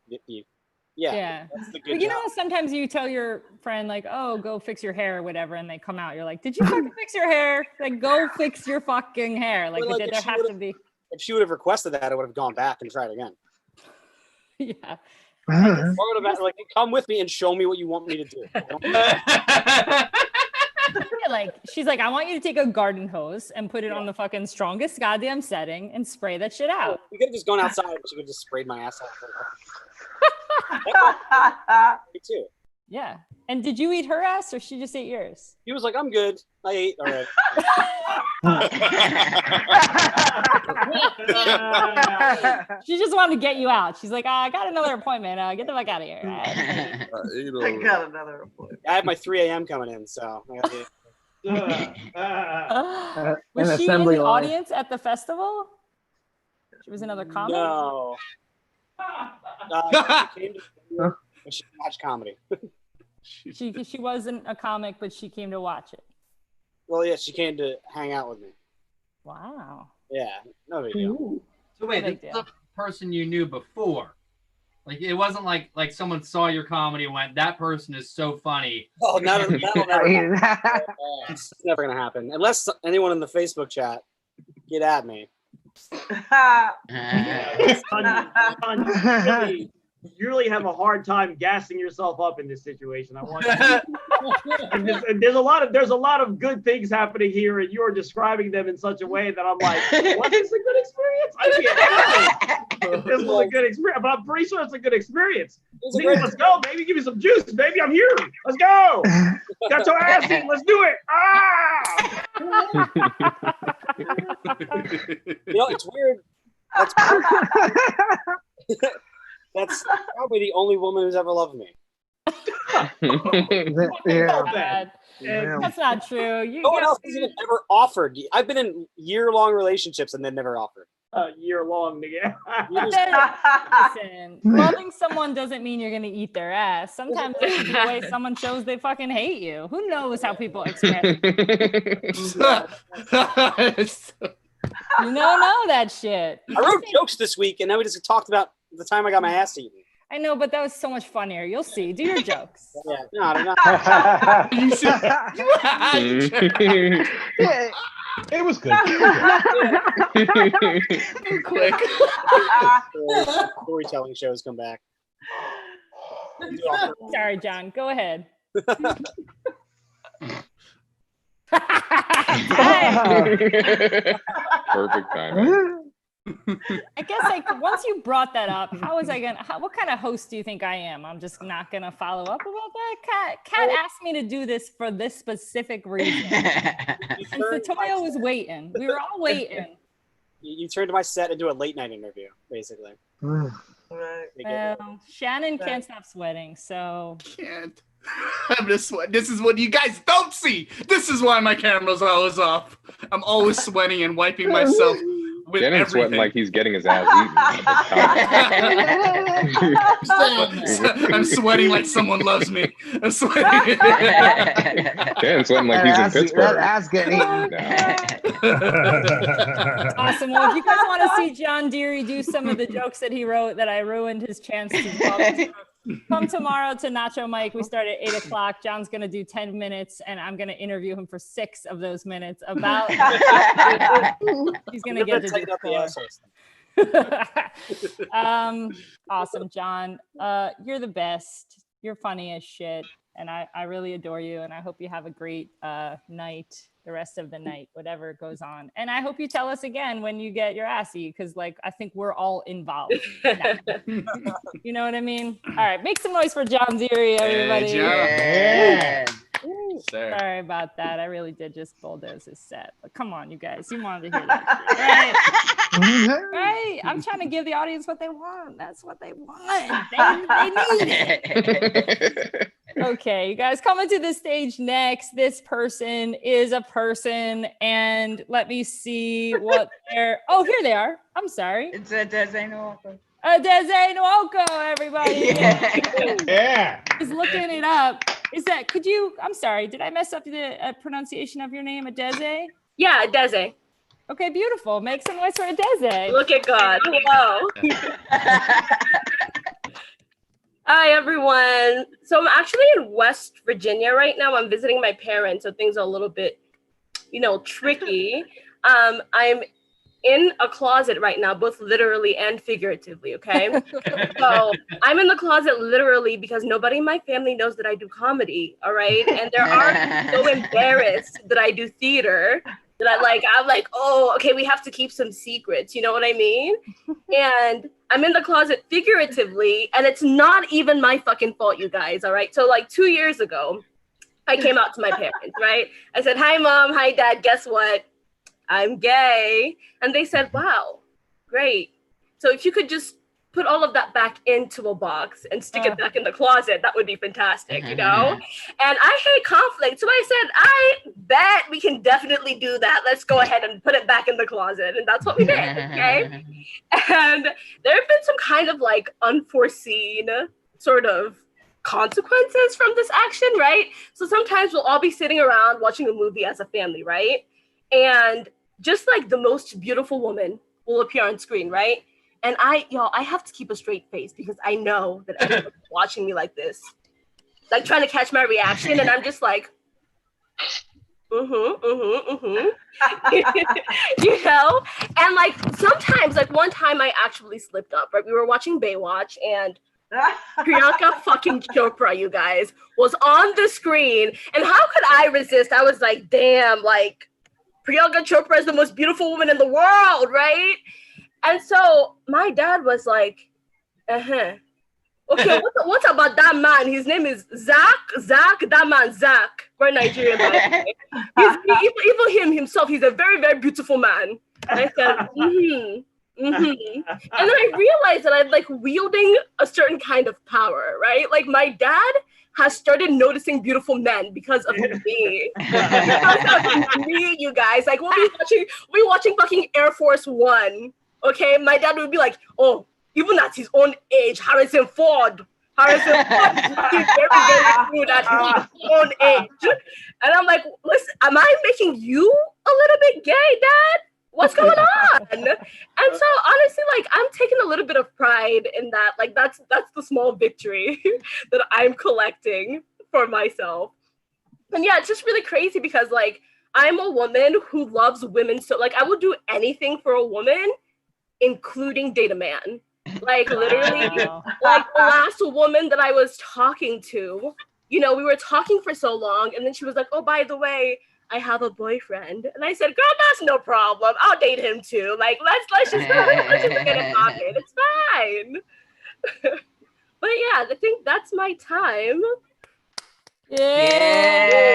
yeah. That's the good But you job. know, sometimes you tell your friend like, "Oh, go fix your hair or whatever," and they come out. You're like, "Did you fucking fix your hair? Like, go fix your fucking hair." Like, Well, there has to be. If she would have requested that, I would have gone back and tried again. Yeah. Or would have like, come with me and show me what you want me to do. Like she's like, I want you to take a garden hose and put it on the fucking strongest goddamn setting and spray that shit out. You could have just gone outside and she could have just sprayed my ass out. Me too. Yeah. And did you eat her ass or she just ate yours? He was like, I'm good. I ate already. She just wanted to get you out. She's like, I got another appointment. Get the fuck out of here. I got another appointment. I have my 3 a.m. coming in, so I gotta Was An she in assembly the line. audience at the festival? She was another comic? No. She came to she watched comedy. She wasn't a comic, but she came to watch it. Well, yeah, she came to hang out with me. Wow. Yeah, no big deal. So wait, this is a person you knew before. Like it wasn't like someone saw your comedy and went, "That person is so funny." Oh, that'll never happen. It's never gonna happen unless anyone in the Facebook chat get at me. You really have a hard time gassing yourself up in this situation. I want and there's a lot of good things happening here, and you're describing them in such a way that I'm like, was this a good experience? I can't. This was a good experience, but I'm pretty sure it's a good experience. Nigga, let's go, baby. Give me some juice, baby. I'm here. Let's go. Got your ass eaten. Let's do it. You know, it's weird. That's probably the only woman who's ever loved me. Yeah. That's not true. No one else has even ever offered. I've been in year-long relationships and then never offered. Year-long, nigga. Listen, loving someone doesn't mean you're gonna eat their ass. Sometimes it's the way someone shows they fucking hate you. Who knows how people express? You don't know that shit. I wrote jokes this week, and then we just talked about the time I got my ass eaten. I know, but that was so much funnier. You'll see. Do your jokes. Yeah, no, I don't know. It was good. Quick. Storytelling shows come back. Sorry, John. Go ahead. Perfect timing. I guess like once you brought that up, what kind of host do you think I am? I'm just not gonna follow up about that. Kat asked me to do this for this specific reason. And Setoiyo was waiting. We were all waiting. You turned my set into a late night interview, basically. Well, Shannon can't stop sweating, so can't. I'm just sweating. This is what you guys don't see. This is why my camera's always off. I'm always sweating and wiping myself Shannon's sweating like he's getting his ass eaten. I'm sweating like someone loves me. I'm sweating. Shannon's sweating like he's in Pittsburgh. That ass getting eaten. Awesome. Well, if you guys want to see John Deary do some of the jokes that he wrote that I ruined his chance to come tomorrow to Nacho Mike. We start at 8 o'clock. John's going to do 10 minutes, and I'm going to interview him for 6 of those minutes about. He's going to get to do awesome, John. You're the best. You're funny as shit, and I really adore you, and I hope you have a great night. The rest of the night, whatever goes on. And I hope you tell us again when you get your assy, because like I think we're all involved. You know what I mean? All right, make some noise for John Deary, everybody. Yeah. Sorry about that. I really did just bulldoze his set. But come on, you guys. You wanted to hear that. Right? Right? I'm trying to give the audience what they want. That's what they want. They need it. Okay, you guys, coming to the stage next. This person is a person, and let me see what they're. Oh, here they are. I'm sorry. It's a Dese Nwoko. Dese Nwoko, everybody. Yeah. He's looking it up. Is that? Could you? I'm sorry. Did I mess up the pronunciation of your name, Adeze? Yeah, Adeze. Okay, beautiful. Make some noise for Adeze. Look at God. Hello. Hi, everyone. So I'm actually in West Virginia right now. I'm visiting my parents, so things are a little bit, tricky. I'm in a closet right now, both literally and figuratively, okay? So I'm in the closet literally because nobody in my family knows that I do comedy, all right? And there are so embarrassed that I do theater that I'm like, oh, okay, we have to keep some secrets, you know what I mean? And I'm in the closet figuratively, and it's not even my fucking fault, you guys, all right? So like 2 years ago, I came out to my parents, right? I said, hi, Mom, hi, Dad, guess what? I'm gay. And they said, wow, great. So if you could just put all of that back into a box and stick it back in the closet, that would be fantastic, And I hate conflict. So I said, I bet we can definitely do that. Let's go ahead and put it back in the closet. And that's what we did, okay? And there have been some kind of like unforeseen sort of consequences from this action, right? So sometimes we'll all be sitting around watching a movie as a family, right? And just like the most beautiful woman will appear on screen, right? And I have to keep a straight face because I know that everyone's watching me like this, like trying to catch my reaction. And I'm just like, And like sometimes, like one time I actually slipped up, right? We were watching Baywatch and Priyanka fucking Chopra, you guys, was on the screen. And how could I resist? I was like, damn, like Priyanka Chopra is the most beautiful woman in the world, right? And so my dad was like, okay, what about that man? His name is Zach, that man, Zach. We're Nigerian, by the way. Even him himself, he's a very, very beautiful man. And I said, And then I realized that I'm like wielding a certain kind of power, right? Like my dad has started noticing beautiful men because of me. Because of me, you guys. Like we'll be watching fucking Air Force One. Okay, my dad would be like, oh, even at his own age, Harrison Ford is very, very good at his own age. And I'm like, listen, am I making you a little bit gay, Dad? What's going on? And so honestly, like I'm taking a little bit of pride in that. Like that's the small victory that I'm collecting for myself. And yeah, it's just really crazy because like I'm a woman who loves women. So like I would do anything for a woman, including date a man. Like literally, like the last woman that I was talking to, we were talking for so long, and then she was like, oh, by the way, I have a boyfriend. And I said, girl, that's no problem. I'll date him too. Like, let's just get it poppin'. It's fine. But yeah, I think that's my time. Yeah.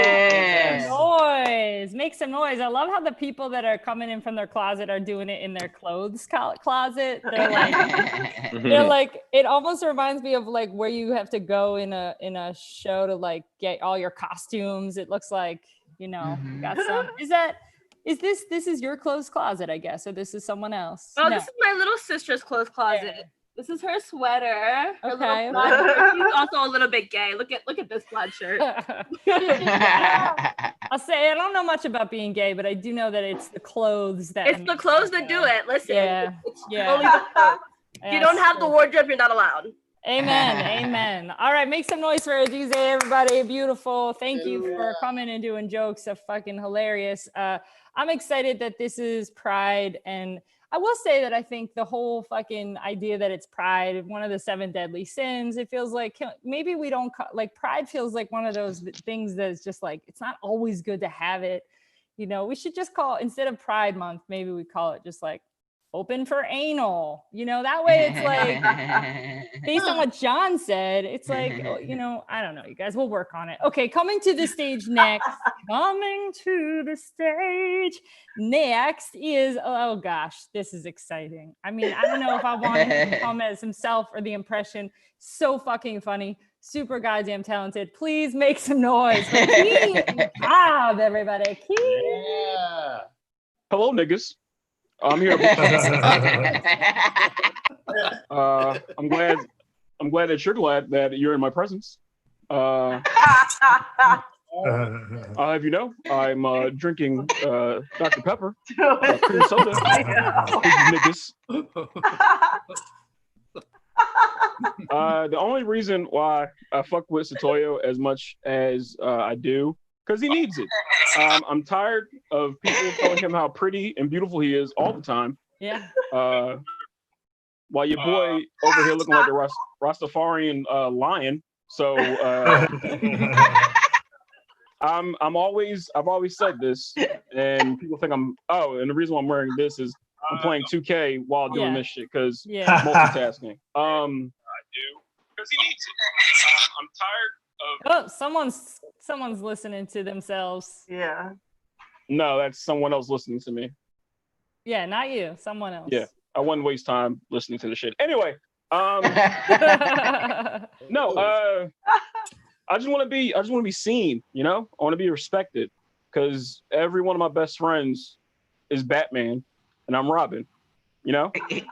Noise. Make some noise. I love how the people that are coming in from their closet are doing it in their clothes closet. They're like, it almost reminds me of like where you have to go in a show to like get all your costumes. It looks like, got some. Is Is this is your clothes closet, I guess, or this is someone else? Oh, No. this is my little sister's clothes closet. This is her sweater. Her Okay. little plaid shirt. She's also a little bit gay. Look at this plaid shirt. I'll say I don't know much about being gay, but I do know that it's the clothes that. It's the clothes that do it. Listen. Yeah. Yeah. Only the clothes. If you don't have the wardrobe, you're not allowed. Amen. Amen. All right, make some noise for Adize, everybody. Beautiful. Thank you for coming and doing jokes. Are fucking hilarious. I'm excited that this is Pride, and I will say that I think the whole fucking idea that it's Pride, one of the 7 deadly sins, it feels like maybe we don't like Pride feels like one of those things that's just like it's not always good to have it. You know, we should just call instead of Pride Month, maybe we call it just like open for anal, you know, that way it's like based on what John said, it's like, you know, I don't know, you guys, we'll work on it. Okay, coming to the stage next is, oh gosh, this is exciting. I mean, I don't know if I want him to come as himself or the impression. So fucking funny, super goddamn talented. Please make some noise for King Cobb, everybody. Yeah. Hello, niggas. I'm here. I'm glad that you're glad that you're in my presence. I'll have you know, I'm drinking Dr. Pepper, cream soda. Niggas. The only reason why I fuck with Setoiyo as much as I do, because he needs it. I'm tired of people telling him how pretty and beautiful he is all the time. Yeah. While your boy over here looking like a Rastafarian lion. So I've always said this, and people think and the reason why I'm wearing this is I'm playing 2K while doing this shit because multitasking. I do because he needs it. I'm tired of. Oh, someone's listening to themselves. Yeah. No, that's someone else listening to me. Yeah, not you. Someone else. Yeah, I wouldn't waste time listening to the shit. Anyway, no, I just want to be seen. You know, I want to be respected because every one of my best friends is Batman, and I'm Robin. You know, I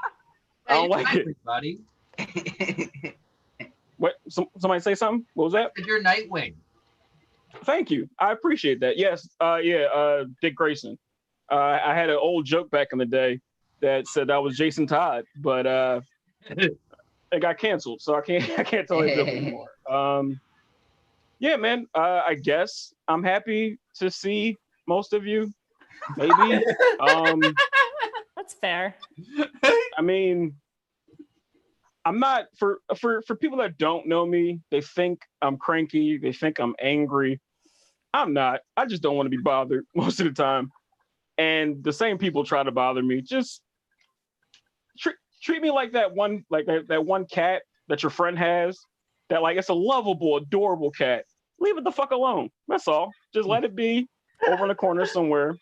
don't like it. Buddy. What? Somebody say something? What was that? You're Nightwing. Thank you. I appreciate that. Yes. Dick Grayson. I had an old joke back in the day that said I was Jason Todd, but it got canceled, so I can't tell that joke anymore. Yeah, man. I guess I'm happy to see most of you. Maybe. That's fair. I mean, I'm not for people that don't know me, they think I'm cranky, they think I'm angry. I'm not. I just don't want to be bothered most of the time. And the same people try to bother me. Just treat me like that one cat that your friend has, that like it's a lovable, adorable cat. Leave it the fuck alone. That's all. Just let it be over in the corner somewhere.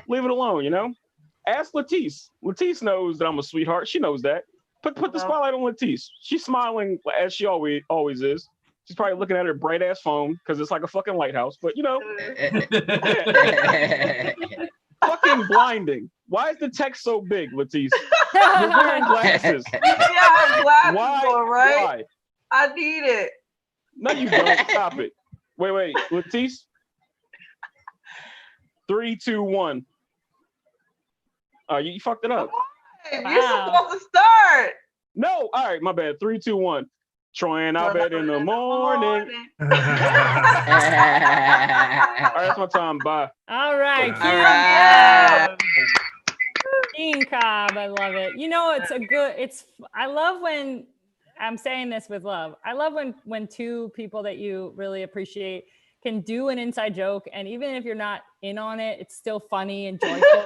Leave it alone, you know? Ask LaTice. LaTice knows that I'm a sweetheart. She knows that. Put the spotlight on LaTice. She's smiling as she always is. She's probably looking at her bright ass phone because it's like a fucking lighthouse. But you know, fucking blinding. Why is the text so big, LaTice? You're wearing glasses. Yeah, glasses, Why? all right? Why? I need it. No, you don't. Stop it. Wait, LaTice. 3, 2, 1. You fucked it up. You're supposed to start. No, all right, my bad. 3, 2, 1. Troy and I bet in the morning. All right, that's my time. Bye. All right. King Cobb, I love it. You know, I love when, I'm saying this with love, I love when two people that you really appreciate can do an inside joke, and even if you're not in on it, it's still funny and joyful.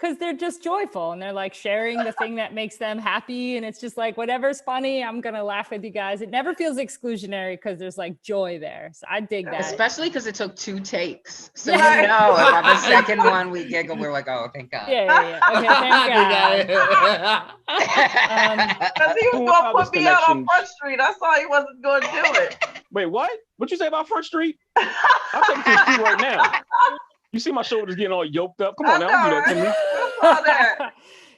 Because they're just joyful and they're like sharing the thing that makes them happy. And it's just like, whatever's funny, I'm going to laugh with you guys. It never feels exclusionary because there's like joy there. So I dig that. Especially because it took 2 takes. So you know, if on the second one we giggle, we're like, oh, thank God. Yeah. Okay, thank God. Because he was going to put me out on Front Street. I saw he wasn't going to do it. Wait, what? What you say about Front Street? I'm taking to the street right now. You see my shoulders getting all yoked up. Come on now, don't do that to me.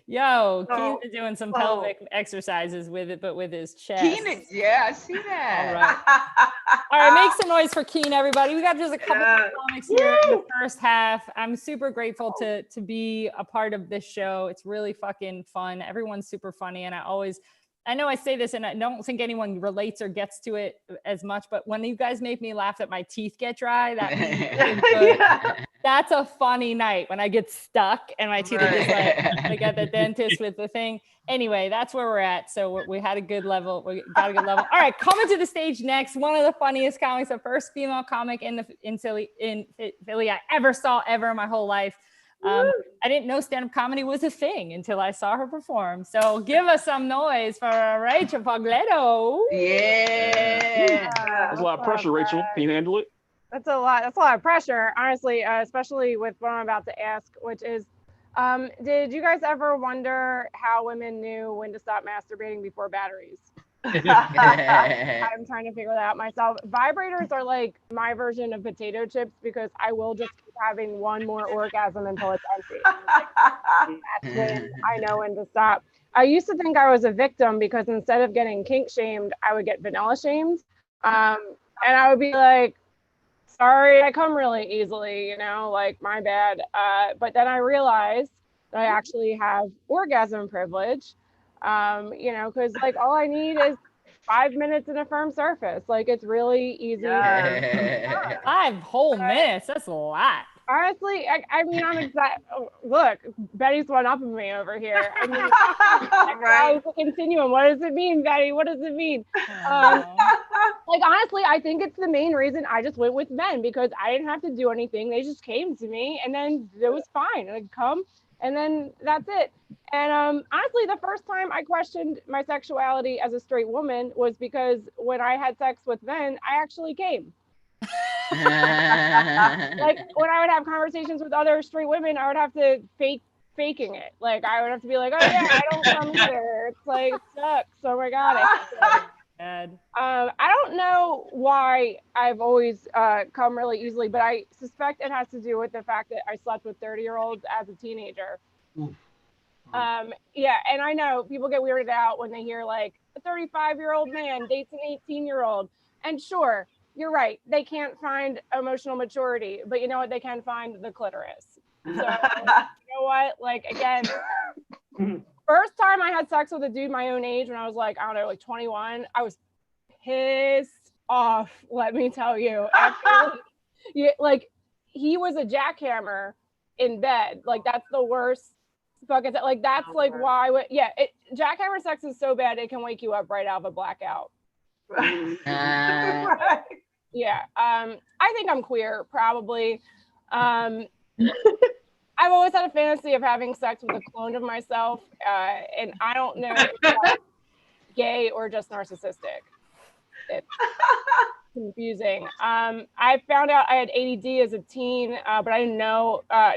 Yo, Keenan is doing some pelvic exercises with it, but with his chest. Keenan, yeah, I see that. All right. All right, make some noise for Keen, everybody. We got just a couple of comics here in the first half. I'm super grateful to be a part of this show. It's really fucking fun. Everyone's super funny, and I know I say this and I don't think anyone relates or gets to it as much, but when you guys make me laugh that my teeth get dry, that means that's a funny night when I get stuck and my teeth are just like at the dentist with the thing. Anyway, that's where we're at. So we had a good level. We got a good level. All right, coming to the stage next, one of the funniest comics, the first female comic in Philly I ever saw in my whole life. I didn't know stand-up comedy was a thing until I saw her perform. So give us some noise for Rachel Fogletto. Yeah. There's a lot of pressure, Rachel. Can you handle it? That's a lot of pressure, honestly, especially with what I'm about to ask, which is, did you guys ever wonder how women knew when to stop masturbating before batteries? I'm trying to figure that out myself. Vibrators are like my version of potato chips because I will just keep having one more orgasm until it's empty. That's when I know when to stop. I used to think I was a victim because instead of getting kink shamed, I would get vanilla shamed. And I would be like, sorry, I come really easily, like my bad. But then I realized that I actually have orgasm privilege. Because like all I need is 5 minutes in a firm surface. Like it's really easy. 5 whole minutes. That's a lot. Honestly, I mean, I'm excited. Look, Betty's one up of me over here. I mean, right. Continuum. What does it mean, Betty? What does it mean? Like honestly, I think it's the main reason I just went with men because I didn't have to do anything. They just came to me, and then it was fine. I'd come. And then that's it. And honestly, the first time I questioned my sexuality as a straight woman was because when I had sex with men, I actually came. Like when I would have conversations with other straight women, I would have to faking it. Like I would have to be like, oh yeah, I don't come either. It's like, it sucks. Oh my God. I don't know why I've always come really easily, but I suspect it has to do with the fact that I slept with 30-year-olds as a teenager. Yeah, and I know people get weirded out when they hear like a 35-year-old man dates an 18-year-old. And sure, you're right. They can't find emotional maturity, but you know what? They can find the clitoris. So you know what? Like again, first time I had sex with a dude my own age when I was like, I don't know, like 21, I was pissed off, let me tell you. After, like he was a jackhammer in bed. Like that's the worst fucking like that's like why jackhammer sex is so bad it can wake you up right out of a blackout. Yeah. I think I'm queer, probably. I've always had a fantasy of having sex with a clone of myself, and I don't know if that's gay or just narcissistic. It's confusing. I found out I had ADD as a teen, but I didn't know. I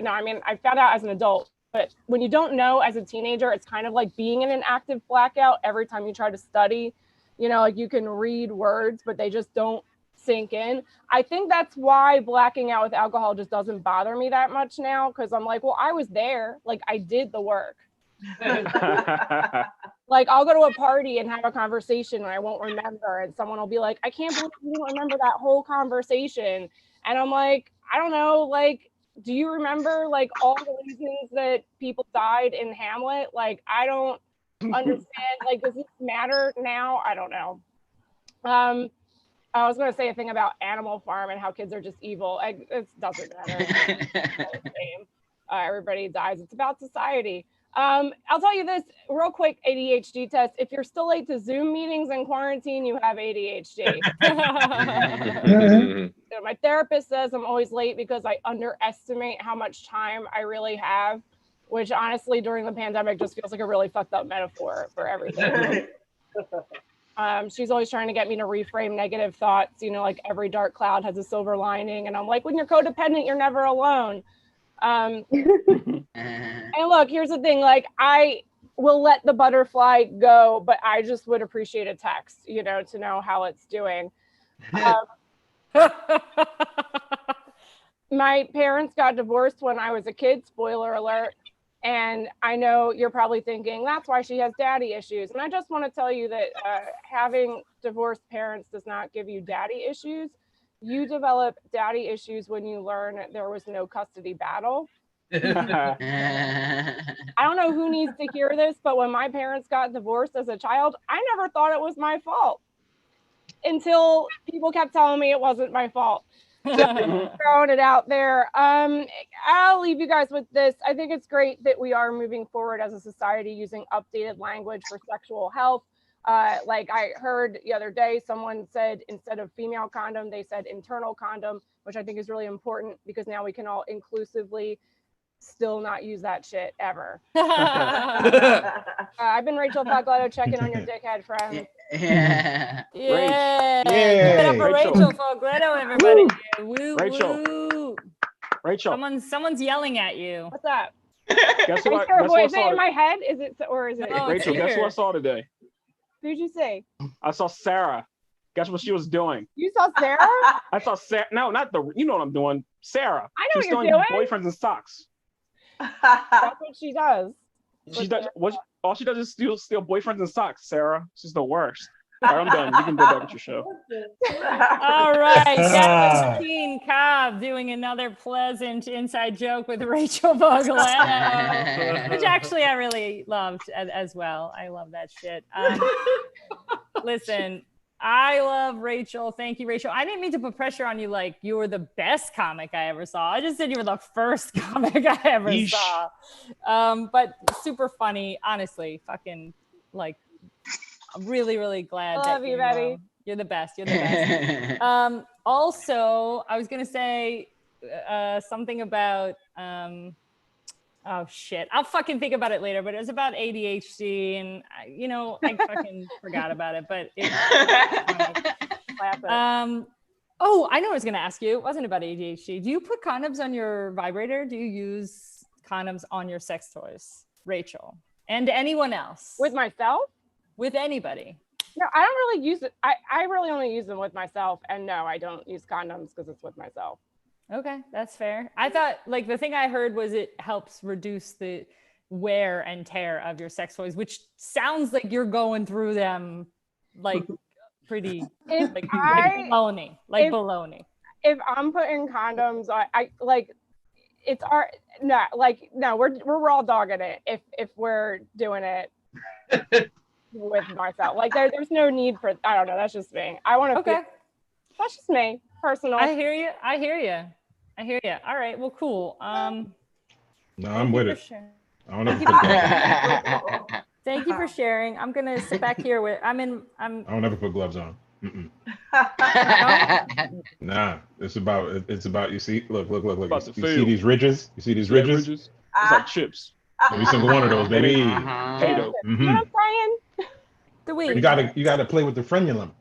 found out as an adult. But when you don't know as a teenager, it's kind of like being in an active blackout every time you try to study. Like you can read words, but they just don't sink in. I think that's why blacking out with alcohol just doesn't bother me that much now, because I'm like, well, I was there. Like I did the work. Like I'll go to a party and have a conversation and I won't remember, and someone will be like, I can't believe you don't remember that whole conversation. And I'm like, I don't know, like, do you remember like all the reasons that people died in Hamlet? Like I don't understand. Like, does this matter now? I don't know. I was going to say a thing about Animal Farm and how kids are just evil. It doesn't matter. Everybody dies. It's about society. I'll tell you this real quick ADHD test. If you're still late to Zoom meetings in quarantine, you have ADHD. My therapist says I'm always late because I underestimate how much time I really have, which honestly during the pandemic just feels like a really fucked up metaphor for everything. She's always trying to get me to reframe negative thoughts, like every dark cloud has a silver lining. And I'm like, when you're codependent, you're never alone. And look, here's the thing, like I will let the butterfly go, but I just would appreciate a text, to know how it's doing. my parents got divorced when I was a kid, spoiler alert. And I know you're probably thinking that's why she has daddy issues. And I just want to tell you that having divorced parents does not give you daddy issues. You develop daddy issues when you learn there was no custody battle. I don't know who needs to hear this, but when my parents got divorced as a child, I never thought it was my fault until people kept telling me it wasn't my fault. Throwing it out there. I'll leave you guys with this. I think it's great that we are moving forward as a society using updated language for sexual health. Like I heard the other day, someone said instead of female condom, they said internal condom, which I think is really important because now we can all inclusively still not use that shit ever. I've been Rachel Fogletto, checking on your dickhead friends. Yeah. Yeah. Give it up for Rachel Fogletto, everybody. Woo, Rachel. woo. Rachel. Someone's yelling at you. What's up? Guess what? Is it in my head? Is it, or is it? Rachel, guess what I saw today? Who'd you say? I saw Sarah. Guess what she was doing? You saw Sarah? I saw Sarah. No, not the. You know what I'm doing. Sarah. I know She's what you're doing. Boyfriends and socks. That's what she does. She does. All she does is steal boyfriends and socks. Sarah. She's the worst. All right, I'm done. You can go back with your show. All right, Gene Cobb doing another pleasant inside joke with Rachel Fogletto, which actually I really loved as well. I love that shit. Listen, I love Rachel. Thank you, Rachel. I didn't mean to put pressure on you like you were the best comic I ever saw. I just said you were the first comic I ever saw. But super funny, honestly. Fucking like, I'm really, really glad. I love you, Betty. You're the best. You're the best. Also, I was gonna say something about oh shit, I'll fucking think about it later. But it was about ADHD, and I fucking forgot about it. But oh, I know what I was gonna ask you. It wasn't about ADHD. Do you put condoms on your vibrator? Do you use condoms on your sex toys, Rachel, and anyone else? With myself? With anybody? No, I don't really use it. I really only use them with myself. And no, I don't use condoms because it's with myself. Okay, that's fair. I thought like the thing I heard was it helps reduce the wear and tear of your sex toys, which sounds like you're going through them like pretty like baloney. If I'm putting condoms on, I like it's our no, we're raw dogging it if we're doing it with myself. Like there's no need for, I don't know, that's just me. I want to feel, that's just me, personal. I hear you. All right, well, cool. No, I'm with it. I don't ever put gloves on. Thank you for sharing. I'm gonna sit back here with I don't ever put gloves on. Nah, it's about you see, look. You see these ridges? You see these ridges? It's like chips. Every single one of those, baby. Potato. You know what I'm saying? You gotta play with the frenulum.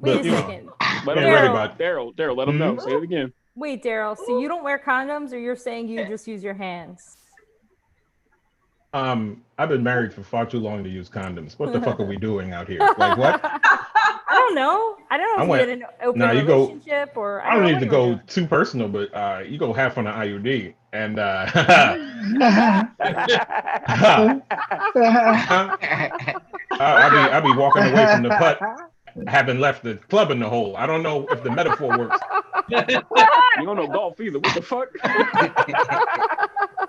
Wait a second. Darryl, let him know. Say it again. Wait, Darryl. So you don't wear condoms, or you're saying you just use your hands? I've been married for far too long to use condoms. What the fuck are we doing out here? Like what? I don't know. I don't know if you're in an open relationship or. I don't need to go too personal, but you go half on an IUD, and I'll be walking away from the putt, having left the club in the hole. I don't know if the metaphor works. You don't know golf either. What the fuck?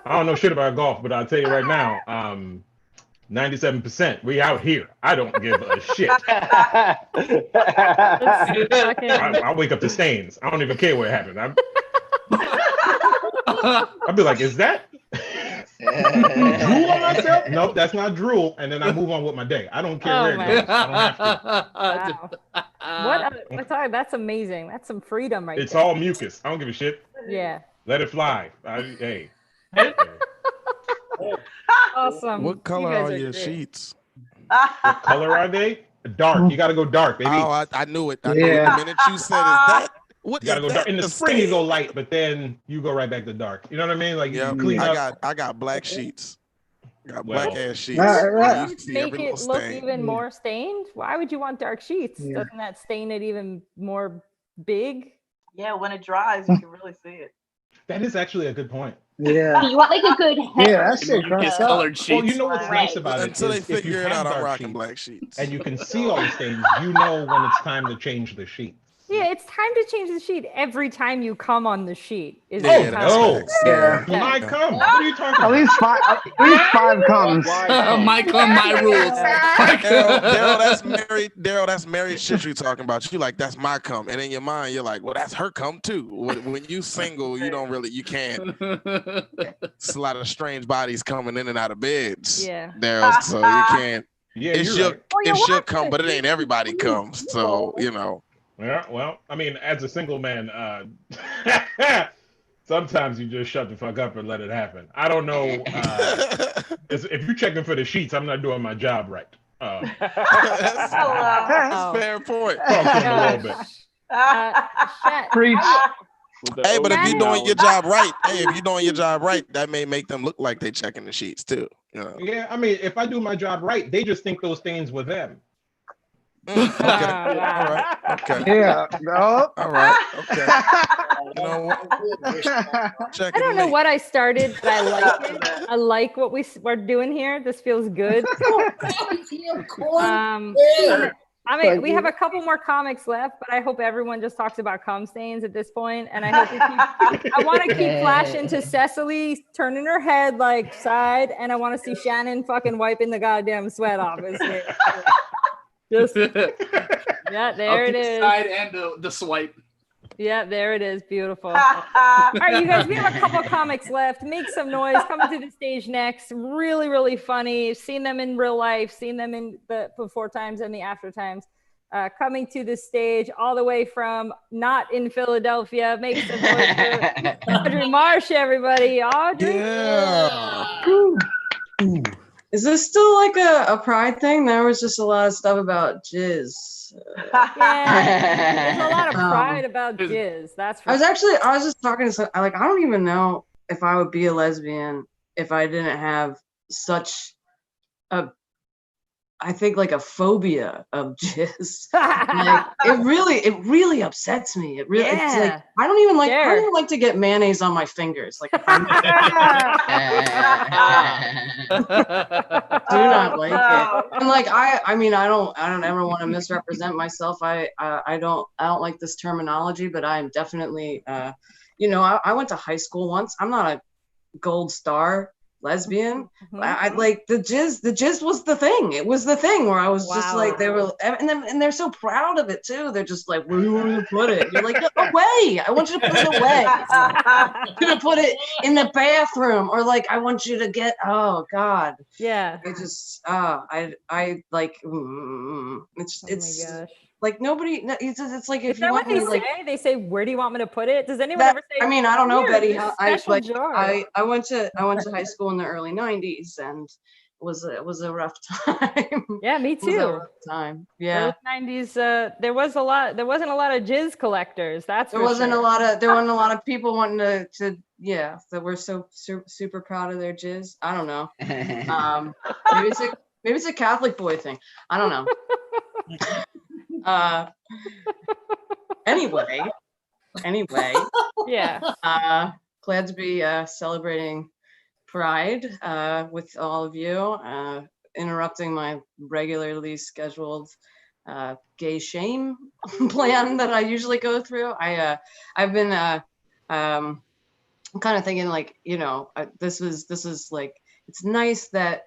I don't know shit about golf, but I'll tell you right now, 97%. We out here. I don't give a shit. I'll wake up to stains. I don't even care what happened. I'll be like, is that drool on myself? Nope, that's not drool. And then I move on with my day. I don't care where it goes. I don't have to. That's amazing. That's some freedom right there. It's all mucus. I don't give a shit. Yeah. Let it fly. Hey. Awesome. What color are your sheets? What color are they? Dark. You got to go dark, baby. Oh, I knew it. I knew it. The minute you said, "Is that?" What you gotta go dark. In the spring, you go light, but then you go right back to dark. You know what I mean? Like you clean up. I got black sheets. Got black ass sheets. Make it look even more stained. Why would you want dark sheets? Yeah. Doesn't that stain it even more big? Yeah, when it dries, you can really see it. That is actually a good point. Yeah. You want like a good Yeah, that shit cracks up. Well, you know what's nice about it Until they is if you figure it have out, I'm dark rocking sheets black sheets. and you can see all the stains, you know when it's time to change the sheet. Yeah, it's time to change the sheet every time you come on the sheet. Is Oh, the time. no. Yeah. My cum. What are you talking At about? least five comes. My cum, my rules. Darryl, that's married shit you talking about. You like, that's my cum. And in your mind, you're like, well, that's her cum too. When you single, you can't. It's a lot of strange bodies coming in and out of beds. Yeah. Darryl, so you can't. Yeah, it should come, but it ain't everybody comes. So, Yeah, well, I mean, as a single man, sometimes you just shut the fuck up and let it happen. I don't know. If you're checking for the sheets, I'm not doing my job right. That's a fair point. A little bit. Preach. Hey, but if you're doing your job right, that may make them look like they checking the sheets too. Yeah, I mean, if I do my job right, they just think those stains were them. Okay. All right. Okay. Yeah. No. All right. Okay. You know what? I don't know what I started, but I like it. I like what we're doing here. This feels good. I mean, we have a couple more comics left, but I hope everyone just talks about cum stains at this point. And I hope I want to keep flashing to Cecily turning her head like side, and I want to see Shannon fucking wiping the goddamn sweat off. Just yeah, there it is. Side and the swipe. Yeah, there it is. Beautiful. All right, you guys, we have a couple comics left. Make some noise. Coming to the stage next. Really, really funny. Seen them in real life. Seen them in the before times and the after times. Coming to the stage all the way from not in Philadelphia. Make some noise for Audrie Marsh, everybody. Audrie. Yeah. Is this still like a pride thing? There was just a lot of stuff about jizz. Yeah, there's a lot of pride about jizz. That's for I was just talking to I don't even know if I would be a lesbian if I didn't have such I think like a phobia of jizz. Like it really upsets me. It really it's like I don't even like to get mayonnaise on my fingers. Like if I'm do not like it. And like I mean I don't ever want to misrepresent myself. I don't like this terminology, but I'm definitely I went to high school once. I'm not a gold star lesbian. I like the jizz was the thing. It was the thing where I was just like they were and they're so proud of it too. They're just like, where do you want me to put it? You're like, away. I want you to put it away. I'm gonna put it in the bathroom, or like I want you to get oh god. Yeah. I just I like it's my gosh. Like nobody it's like if you want me like they say where do you want me to put it? Does anyone ever say I mean I don't know Betty I went to high school in the early 90s and it was a rough time. Yeah, me too. It was a rough time. Yeah. Early 90s there wasn't a lot of jizz collectors. There wasn't a lot of people wanting to that were so super proud of their jizz. I don't know. Maybe it's a Catholic boy thing. I don't know. Anyway, yeah. Glad to be celebrating Pride with all of you. Interrupting my regularly scheduled gay shame plan that I usually go through. I've been kind of thinking like this is like it's nice that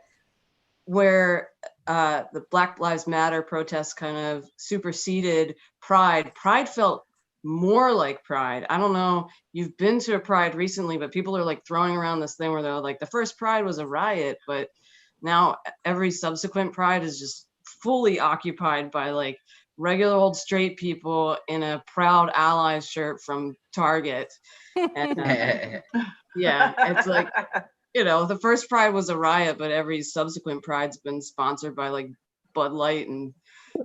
where the Black Lives Matter protests kind of superseded Pride. Pride felt more like Pride. I don't know, you've been to a Pride recently, but people are like throwing around this thing where they're like, the first Pride was a riot, but now every subsequent Pride is just fully occupied by like regular old straight people in a Proud Allies shirt from Target. And, yeah, it's like, the first Pride was a riot, but every subsequent Pride's been sponsored by like Bud Light and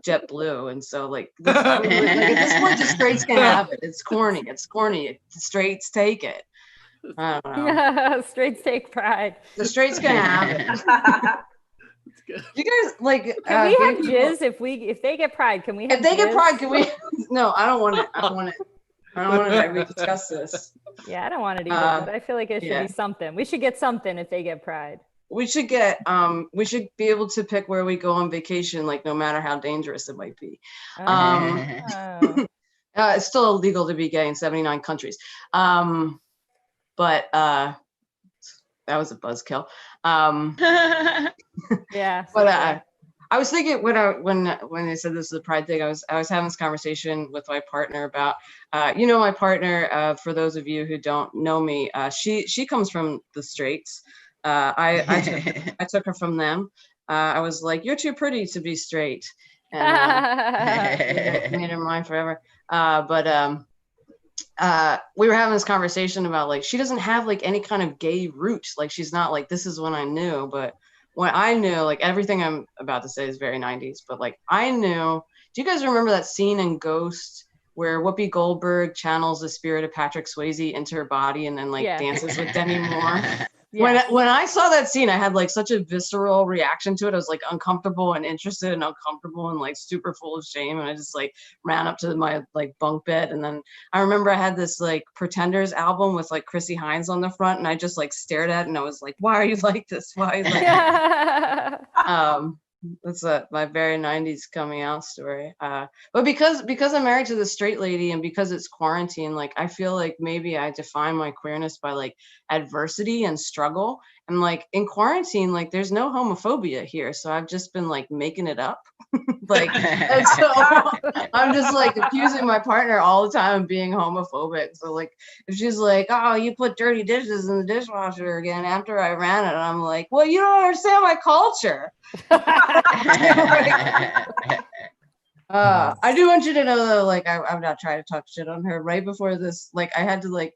JetBlue, and so like at this point, the straights can have it. It's corny. The straights take it. I don't know. Straights take Pride. The straights can have it. You guys like? Can we have jizz if they get Pride? Can we? Have if they jizz? get Pride, can we? No, I don't want it. I don't want it. We discuss this. Yeah, I don't want it either, but I feel like it should be something. We should get something if they get Pride. We should be able to pick where we go on vacation, like no matter how dangerous it might be. It's still illegal to be gay in 79 countries. But that was a buzzkill. Yeah. But I was thinking when they said this is a Pride thing, I was having this conversation with my partner about my partner, for those of you who don't know me, she comes from the straights. I took her from them. I was like, you're too pretty to be straight, and made her mine forever. But we were having this conversation about like she doesn't have like any kind of gay roots. Like she's not like this is when I knew, but when I knew, like everything I'm about to say is very 90s, but like I knew. Do you guys remember that scene in Ghost where Whoopi Goldberg channels the spirit of Patrick Swayze into her body and then like dances with Demi Moore? Yes. When I saw that scene, I had like such a visceral reaction to it. I was like uncomfortable and interested and uncomfortable and like super full of shame. And I just like ran up to my like bunk bed. And then I remember I had this like Pretenders album with like Chrissy Hines on the front. And I just like stared at it and I was like, why are you like this? Why are you like this? That's my very 90s coming out story. But because I'm married to this straight lady and because it's quarantine, like I feel like maybe I define my queerness by like adversity and struggle. And like in quarantine, like there's no homophobia here. So I've just been like making it up. Like, and so I'm just like accusing my partner all the time of being homophobic. So like if she's like, oh, you put dirty dishes in the dishwasher again after I ran it, I'm like, well, you don't understand my culture. I do want you to know though, like I'm not trying to talk shit on her. Right before this, like I had to like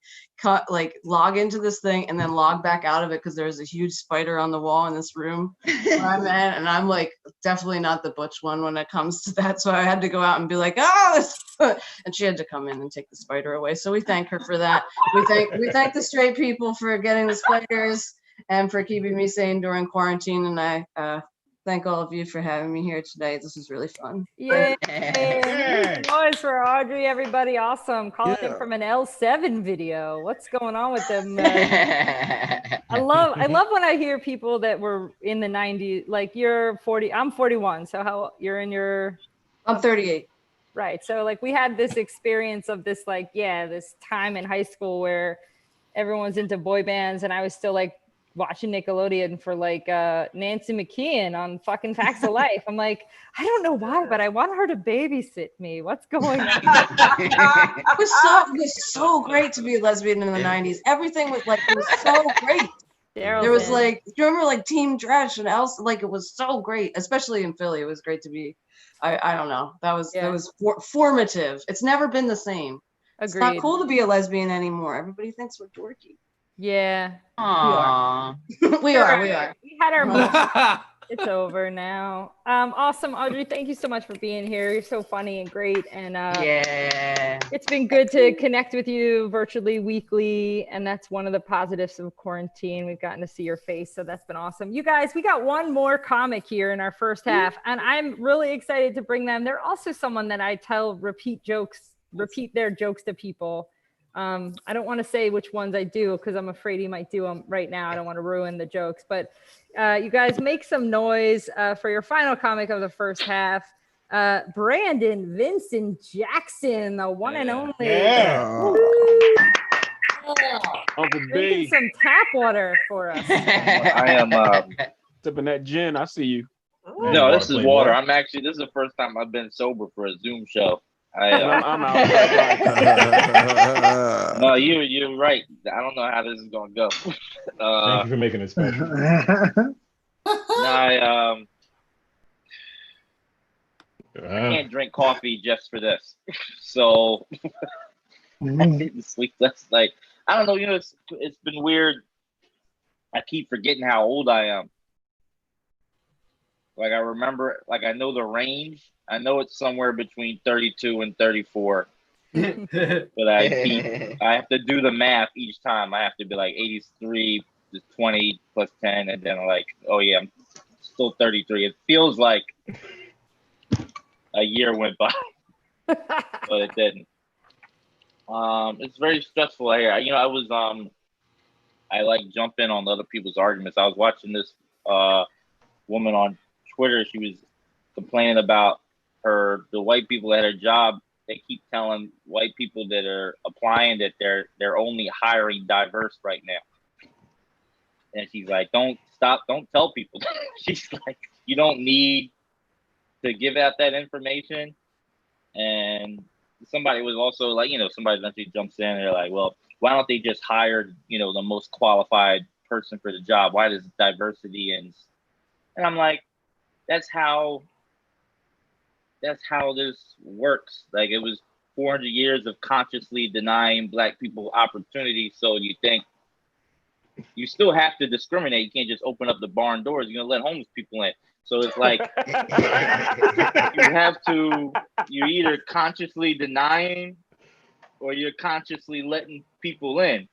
log into this thing and then log back out of it because there was a huge spider on the wall in this room where I'm at, and I'm like definitely not the butch one when it comes to that. So I had to go out and be like, and she had to come in and take the spider away. So we thank her for that. We thank the straight people for getting the spiders and for keeping me sane during quarantine. And I thank all of you for having me here today. This is really fun. Yay! Noise for Audrie, everybody. Awesome. Calling in from an L7 video. What's going on with them? I love when I hear people that were in the 90s. Like you're 40. I'm 41. So how you're in your? I'm 38. Right. So like we had this experience of this this time in high school where everyone's into boy bands and I was still like watching Nickelodeon for like Nancy McKeon on fucking Facts of Life. I'm like, I don't know why, but I want her to babysit me. What's going on? It was so great to be a lesbian in the 90s. Everything was like, it was so great. There was like, do you remember like Team Dresch and else? Like it was so great, especially in Philly. It was great to be. I don't know. That was formative. It's never been the same. Agreed. It's not cool to be a lesbian anymore. Everybody thinks we're dorky. Yeah. Aww. We are. We had our moment. It's over now. Awesome, Audrie. Thank you so much for being here. You're so funny and great. And it's been good to connect with you virtually weekly. And that's one of the positives of quarantine. We've gotten to see your face. So that's been awesome. You guys, we got one more comic here in our first half. And I'm really excited to bring them. They're also someone that I tell repeat their jokes to people. I don't want to say which ones I do because I'm afraid he might do them right now. I don't want to ruin the jokes, but you guys make some noise for your final comic of the first half. Brandon Vincent Jackson, the one and only. Drinking some tap water for us. I am sipping that gin. I see you. No, this is water. This is the first time I've been sober for a Zoom show. I'm out. No, you're right. I don't know how this is gonna go. Thank you for making it special. I can't drink coffee just for this. So I need to sleep. That's like I don't know. You know, it's been weird. I keep forgetting how old I am. Like I remember, like I know the range. I know it's somewhere between 32 and 34. But I have to do the math each time. I have to be like 83 to 20 plus 10, and then I'm like, oh yeah, I'm still 33. It feels like a year went by, but it didn't. It's very stressful here. You know, I was I like jump in on other people's arguments. I was watching this woman on Twitter. She was complaining about the white people at her job. They keep telling white people that are applying that they're only hiring diverse right now. And she's like, don't tell people. She's like, you don't need to give out that information. And somebody was also like, you know, somebody eventually jumps in and they're like, well, why don't they just hire, you know, the most qualified person for the job? Why does diversity and I'm like, that's how this works. Like, it was 400 years of consciously denying Black people opportunity. So you think you still have to discriminate. You can't just open up the barn doors. You're gonna let homeless people in. So it's like you're either consciously denying or you're consciously letting people in.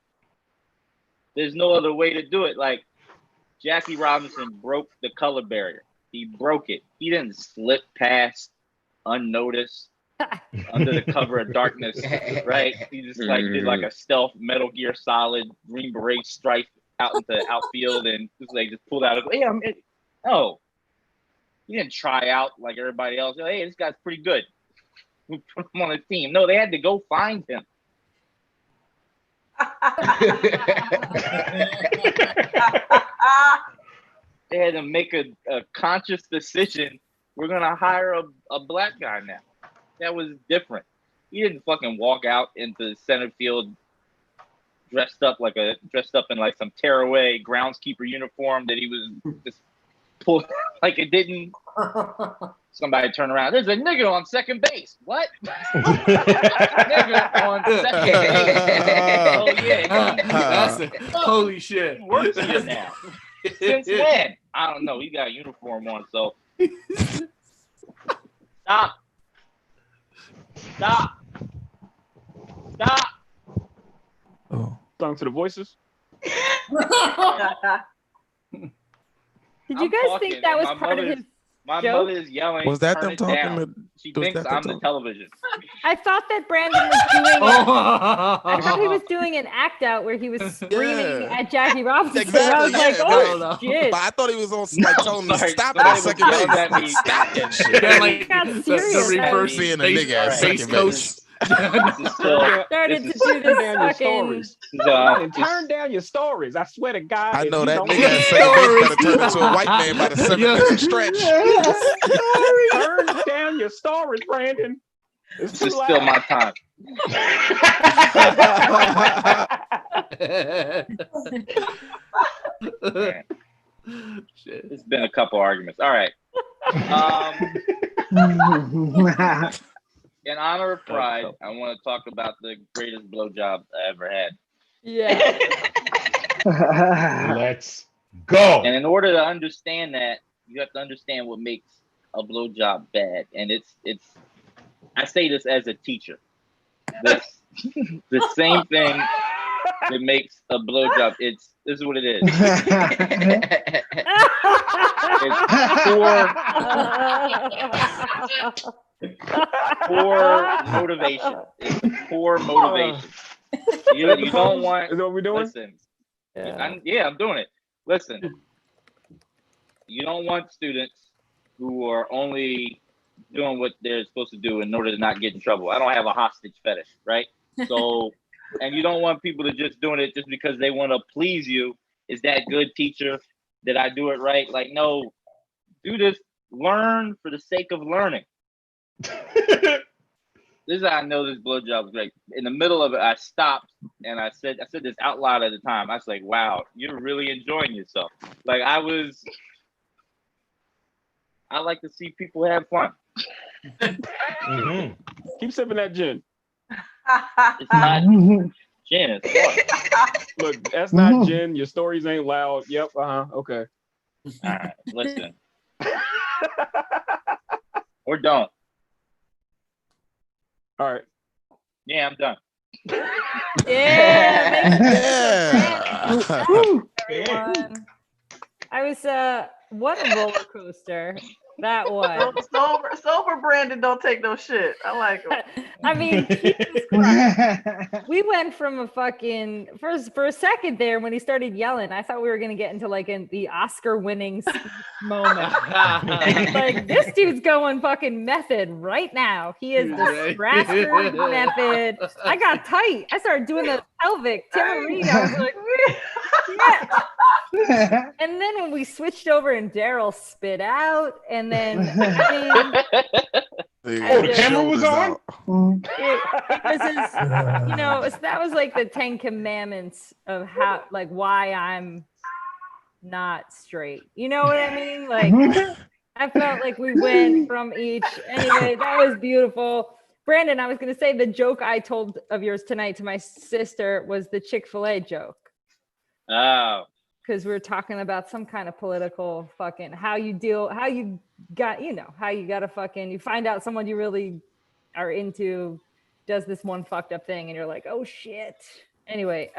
There's no other way to do it. Like, Jackie Robinson broke the color barrier. He broke it. He didn't slip past unnoticed under the cover of darkness, right? He just like did like a stealth Metal Gear Solid Green Beret strike out into the outfield and just like just pulled out. No, he didn't try out like everybody else. Hey, this guy's pretty good. We put him on the team. No, they had to go find him. They had to make a conscious decision. We're gonna hire a Black guy now. That was different. He didn't fucking walk out into center field dressed up in like some tearaway groundskeeper uniform that he was just pulled like it didn't. Somebody turn around. There's a nigga on second base. What? Nigga on second base. Oh yeah. That's it. Holy shit. He works here now. Since when? I don't know. He got a uniform on, so stop. Oh. Song to the voices. Did you guys think that was part of his My joke? mother is yelling. Was that "Turn them it talking down." to- She was thinks that them I'm the talking? television. I thought that Brandon was doing I thought he was doing an act out where he was screaming at Jackie Robinson. Exactly. I was like, yeah, oh right. shit. But I thought he was on like telling him to Sorry, stop somebody at was second yelling base. at me. Stop that shit. Yeah, like got the serious. reverse Seeing a base- nigga at base second coach. base. Started to do this Down your fucking. stories. And turn down your stories. I swear to God. I if know you that don't nigga at second base better turn into a white man by the 7-minute stretch. Turn down your stories, Brandon. It's This too is still my loud. time. Shit. It's been a couple arguments. All right. In honor of Pride, I want to talk about the greatest blowjob I ever had. Yeah. Let's go. And in order to understand that, you have to understand what makes a blowjob bad. And it's I say this as a teacher. The same thing that makes a blowjob. This is what it is. It's poor motivation. It's poor motivation. You don't want. Is that what we're doing? Listen. Yeah, I'm doing it. Listen. You don't want students who are only doing what they're supposed to do in order to not get in trouble. I don't have a hostage fetish, right? So, and you don't want people to just doing it just because they want to please you. Is that good, teacher? Did I do it right? Like, no, do this. Learn for the sake of learning. This is how I know this blowjob was great. In the middle of it, I stopped and I said this out loud at the time. I was like, wow, you're really enjoying yourself. Like I like to see people have fun. Mm-hmm. Keep sipping that gin. It's not gin, it's water. Look, that's not gin. Your stories ain't loud. Yep. Okay. All right, listen. Or don't. All right. Yeah, I'm done. I was what a roller coaster. That one. Sober Brandon don't take no shit. I like him. I mean, Jesus Christ. We went from a fucking for a second there when he started yelling. I thought we were gonna get into like the Oscar-winning moment. Like this dude's going fucking method right now. He is the Strasbourg method. I got tight. I started doing the pelvic Timaree. I was like, yeah. And then when we switched over and Darryl spit out, and then the camera was on. It was his, that was like the 10 commandments of how, like, why I'm not straight. You know what I mean? Like, I felt like we went from each. Anyway, that was beautiful. Brandon, I was going to say the joke I told of yours tonight to my sister was the Chick-fil-A joke. Oh. Because we were talking about some kind of political fucking how you got to fucking, you find out someone you really are into does this one fucked up thing and you're like, oh shit. Anyway,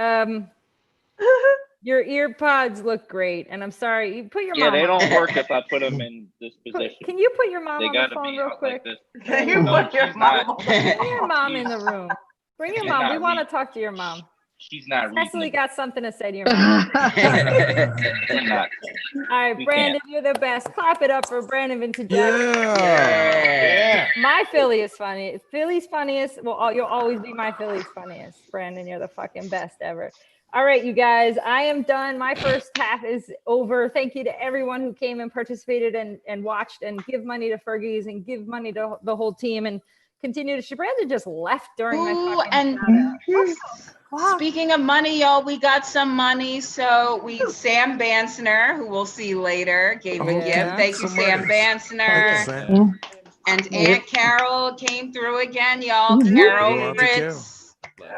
your ear pods look great, and I'm sorry, you put your mom. Yeah, they don't work if I put them in this position. Can you put your mom They on gotta the phone be real out quick? like this. Can you put your mom? Bring your mom in the room. Bring your She's mom. not We want to talk to your mom. She's not reading. Cecily got something to say to your mom. I'm not. All right, We Brandon, can't. you're the best. Clap it up for Brandon Vincent. Yeah. My Philly is funny. Philly's funniest. Well, you'll always be my Philly's funniest. Brandon, you're the fucking best ever. All right, you guys, I am done. My first half is over. Thank you to everyone who came and participated and watched and give money to Fergie's and give money to the whole team and continue to. Brandon just left during my fucking Speaking of money, y'all, we got some money. So Sam Bansner, who we'll see later, gave a gift. Thank you, Sam Bansner. And Aunt Carol came through again, y'all. Carol Fritz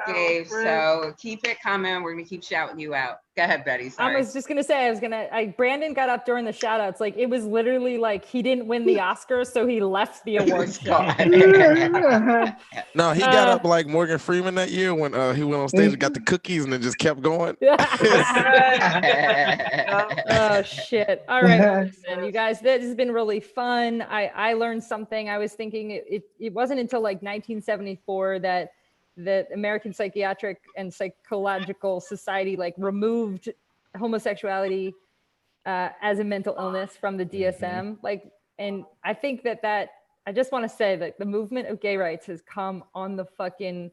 gave. So keep it coming. We're gonna keep shouting you out. Go ahead, Betty. Sorry. I was just gonna say Brandon got up during the shout outs. Like it was literally like he didn't win the Oscar, so he left the award show. No, he got up like Morgan Freeman that year when he went on stage and got the cookies and then just kept going. Oh shit. All right, listen, you guys, this has been really fun. I learned something. I was thinking it wasn't until like 1974 that the American Psychiatric and Psychological Society like removed homosexuality as a mental illness from the DSM. Like, and I think that I just want to say that the movement of gay rights has come on the fucking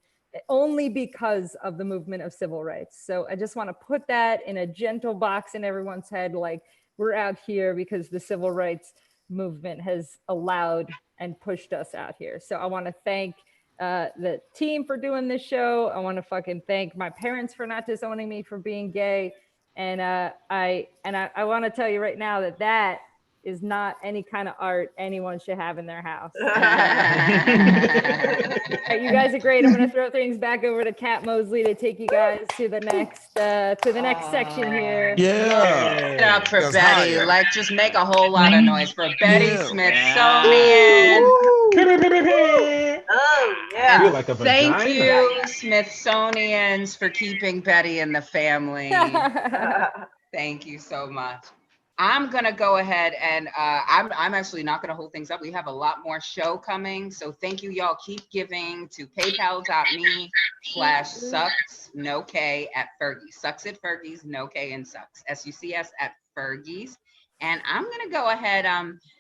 only because of the movement of civil rights. So I just want to put that in a gentle box in everyone's head. Like we're out here because the civil rights movement has allowed and pushed us out here. So I want to thank the team for doing this show. I want to fucking thank my parents for not disowning me for being gay. And I want to tell you right now that is not any kind of art anyone should have in their house. All right, you guys are great. I'm going to throw things back over to Kat Mosley to take you guys to the next section here. Yeah. Give it up for Betty. Like, just make a whole lot of noise for Betty Smithsonian. Oh, yeah. Feel like a Thank vagina. you, Smithsonians, for keeping Betty in the family. Thank you so much. I'm gonna go ahead and I'm actually not gonna hold things up. We have a lot more show coming. So thank you, y'all. Keep giving to paypal.me/sucks, no K at Fergie's. Sucks at Fergie's, no K in sucks. SUCS at Fergie's. And I'm gonna go ahead,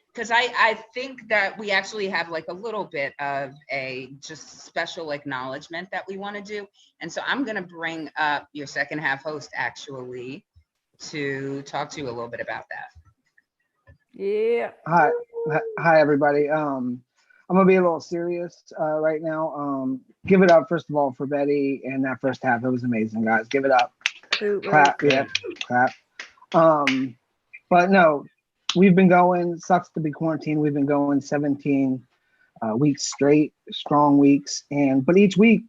because I think that we actually have like a little bit of a just special acknowledgement that we want to do. And so I'm gonna bring up your second half host actually to talk to you a little bit about that. Yeah. Hi everybody. I'm gonna be a little serious right now. Give it up first of all for Betty and that first half. It was amazing, guys. Give it up. Clap, yeah, clap. But no, we've been going. Sucks to be quarantined. We've been going 17 weeks straight, strong weeks, but each week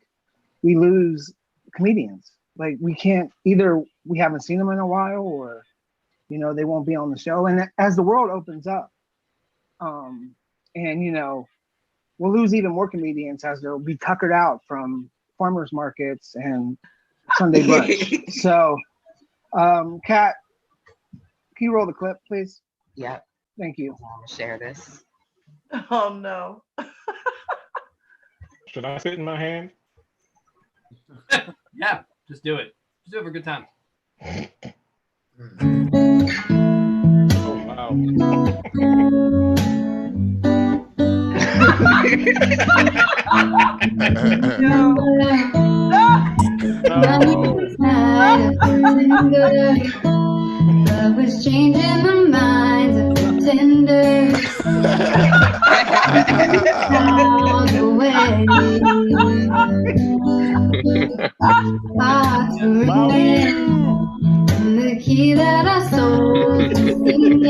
we lose comedians. Like we can't, either we haven't seen them in a while or, they won't be on the show. And as the world opens up, and, we'll lose even more comedians as they'll be tuckered out from farmers markets and Sunday brunch. So, Kat, can you roll the clip, please? Yeah. Thank you. Share this. Oh no. Should I sit in my hand? Yeah, just do it. Just do it for a good time. Oh wow. Love was changing the minds of pretenders. All the way. Hearts were ringing, and the key that our souls were singing.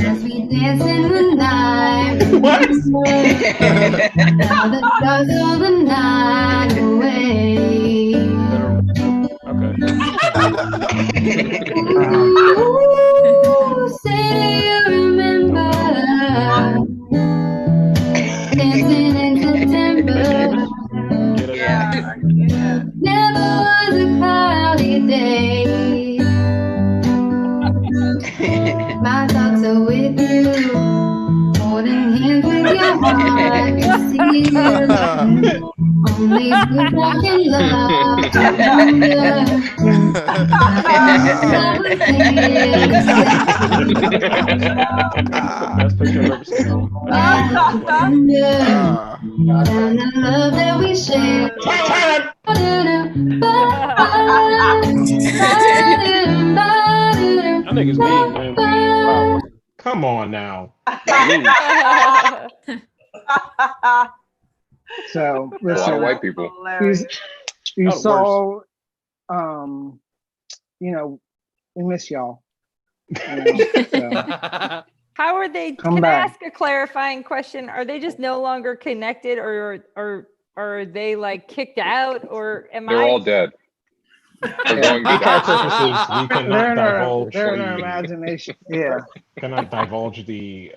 As we dance in the night. What? Now the stars of the night away. Okay. Ooh, say you remember dancing in September. Yeah. Never was a cloudy day. My thoughts are with you, holding hands with your heart. You see it. Only good luck and love together. Best picture I've ever seen. And the love that we share. That nigga's mean, man. Wow. Come on now. So A lot of listen, white people. you Oh, saw, you know, we miss y'all. You know, so. How are they? Come Can back. I ask a clarifying question? Are they just no longer connected, or are they like kicked out, or am They're I? all dead. They're going For to our die. purposes, we cannot divulge They're in our imagination. Yeah. cannot divulge the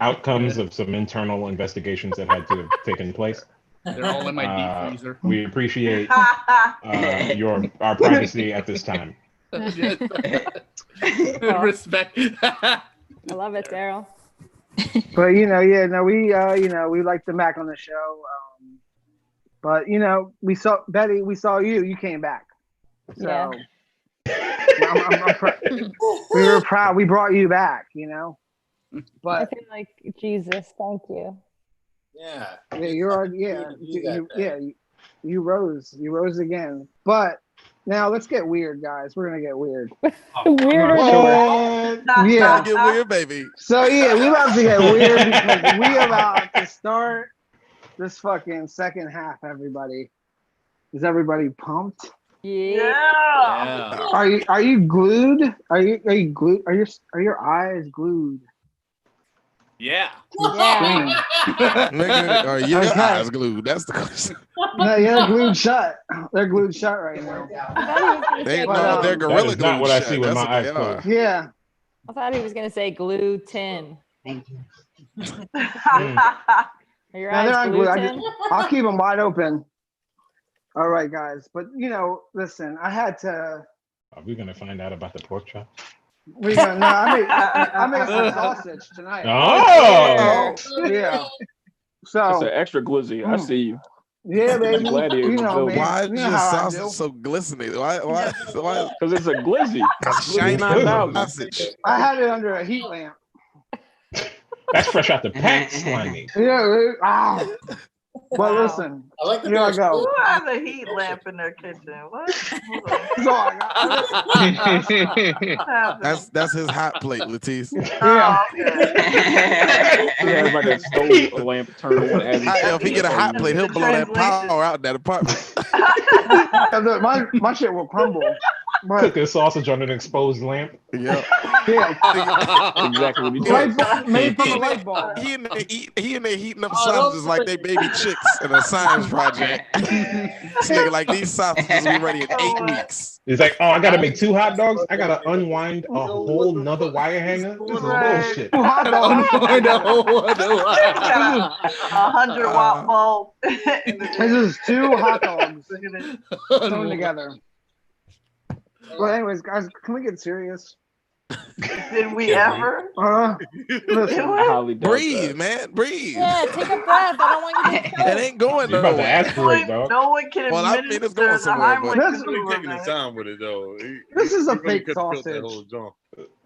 outcomes of some internal investigations that had to have taken place. They're all in my deep freezer. We appreciate our privacy at this time. Respect. I love it, Darryl. But you know, yeah, no, we we like them back on the show. But you know, we saw Betty, we saw you. You came back. So we were proud. We brought you back. You know. I But feel like Jesus. Thank you. Yeah. you're already, you rose. You rose again. But now let's get weird, guys. We're gonna get weird. Weirder. Yeah. Get weird, baby. So yeah, we about to get weird because we about to start this fucking second half. Everybody, is everybody pumped? Yeah. Are you glued? Are you glued? Are your eyes glued? Yeah. Yeah. Nigga, are your Okay. eyes glued? That's the question. No, yeah, they're glued shut. They're glued shut right now. They But, no, they're That gorilla is not glued what I shut. see with That's my what eyes they are. closed. Yeah. I thought he was gonna say glue tin. Thank you. Are your No, they're eyes not glue glued. tin? I'll keep them wide open. All right, guys. But you know, listen, I had to. Are we gonna find out about the pork chop? We're gonna. No, I made some sausage tonight. Oh. Yeah. That's So an extra glizzy. I see you. yeah, baby. Gladiator You know building. me. Why You is know your how I sausage do. so glistening? Why? Because it's a glizzy. That's shiny 9000. sausage. I had it under a heat lamp. That's fresh out the pack, slimy. Yeah. Ah. Well, Wow. listen. I like the Here I go. Who has a heat lamp in their kitchen? What? Hold on. So I got. That's his hot plate, LaTice. Yeah. He has like a stove lamp turned on as If he get a hot plate, he'll blow that power out in that apartment. my shit will crumble. But Cooking sausage on an exposed lamp. Yeah. yeah. Exactly what he Light did. bulb, made from a light bulb. He in there heating up sausages like they baby chicks in a science project. This nigga like these sausages will be ready in 8 weeks. He's like, oh, I gotta make 2 hot dogs. I gotta unwind a whole nother wire hanger. This is bullshit. 2 hot dogs. 100-watt bulb. This is 2 hot dogs thrown together. Well, anyways, guys, can we get serious? Did we ever? Listen, breathe, man, breathe. Yeah, take a breath. I don't want you to choke. It ain't going You're about to nowhere. aspirate, dog. No one can Well, I administer mean, it's going somewhere, the but Heimlich He's really taking his maneuver. time with it though. This is a he really fake could have built that sausage. whole jump.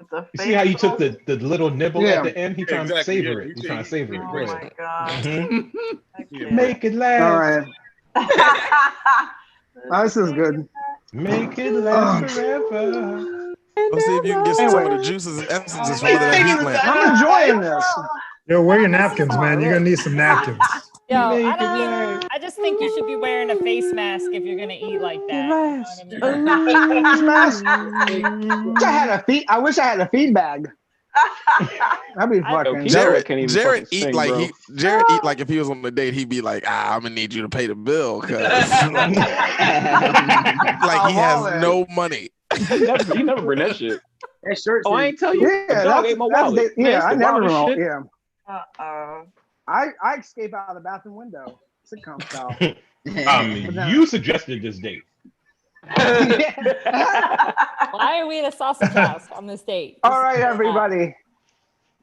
It's a You see how you took fake the little nibble Yeah. at the end? He trying to Exactly, savor yeah. it. He trying to savor it. Oh Go my ahead. god. Mhm. I can't. Make it All last. right. Oh, this is good. Make it last forever. Let's see if you can get some of the juices and essences from under that heat lamp. I'm enjoying this. Yo, wear your napkins, man. You're gonna need some napkins. Yo, I just think you should be wearing a face mask if you're gonna eat like that. You know what I mean? I wish I had a feed bag. That'd be fucking. Jared eat like Jared eat like if he was on the date, he'd be like, I'm gonna need you to pay the bill because like he has no money. He never bring that shit. That shirt. Oh, I ain't tell you. Yeah, the dog ate my wallet. Yeah, I never know. Shit. Yeah. Uh-oh. I escape out of the bathroom window. Sitcom style. You suggested this date. Why are we at a sausage house on this date? All right, everybody.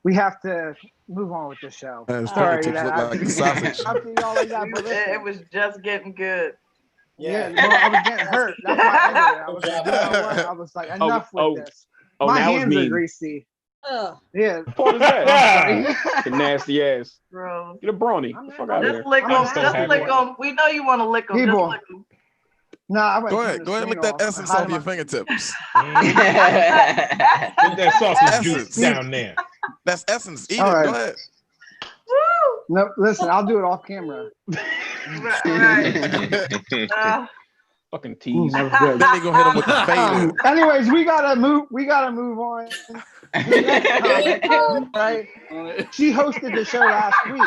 We have to move on with the show. Sorry, look like a sausage. After y'all like that, but listen. It was just getting good. Yeah, well, I was getting hurt. That's why I ended it. I was like, you know what? I was like, enough with this. My now it's hands are mean. greasy. Ugh. Yeah. What is that? The nasty ass. Bro. Get a brawny. Get the fuck out of here. Just lick them. Just lick them. We know you want to lick them. Just People. lick them. No, I went Go ahead, lick that essence off your fingertips. Get that sausage juice down there. That's essence. Eat All it. right. Go ahead. No, listen, I'll do it off camera. Fucking tease. That was good. Then they gonna hit him with the fader. Anyways, we gotta move on. The next comic, right? She hosted the show last week.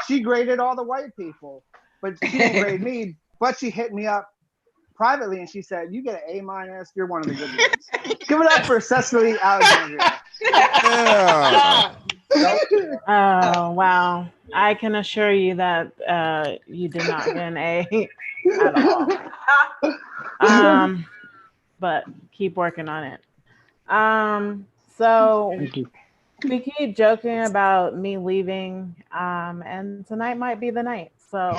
She graded all the white people, but she didn't grade me. But she hit me up privately and she said, "You get an A-. You're one of the good ones." Give it up for Cecily, Alexandria. Yeah. Oh wow! I can assure you that you did not win A at all. But keep working on it. So we keep joking about me leaving, and tonight might be the night. So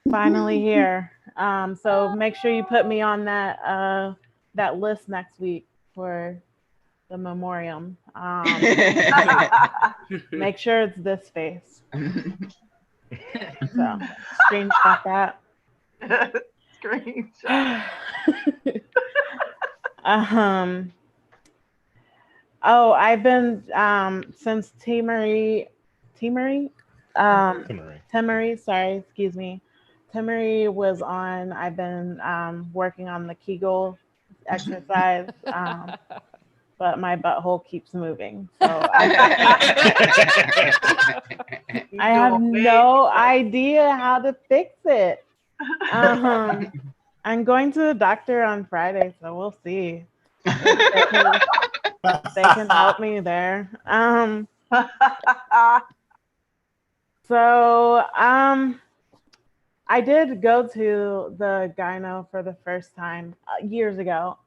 finally here. So make sure you put me on that list next week for the memoriam. Make sure it's this face. So screenshot that. Screenshot. Oh, I've been since Timaree, sorry, excuse me. Timaree was on. I've been working on the Kegel exercise, but my butthole keeps moving. So I have no idea how to fix it. I'm going to the doctor on Friday, so we'll see. They can help me there. So I did go to the gyno for the first time years ago.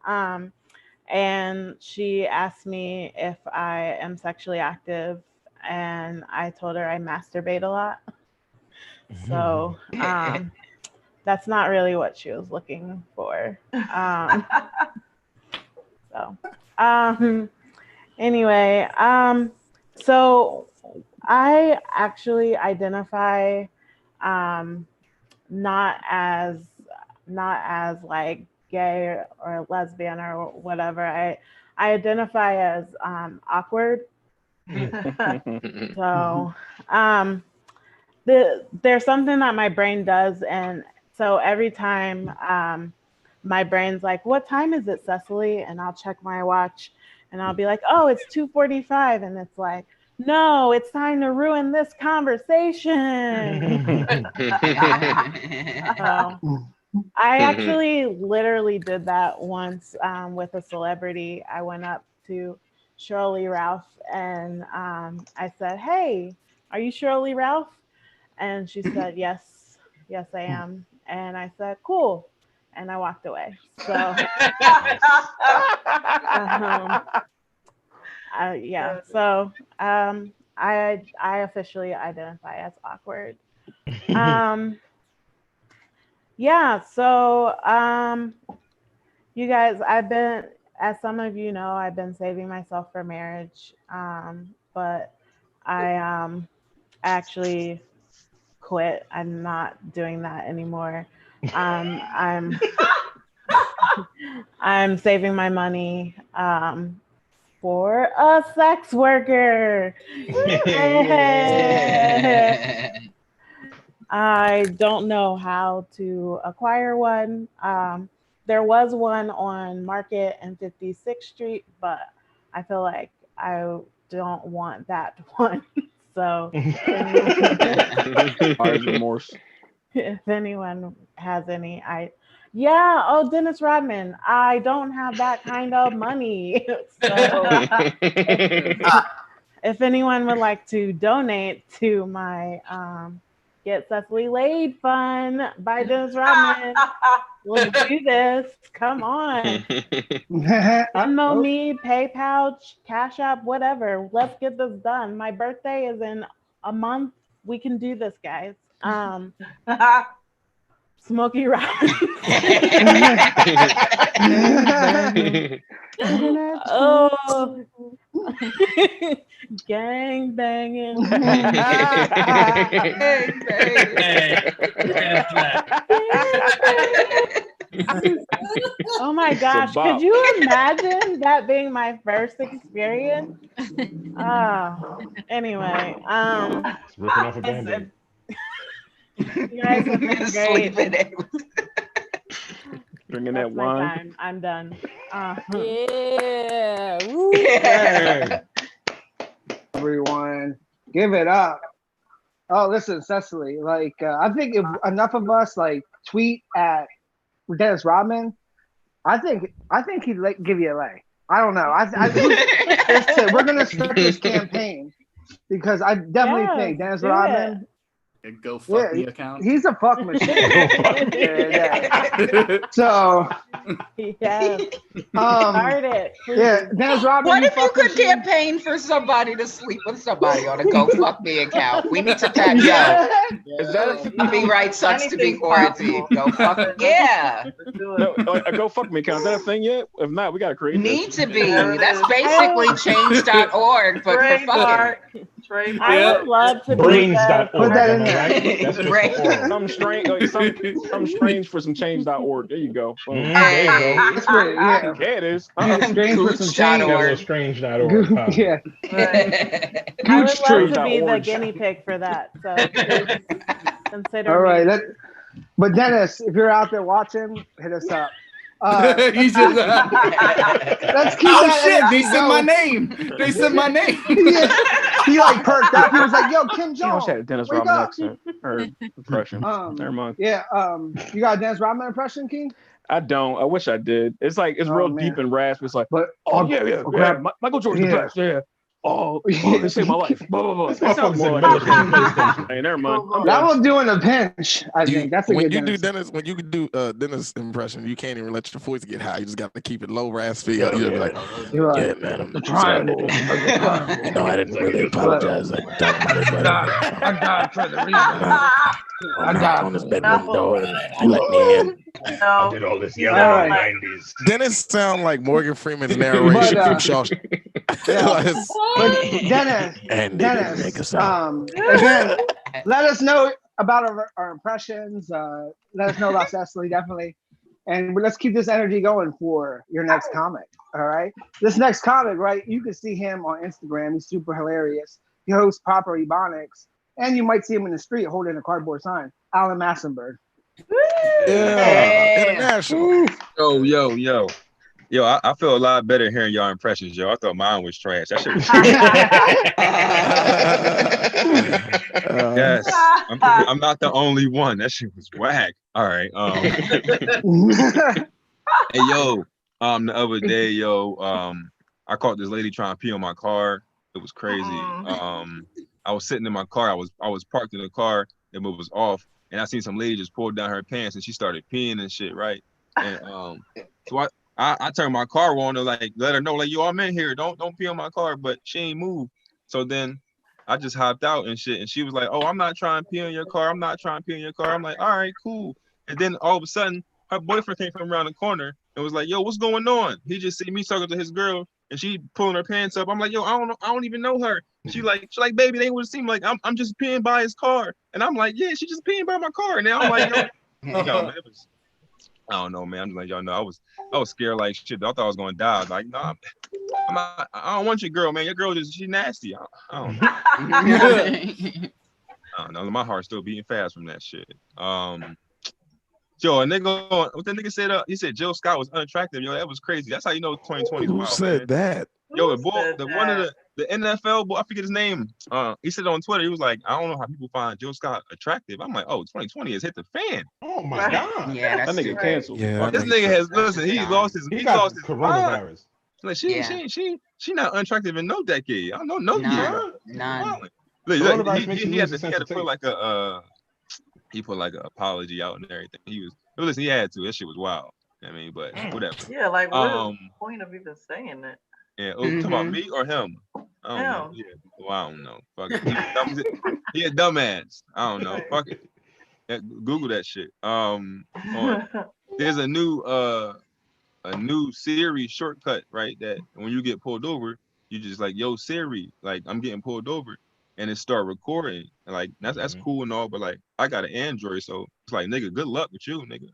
And she asked me if I am sexually active, and I told her I masturbate a lot. So that's not really what she was looking for. Anyway, so I actually identify not as like gay or lesbian or whatever. I identify as awkward. So there's something that my brain does, and so every time my brain's like, "What time is it, Cecily?" And I'll check my watch and I'll be like, "Oh, it's 2:45," and it's like, "No, it's time to ruin this conversation." I actually literally did that once with a celebrity. I went up to Shirley Ralph and I said, "Hey, are you Shirley Ralph?" And she said, yes, I am. And I said, "Cool. and I walked away. So, yeah. So, I officially identify as awkward. Yeah. So, you guys, as some of you know, I've been saving myself for marriage. But I actually quit. I'm not doing that anymore. I'm saving my money for a sex worker. I don't know how to acquire one. There was one on Market and 56th Street, but I feel like I don't want that one. So remorse. If anyone has any, Dennis Rodman. I don't have that kind of money. So if anyone would like to donate to my Get Cecily Laid Fund by Dennis Rodman, we'll do this. Come on. Venmo me, PayPal, Cash App, whatever. Let's get this done. My birthday is in a month. We can do this, guys. Smokey Robinson. Oh, gang banging. Oh my gosh, could you imagine that being my first experience? Anyway, ripping off a Band-Aid. You guys have been great. Drinking that wine. Time. I'm done. Yeah. Woo. Hey. Everyone, give it up. Oh, listen, Cecily. Like, I think if enough of us like tweet at Dennis Rodman, I think he'd give you a lay. I don't know. We're gonna start this campaign because I definitely think Dennis Rodman. Go fuck me account. He's a fuck machine. So start it. Please. Yeah, Dennis Rodman. What if you could campaign for somebody to sleep with somebody on a Go Fuck Me account? We need to tap copyright sucks to be quarantined. Go fuck me. Yeah. No, a Go Fuck Me account. Is that a thing yet? If not, we gotta create. Need to be. That's basically change.org, but for fucking. I would love to Brains.org. Put that in there. Right? That's just Something strange for some change.org. There you go. There you go. That's great. Yeah. Yeah, it is. Strange for some change. Strange.org. Yeah. I would love to be the guinea pig for that. So consider. All right. But Dennis, if you're out there watching, hit us up. He just, let's keep that shit! They energy said going. my name. They said my name. He like perked up. He was like, "Yo, Kim Jong." He had a Dennis wake Rodman up. accent or impression. Never mind. Yeah. You got a Dennis Rodman impression, King? I don't. I wish I did. It's like real deep and raspy. It's like, Michael Jordan's the best. Yeah. Oh, they saved my life. Blah blah blah. That sounds more like hey, never mind. That will do in a pinch. I think that's a when good you Dennis. do Dennis. When you can do Dennis impression, you can't even let your voice get high. You just got to keep it low, raspy. You be like, yeah, man, I'm trying. No, I didn't really apologize. I died for the reason. I got on this bedroom door and you let me in. I did all this yelling in the 90s. Dennis sound like Morgan Freeman's narration from Shawshank. But Dennis, again, let us know about our impressions. Let us know about Cecily, definitely. And let's keep this energy going for your next comic. All right. This next comic, right? You can see him on Instagram. He's super hilarious. He hosts Proper Ebonics. And you might see him in the street holding a cardboard sign. Alan Massenberg. Yeah. International. Yo. Yo, I feel a lot better hearing y'all impressions, yo. I thought mine was trash. That shit was yes. I'm not the only one. That shit was whack. All right. Hey, yo, the other day, I caught this lady trying to pee on my car. It was crazy. I was sitting in my car. I was parked in the car. It was off. And I seen some lady just pulled down her pants and she started peeing and shit, right? And so I turned my car on to like let her know, like, yo, I'm in here. Don't pee on my car. But she ain't moved. So then I just hopped out and shit. And she was like, oh, I'm not trying to pee on your car. I'm not trying to pee on your car. I'm like, all right, cool. And then all of a sudden, her boyfriend came from around the corner and was like, yo, what's going on? He just see me talking to his girl and she pulling her pants up. I'm like, yo, I don't even know her. She like, baby, they would seem like I'm just peeing by his car. And I'm like, yeah, she just peeing by my car. And now I'm like, yo, man, I don't know, man. I'm just like, y'all know, I was scared like shit. I thought I was gonna die. I was like, nah, I don't want your girl, man. Your girl she nasty. I don't know. I don't know. My heart's still beating fast from that shit. Yo, a nigga, what the nigga said? He said Jill Scott was unattractive. Yo, that was crazy. That's how you know 2020 is wild. Who said that? Yo, one of the NFL boy, I forget his name. He said on Twitter, he was like, I don't know how people find Jill Scott attractive. I'm like, oh, 2020 has hit the fan. Oh my god. Yeah, that nigga canceled. Yeah, this nigga has he lost his coronavirus. Like she not unattractive in no decade. I don't know no None. Look, he had to put like he put like an apology out and everything. Listen, he had to. That shit was wild. I mean, but whatever. Yeah, like what is the point of even saying that? Yeah, talking about me or him? I don't know. Yeah, well, I don't know. Fuck it. He a dumbass. I don't know. Fuck it. Yeah, Google that shit. There's a new Siri shortcut, right? That when you get pulled over, you just like, yo, Siri, like I'm getting pulled over, and it start recording. And like that's cool and all, but like I got an Android, so it's like, nigga, good luck with you, nigga.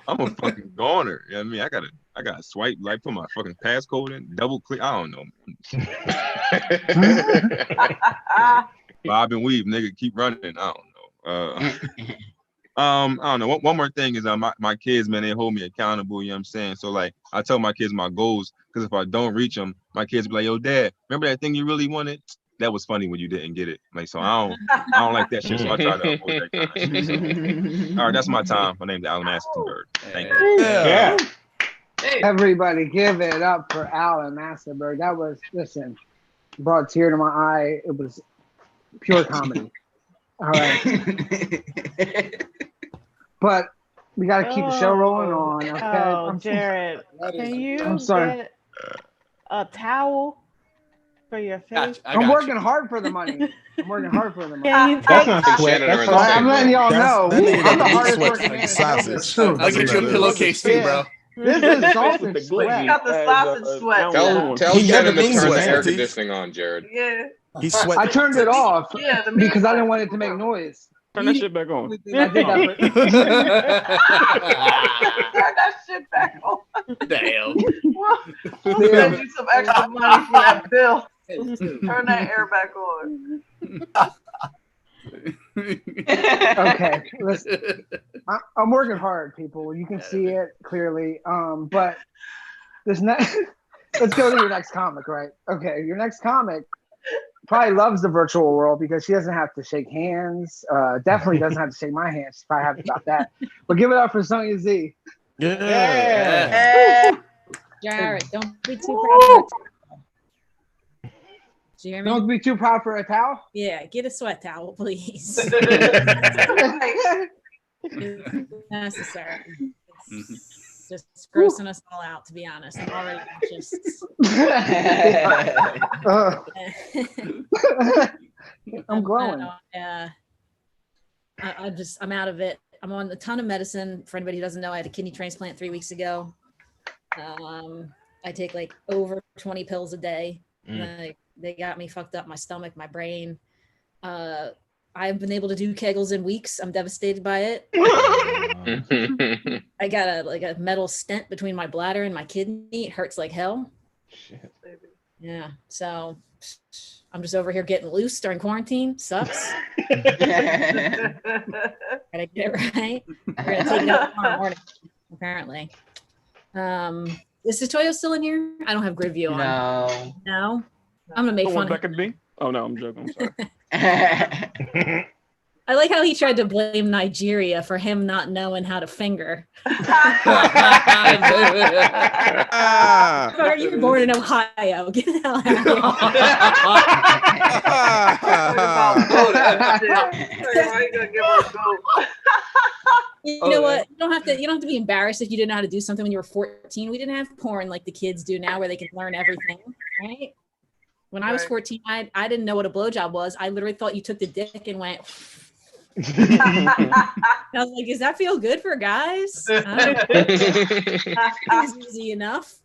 I'm a fucking goner. You know what I mean? I gotta swipe, like put my fucking passcode in, double click. I don't know. Bob and weave, nigga, keep running. I don't know. I don't know. One more thing is my kids, man, they hold me accountable, you know what I'm saying? So like I tell my kids my goals, because if I don't reach them, my kids be like, yo, dad, remember that thing you really wanted? That was funny when you didn't get it. Like, so I don't like that shit. So I try to avoid that kind of shit. So, all right, that's my time. My name's Alexandria. Thank you. Yeah. Everybody give it up for Alan Massenberg. That was, listen, brought a tear to my eye. It was pure comedy. All right. But we got to keep the show rolling on. Okay? Oh, Jarrod, can you get a towel for your face? I'm working hard for the money. I'm working hard for the money. That's not sweat. That's I'm letting y'all know. I'm the hardest working man. I'll get you a pillowcase too, bro. This is sausage sweat. You got the sausage sweat. Tell Shannon to turn the air conditioning on, Jarrod. Yeah. He's sweating. I turned it off because I didn't want it to make noise. Turn that shit back on. Turn that shit back on. Damn. We'll send you some extra money for that bill. Turn that air back on. Okay, listen. I'm working hard, people. You can see it clearly. But this next, let's go to your next comic, right? Okay, your next comic probably loves the virtual world because she doesn't have to shake hands. Definitely doesn't have to shake my hand. She's probably happy about that. But give it up for Sonya Z. Yeah. Jarrod, don't be too proud. Do you hear me? Don't be too proud for a towel. Yeah, get a sweat towel, please. Necessary. It's just grossing us all out, to be honest. I'm already anxious. I'm glowing. I'm out of it. I'm on a ton of medicine. For anybody who doesn't know, I had a kidney transplant 3 weeks ago. I take like over 20 pills a day. Like, they got me fucked up, my stomach, my brain. I haven't been able to do Kegels in weeks. I'm devastated by it. I got a metal stent between my bladder and my kidney. It hurts like hell. Shit. Yeah. So I'm just over here getting loose during quarantine. Sucks. Gotta get it right. We're gonna take it up tomorrow morning, apparently. Is Setoiyo still in here? I don't have grid view on. No. I'm gonna make fun of that could be. Oh no, I'm joking. I'm sorry. I I like how he tried to blame Nigeria for him not knowing how to finger. You were born in Ohio. Get the hell out of here. You know what? You don't have to be embarrassed if you didn't know how to do something when you were 14. We didn't have porn like the kids do now where they can learn everything, right? When I was 14, I didn't know what a blowjob was. I literally thought you took the dick and went. I was like, does that feel good for guys? It's easy enough.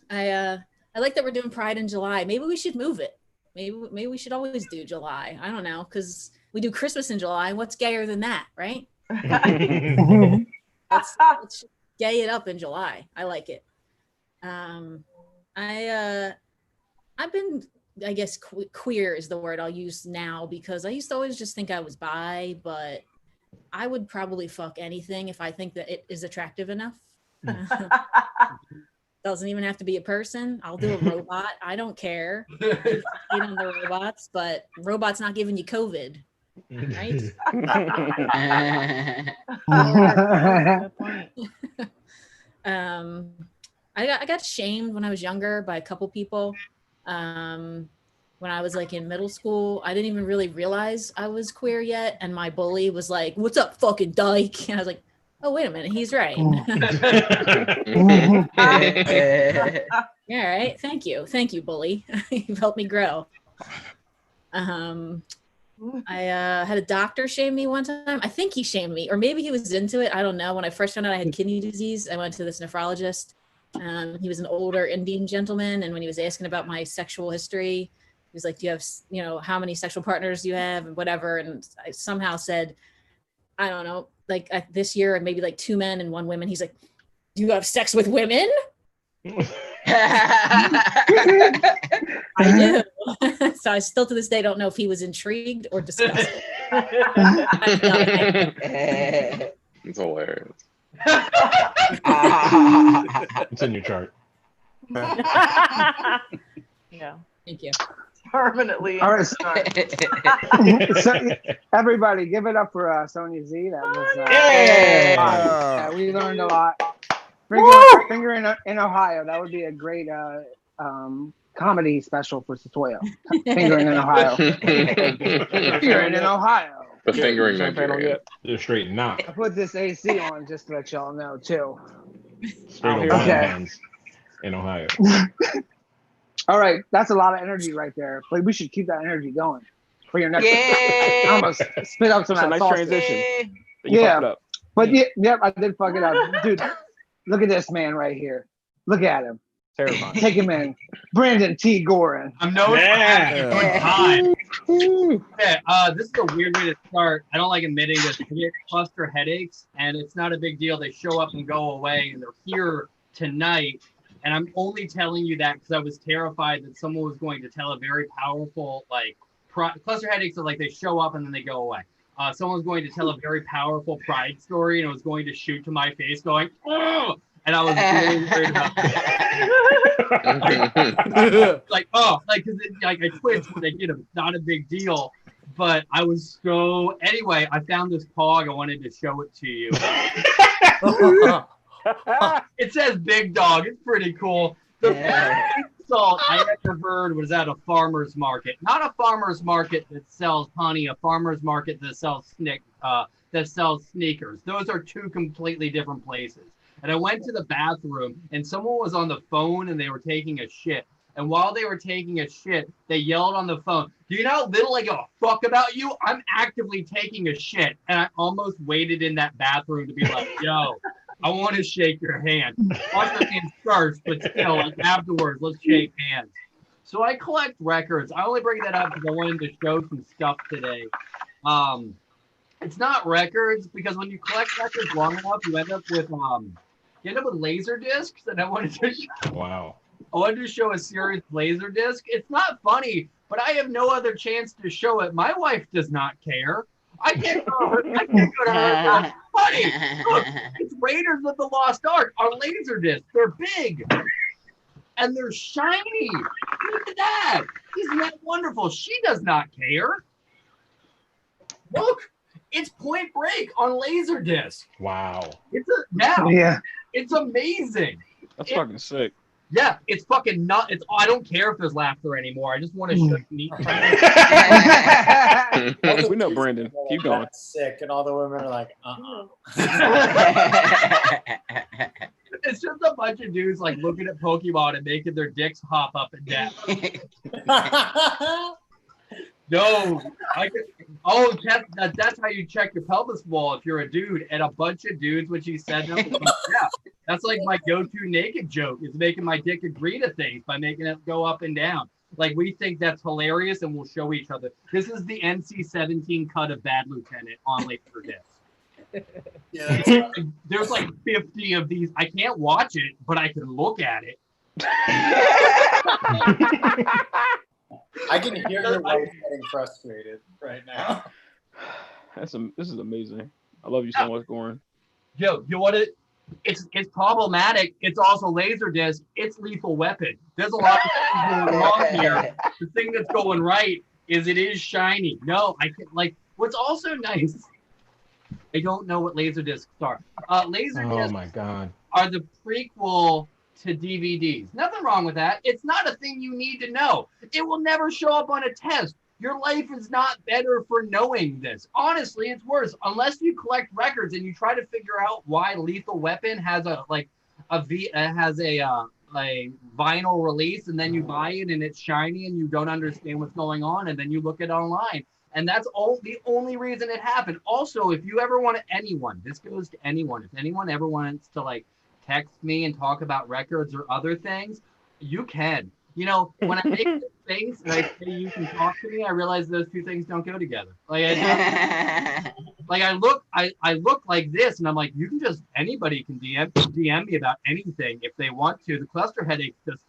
I like that we're doing Pride in July. Maybe we should move it. Maybe we should always do July. I don't know, because we do Christmas in July. What's gayer than that, right? Let's gay it up in July. I like it. I've been, I guess, queer is the word I'll use now, because I used to always just think I was bi, but I would probably fuck anything if I think that it is attractive enough. Doesn't even have to be a person. I'll do a robot. I don't care. I hate on the robots, but robots not giving you COVID, right? I got shamed when I was younger by a couple people. When I was like in middle school, I didn't even really realize I was queer yet, and my bully was like, "What's up, fucking dyke?" And I was like, "Oh, wait a minute, he's right." Yeah, right. Thank you, bully. You've helped me grow. I had a doctor shame me one time. I think he shamed me, or maybe he was into it. I don't know. When I first found out I had kidney disease, I went to this nephrologist. He was an older Indian gentleman, and when he was asking about my sexual history, he was like, "Do you have, how many sexual partners do you have, and whatever?" And I somehow said, I don't know, like this year, maybe like 2 men and 1 woman. He's like, "Do you have sex with women?" I do. So I still to this day don't know if he was intrigued or disgusted. It's hilarious. It's in your chart. Yeah. Thank you. Permanently. All right. So, everybody, give it up for Sonia Z. That was yeah, we learned a lot. Finger in Ohio. That would be a great comedy special for Setoiyo. Fingering in Ohio. Fingering in Ohio. The fingering Nigeria. They're straight not. I put this AC on just to let y'all know too. Straight on hands in Ohio. All right, that's a lot of energy right there. But we should keep that energy going for your next. Yeah. I almost spit up some of that nice sauce. transition. Yeah, but yeah, I did fuck it up, dude. Look at this man right here. Look at him. Terrifying. Take him in. Brandon T. Gorin. I'm known for having a good time. Okay, this is a weird way to start. I don't like admitting this. I get cluster headaches, and it's not a big deal. They show up and go away, and they're here tonight. And I'm only telling you that because I was terrified that someone was going to tell a very powerful, cluster headaches are like they show up and then they go away. Someone was going to tell a very powerful pride story, and it was going to shoot to my face going, "Oh!" And I was really worried about that. I twitched when they did it. It's not a big deal. But I was anyway, I found this pog. I wanted to show it to you. It says Big Dog. It's pretty cool. The salt I ever heard was at a farmer's market. Not a farmer's market that sells honey, a farmer's market that sells sneakers. Those are 2 completely different places. And I went to the bathroom, and someone was on the phone, and they were taking a shit. And while they were taking a shit, they yelled on the phone, "Do you know how little I give a fuck about you? I'm actively taking a shit." And I almost waited in that bathroom to be like, "Yo, I want to shake your hand. Wash your hands first, but still, afterwards, let's shake hands." So I collect records. I only bring that up because I wanted to show some stuff today. It's not records, because when you collect records long enough, you end up with laser discs. And I wanted to show a series of laser disc. It's not funny, but I have no other chance to show it. My wife does not care. I can't go to her. Funny. Look, it's Raiders of the Lost Ark on Laserdisc. They're big. And they're shiny. Look at that. These Isn't that wonderful? She does not care. Look, it's Point Break on Laserdisc. Wow. Yeah. It's amazing. That's fucking sick. Yeah, it's fucking not. I don't care if there's laughter anymore. I just want to show you. We know, Brandon. Keep going. Sick, and all the women are like, It's just a bunch of dudes like looking at Pokemon and making their dicks hop up and down. No, that's how you check your pelvis wall if you're a dude. And a bunch of dudes, when she said that, yeah, that's like my go-to naked joke is making my dick agree to things by making it go up and down. Like we think that's hilarious, and we'll show each other. This is the NC-17 cut of Bad Lieutenant on Laserdisc. Yeah, there's like 50 of these. I can't watch it, but I can look at it. I can hear your wife getting frustrated right now. This is amazing. I love you so much, Gorin. Yo, you want it? It's problematic. It's also Laserdisc. It's Lethal Weapon. There's a lot of things going wrong here. The thing that's going right is it is shiny. No, I can like. What's also nice. I don't know what Laserdiscs are. Laserdiscs oh my God. are the prequel to DVDs. Nothing wrong with that. It's not a thing you need to know. It will never show up on a test. Your life is not better for knowing this. Honestly, it's worse. Unless you collect records and you try to figure out why Lethal Weapon has a vinyl release, and then you buy it and it's shiny and you don't understand what's going on, and then you look it online. And that's the only reason it happened. Also, if you ever want to, this goes to anyone. If anyone ever wants to like text me and talk about records or other things, you can. You know, when I make things and I say you can talk to me, I realize those two things don't go together. Like, I look like this, and I'm like, you can anybody can DM me about anything if they want to. The cluster headaches just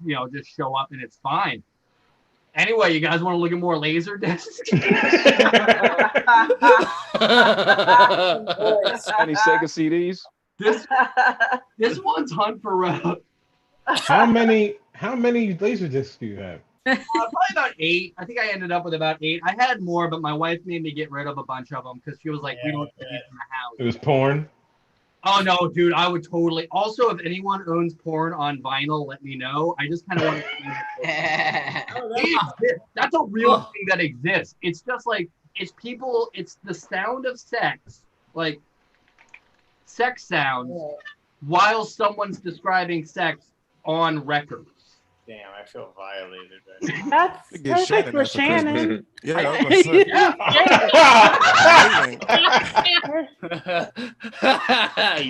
show up and it's fine. Anyway, you guys want to look at more Laserdiscs? Any Sega CDs? This one's Hunt for Road. How many Laserdiscs do you have? Probably about 8. I think I ended up with about 8. I had more, but my wife made me get rid of a bunch of them because she was like, we don't need these in the house. It was porn? Oh, no, dude, I would totally. Also, if anyone owns porn on vinyl, let me know. I just kind of want to see it. That's a real thing that exists. It's just like, it's the sound of sex, like sex sounds, while someone's describing sex on records. Damn, I feel violated right now. That's perfect for Shannon. Yeah, I was You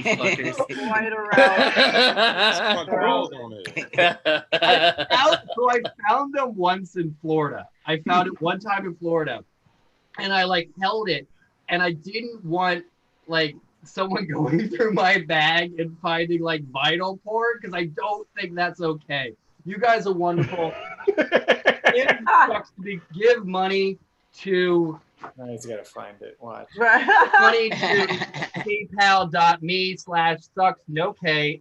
fuckers. Right around. So I found them once in Florida. I found it one time in Florida, and I like held it, and I didn't want like someone going through my bag and finding like vinyl porn because I don't think that's okay. You guys are wonderful. It sucks to give money to. Now he's got to find it. Watch. Money to paypal.me/sucks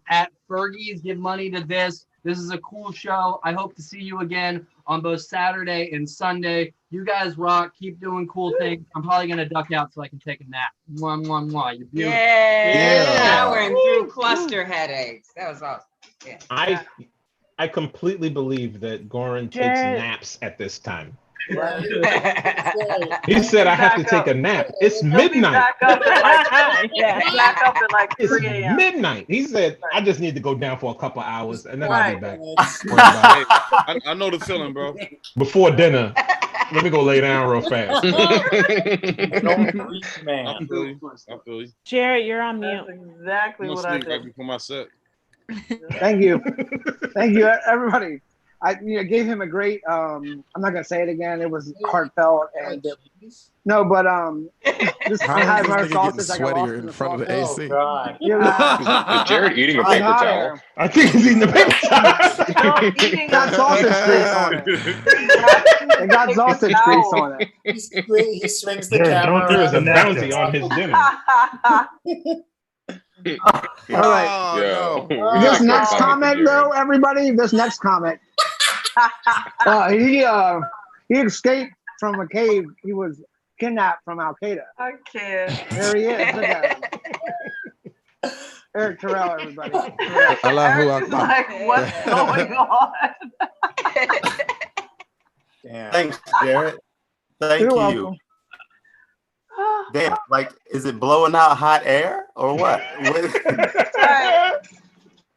at Fergie's. Give money to this. This is a cool show. I hope to see you again on both Saturday and Sunday. You guys rock. Keep doing cool things. I'm probably gonna duck out so I can take a nap. Mwah, mwah, mwah. You're beautiful. Yeah. Powering through cluster headaches. That was awesome. Yeah. I completely believe that Gorin takes naps at this time. He said I have to take a nap. It's midnight. Back up at like 3 a.m. It's midnight. He said I just need to go down for a couple of hours and then I'll be back. I know the feeling, bro. Before dinner, let me go lay down real fast. Man. I feel you. Jarrod, you're on mute. That's exactly I'm what gonna I sleep did. right before my set. Thank you, everybody. I gave him a great. I'm not gonna say it again. It was heartfelt and no, but this How I is this had nigga getting sweatier in front of the AC? Oh, God. Is Jarrod eating a paper towel? I think he's eating the paper towel. Got sausage grease on it. It got sausage grease on it. He swings the Jarrod, camera. there is a bounty on his dinner. All right. This next comment, though, everybody. This next comment. He escaped from a cave. He was kidnapped from Al Qaeda. I can't. There he is. Look at him. Eric Terrell, everybody. I love who Eric's like, what's going on? Thanks, Jarrod. Thank You're you. welcome. Damn, like, is it blowing out hot air or what?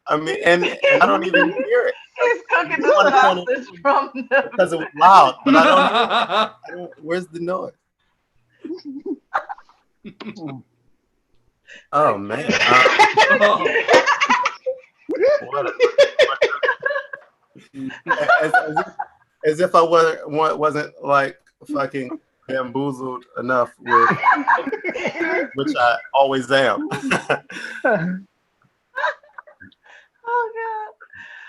I mean, and I don't even hear it. He's cooking the sausage from the Because it was loud, but I don't. Where's the noise? Oh man! As if I wasn't like fucking bamboozled enough with, which I always am. Oh God!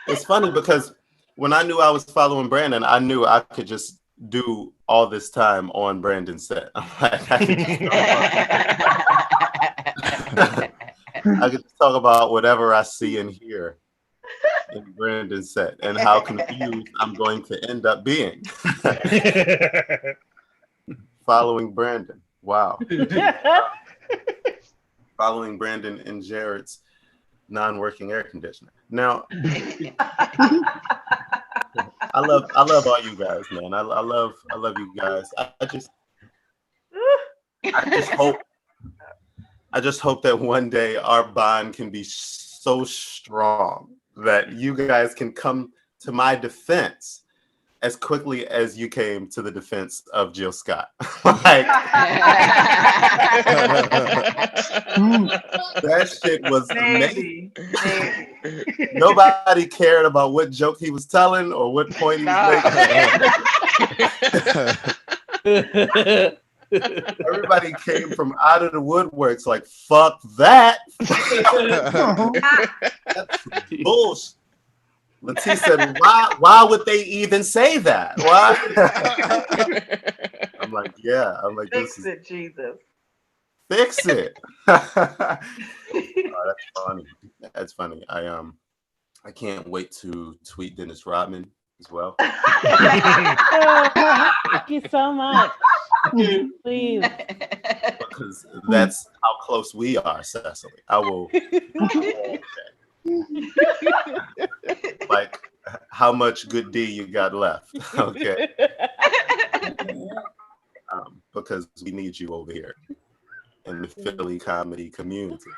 It's funny because when I knew I was following Brandon, I knew I could just do all this time on Brandon's set. I'm like, I could just talk about whatever I see and hear in Brandon's set and how confused I'm going to end up being. Following Brandon. Wow. Following Brandon and Jarrod's non-working air conditioner. Now, I love all you guys, man. I love you guys. I just hope that one day our bond can be so strong that you guys can come to my defense as quickly as you came to the defense of Jill Scott. Like, that shit was amazing. Nobody cared about what joke he was telling or what point he was making. Everybody came from out of the woodworks like, fuck that. That's bullshit. LaTice said, why would they even say that? Why? I'm like, yeah. I'm like, fix it, Jesus. Fix it. Oh, that's funny. That's funny. I can't wait to tweet Dennis Rodman as well. Thank you so much. Please. Because that's how close we are, Cecily. I will. Like, how much good D you got left? Okay. Because we need you over here in the Philly comedy community.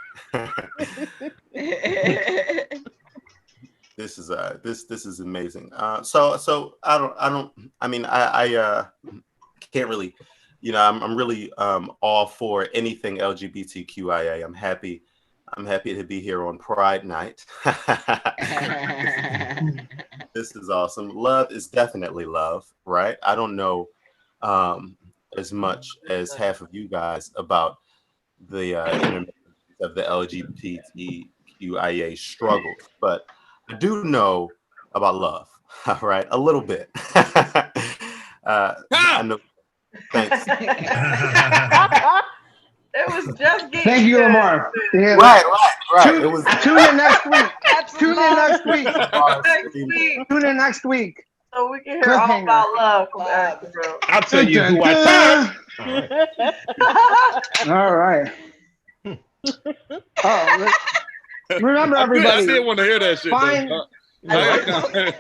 This is amazing. So I can't really, I'm really all for anything LGBTQIA. I'm happy to be here on Pride Night. This is awesome. Love is definitely love, right? I don't know as much as half of you guys about the of the LGBTQIA struggle, but I do know about love, all right? A little bit. I know. Thanks. It was just getting Thank you, Lamarr. Yeah. Right. Tune in next week. Tune in next week. Tune in next week. So we can hear all about love from Eric, bro. I'll tell you who I All right. Oh, remember, everybody. I still want to hear that shit. I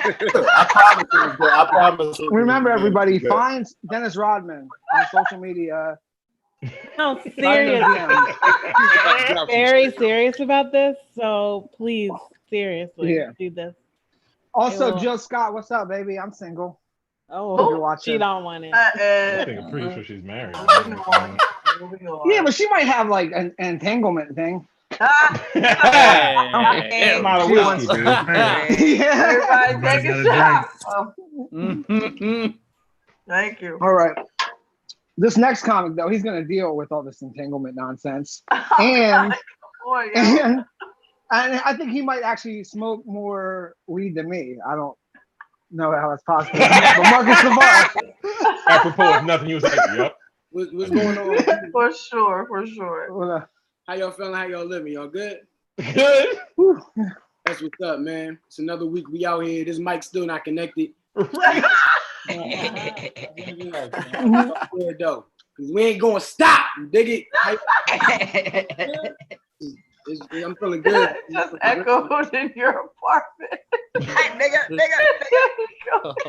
promise. Remember, everybody, find Dennis Rodman on social media. No, serious. Very serious about this. So please, seriously, do this. Also, Jill Scott, what's up, baby? I'm single. Oh, she don't want it. I'm pretty sure she's married. Yeah, but she might have like an entanglement thing. Everybody take a shot. Thank you. All right. This next comic, though, he's going to deal with all this entanglement nonsense. And I think he might actually smoke more weed than me. I don't know how that's possible. But Marcus Navarre. Apropos of nothing, you was like, yep. What's going on? For sure. How y'all feeling? How y'all living? Y'all good? Good. That's what's up, man. It's another week we out here. This mic's still not connected. Good though. Cause we ain't gonna stop. You dig it? I'm feeling good. Just echoed in your apartment. nigga.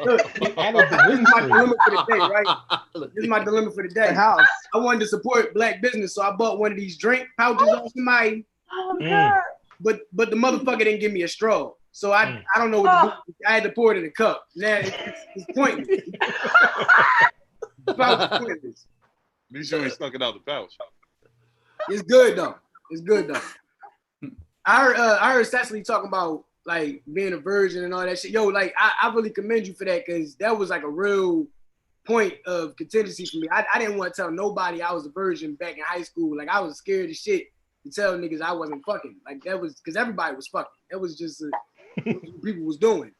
Look, this is my dilemma for the day, right? This is my dilemma for the day. House. I wanted to support black business, so I bought one of these drink pouches off somebody. Oh God. But the motherfucker didn't give me a straw. So I don't know what to do. I had to pour it in a cup. Now it's pointless. The pouch is pointless. Be sure he stuck it out the pouch. It's good though. It's good though. I heard Cecily talking about like being a virgin and all that shit. Yo, like I really commend you for that because that was like a real point of contingency for me. I didn't want to tell nobody I was a virgin back in high school. Like I was scared as shit to tell niggas I wasn't fucking. Like that was because everybody was fucking. That was just what people was doing.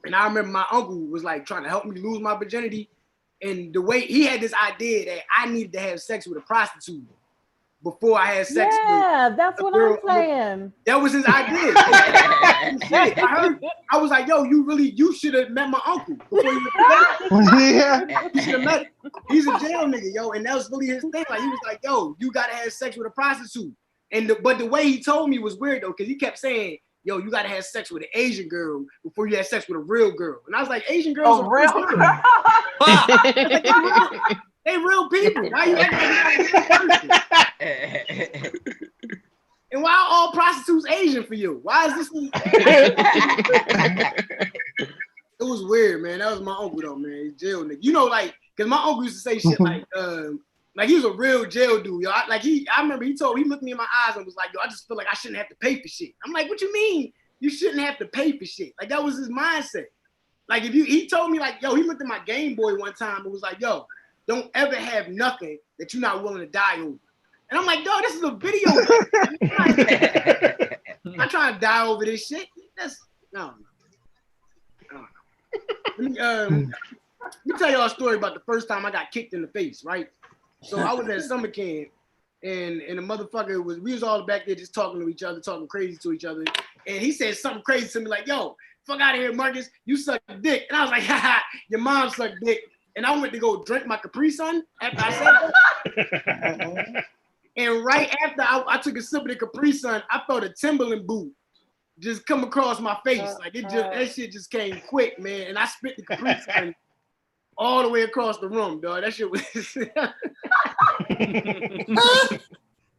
And I remember my uncle was like trying to help me lose my virginity. And the way he had this idea that I needed to have sex with a prostitute before I had sex with that's what I'm saying. That was his idea. I was like, yo, you should have met my uncle before you Yeah. You should have met him. He's a jail nigga, yo. And that was really his thing. Like he was like, yo, you gotta have sex with a prostitute. But the way he told me was weird though, because he kept saying, yo, you gotta have sex with an Asian girl before you have sex with a real girl. And I was like, Asian girls are real girls. They real people. Why you acting like and why are all prostitutes Asian for you? Why is this? It was weird, man. That was my uncle though, man. He's jail nigga. You know, like, cause my uncle used to say shit like he was a real jail dude, yo. I remember he looked me in my eyes and was like, yo, I just feel like I shouldn't have to pay for shit. I'm like, what you mean? You shouldn't have to pay for shit. Like that was his mindset. Like he told me like, yo, he looked at my Game Boy one time and was like, yo, don't ever have nothing that you're not willing to die over. And I'm like, dog, this is a video. I'm not trying to die over this shit. No. Let me tell y'all a story about the first time I got kicked in the face, right? So I was at summer camp and the motherfucker we was all back there just talking to each other, talking crazy to each other. And he said something crazy to me like, yo, fuck out of here, Marcus, you suck dick. And I was like, haha, your mom sucked dick. And I went to go drink my Capri Sun after I said that. And right after I took a sip of the Capri Sun, I felt a Timberland boot just come across my face. Like that shit just came quick, man. And I spit the Capri Sun all the way across the room, dog. That shit was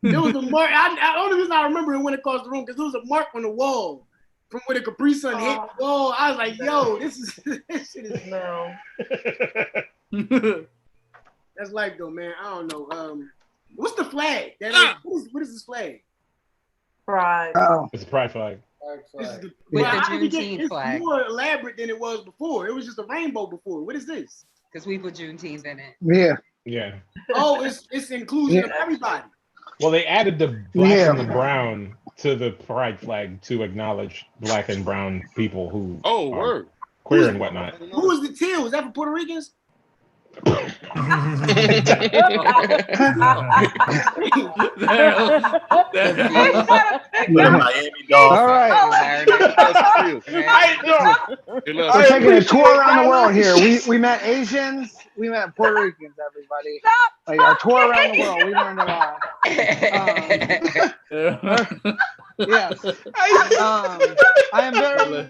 there was a mark. I only reason I remember it went across the room because there was a mark on the wall from where the Capri Sun hit the wall. I was like, yo, this shit is no. That's life though, man. I don't know. What's the flag? What is this flag? Pride. Oh, it's a pride flag. With the Juneteenth flag. It's more elaborate than it was before. It was just a rainbow before. What is this? Because we put Juneteenth in it. Yeah. Oh, it's inclusion of everybody. Well, they added the black and the brown to the pride flag to acknowledge black and brown people who are queer and whatnot. Who is the teal? Is that for Puerto Ricans? Miami Dolphins. All right. We're taking a tour around the world here. We met Asians. We met Puerto Ricans, everybody. Like our tour around the world, we learned a lot. Yes. I am very.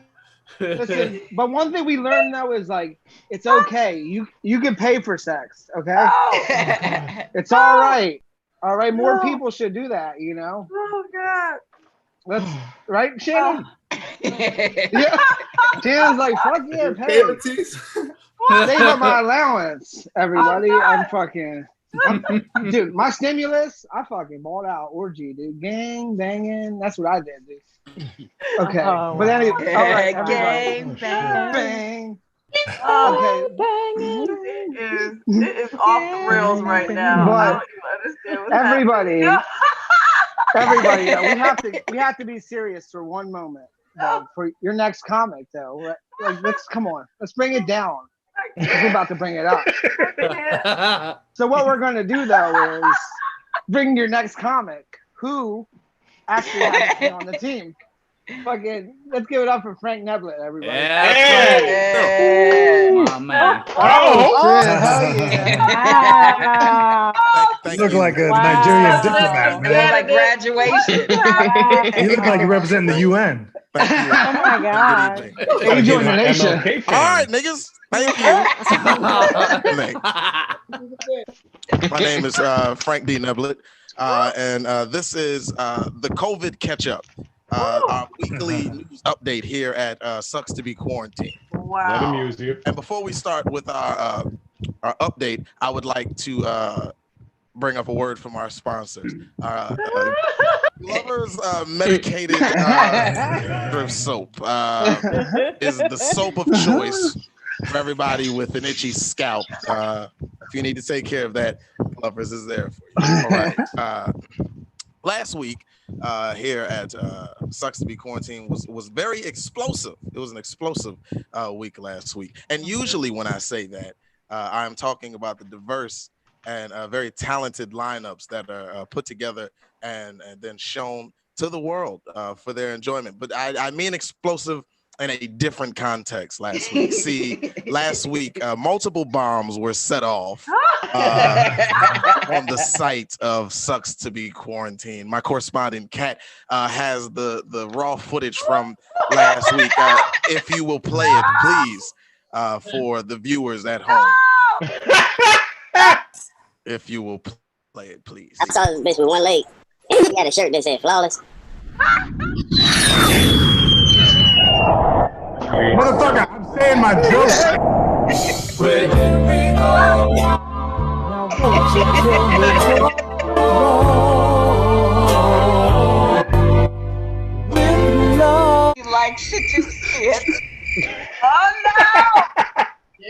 Listen, but one thing we learned though is like it's okay. You can pay for sex, okay? It's all right. All right, more people should do that, you know. Oh God. That's right, Shannon. Yeah. Shannon's like, fuck yeah, pay. Save up my allowance, everybody. Dude, my stimulus, I fucking bought out orgy, dude. Gang banging. That's what I did, dude. Okay. But anyway, all right, gang bang. Okay. It is off the rails right now. But I don't even understand what's everybody, though, we have to be serious for one moment. Though, for your next comic, though, let's come on, let's bring it down. We're about to bring it up. So what we're going to do though is bring your next comic who actually has to be on the team. Fucking, let's give it up for Frank Neblett, everybody. Yeah. My man. Oh, shit, hell yeah. You look like a Nigerian diplomat, It man. was like graduation. You look like you're representing the UN. Thank you. Oh my god. Age on the nation. All right, niggas. Thank you. My name is Frank D. Neblett, and this is the COVID catch-up, our weekly news update here at Sucks to Be Quarantined. Wow. That amused you. And before we start with our update, I would like to bring up a word from our sponsors. Glover's medicated thrift soap is the soap of choice for everybody with an itchy scalp. If you need to take care of that, Glover's is there for you. All right. Last week here at Sucks to Be Quarantined was very explosive. It was an explosive week last week. And usually when I say that, I'm talking about the diverse and very talented lineups that are put together and then shown to the world for their enjoyment. But I mean explosive in a different context last week. See, last week, multiple bombs were set off on the site of Sucks to Be Quarantined. My correspondent, Kat, has the raw footage from last week. If you will play it, please, for the viewers at home. If you will play it, please. I saw this bitch with one leg. He had a shirt that said flawless. Motherfucker, I'm saying my joke. He likes to do it. Oh no!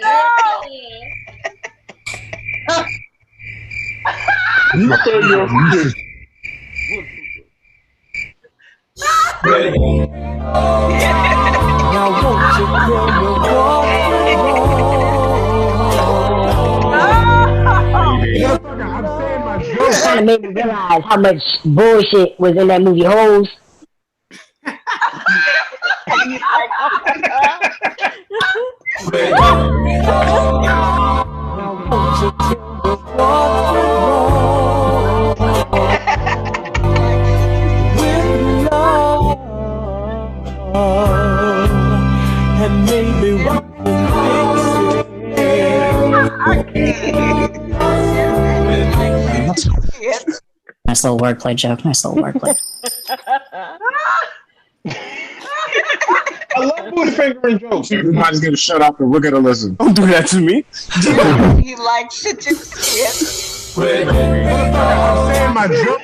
No! Now won't you come and walk I'm saying my joke. It kind of made me realize how much bullshit was in that movie Hoes. And maybe what Nice little wordplay joke. Nice little wordplay. I love booty fingering jokes. Everybody's gonna shut up and we're gonna listen. Don't do that to me. He likes to do it. I'm saying my joke.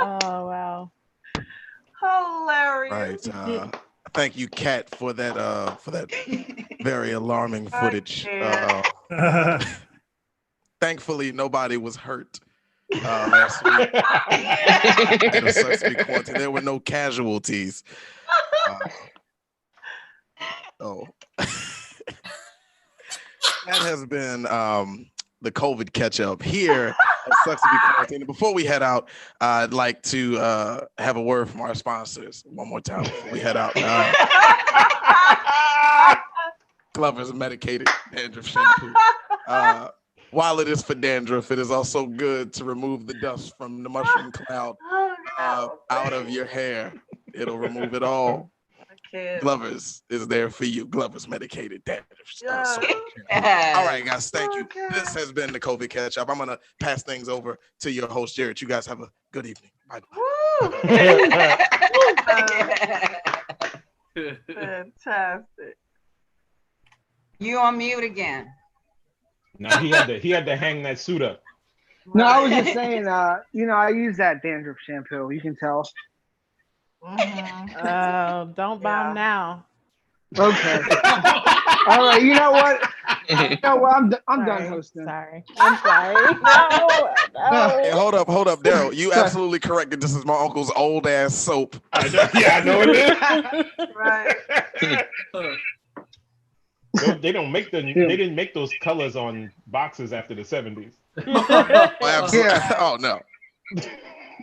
Oh wow. Hilarious. Right. Thank you, Kat, for that very alarming footage. Thankfully, nobody was hurt last week. At a Sucks to Be Quarantined. There were no casualties. That has been the COVID catch-up here at Sucks to Be Quarantined. Before we head out, I'd like to have a word from our sponsors one more time before we head out. Glover's medicated dandruff shampoo. While it is for dandruff, it is also good to remove the dust from the mushroom cloud out of your hair. It'll remove it all. Glover's is there for you. Glover's medicated dandruff. All right, guys, thank you. This has been the COVID catch-up. I'm going to pass things over to your host, Jarrod. You guys have a good evening. Bye. Fantastic. You on mute again. No, he had to hang that suit up. No, I was just saying, I use that dandruff shampoo. You can tell. Don't bomb now. Okay. All right. You know what? I'm done hosting. Sorry. I'm sorry. No. Hey, hold up, Darryl. You absolutely correct that this is my uncle's old ass soap. I know it is. Right. They don't make they didn't make those colors on boxes after the 70s. Absolutely. Yeah. Oh no.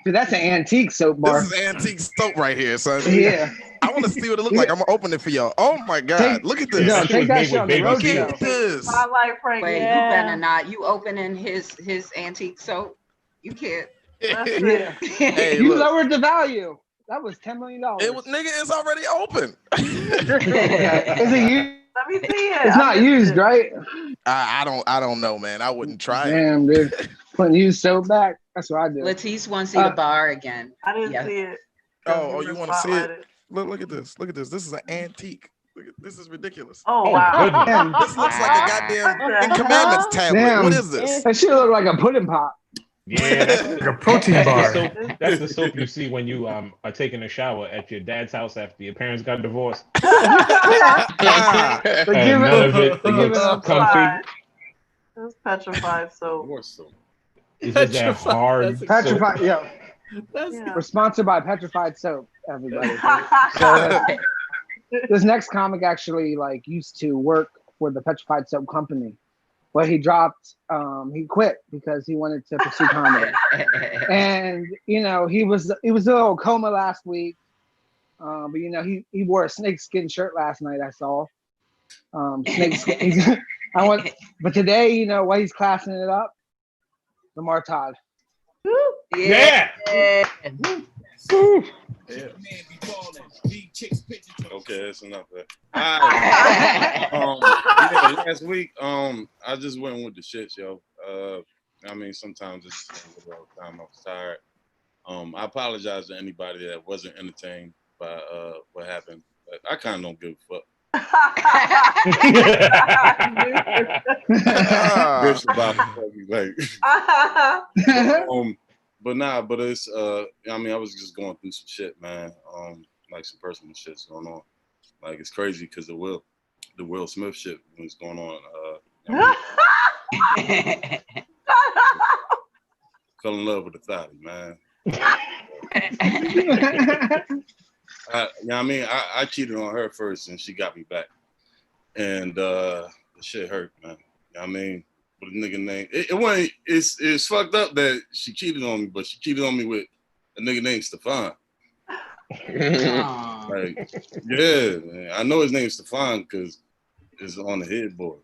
Dude, that's an antique soap bar. This is antique soap right here, son. Yeah. I want to see what it looks like. I'm gonna open it for y'all. Oh my god, look at this. No, take that shit on the road Look show. at this. I like Frank. Wait, you better not. You opening his antique soap? You can't. Yeah. Hey, You look. lowered the value. That was $10 million. It was, nigga, it's already open. Is it used? Let me see it. It's not used, right? I don't know, man. I wouldn't try it. Damn, dude. Putting used soap back. That's what I do. LaTice wants to see the bar again. I didn't see it. Oh, you want to see it? Look at this. Look at this. This is an antique. This is ridiculous. Oh wow. Damn. This looks like a goddamn Commandments tablet. Damn. What is this? That shit look like a pudding pop. Yeah, that's like a protein bar. That's the soap you see when you are taking a shower at your dad's house after your parents got divorced. They give None of it they give it up. comfy. That's petrified soap. It's just that hard. Petrified, soap. yeah. We're sponsored by Petrified Soap, everybody. So, this next comic actually used to work for the Petrified Soap company, but he dropped. He quit because he wanted to pursue comedy. And he was a little coma last week, but he wore a snakeskin shirt last night. I saw snakeskin. But today, why he's classing it up? Lamarr Todd. Yeah. Okay, that's enough of that. All right. Last week, I just went with the shits, yo. I mean, sometimes it's all the time. I was tired. I apologize to anybody that wasn't entertained by what happened. But I kind of don't give a fuck. Bitch about but it's I mean, I was just going through some shit, man. Like some personal shit's going on. Like it's crazy because the Will Smith shit was going on. Fell in love with the thotty, man. I mean, I cheated on her first, and she got me back, and the shit hurt, man. I mean, with a nigga name, it wasn't. It's fucked up that she cheated on me, but she cheated on me with a nigga named Stefan. Like, yeah, man. I know his name's Stefan because it's on the headboard.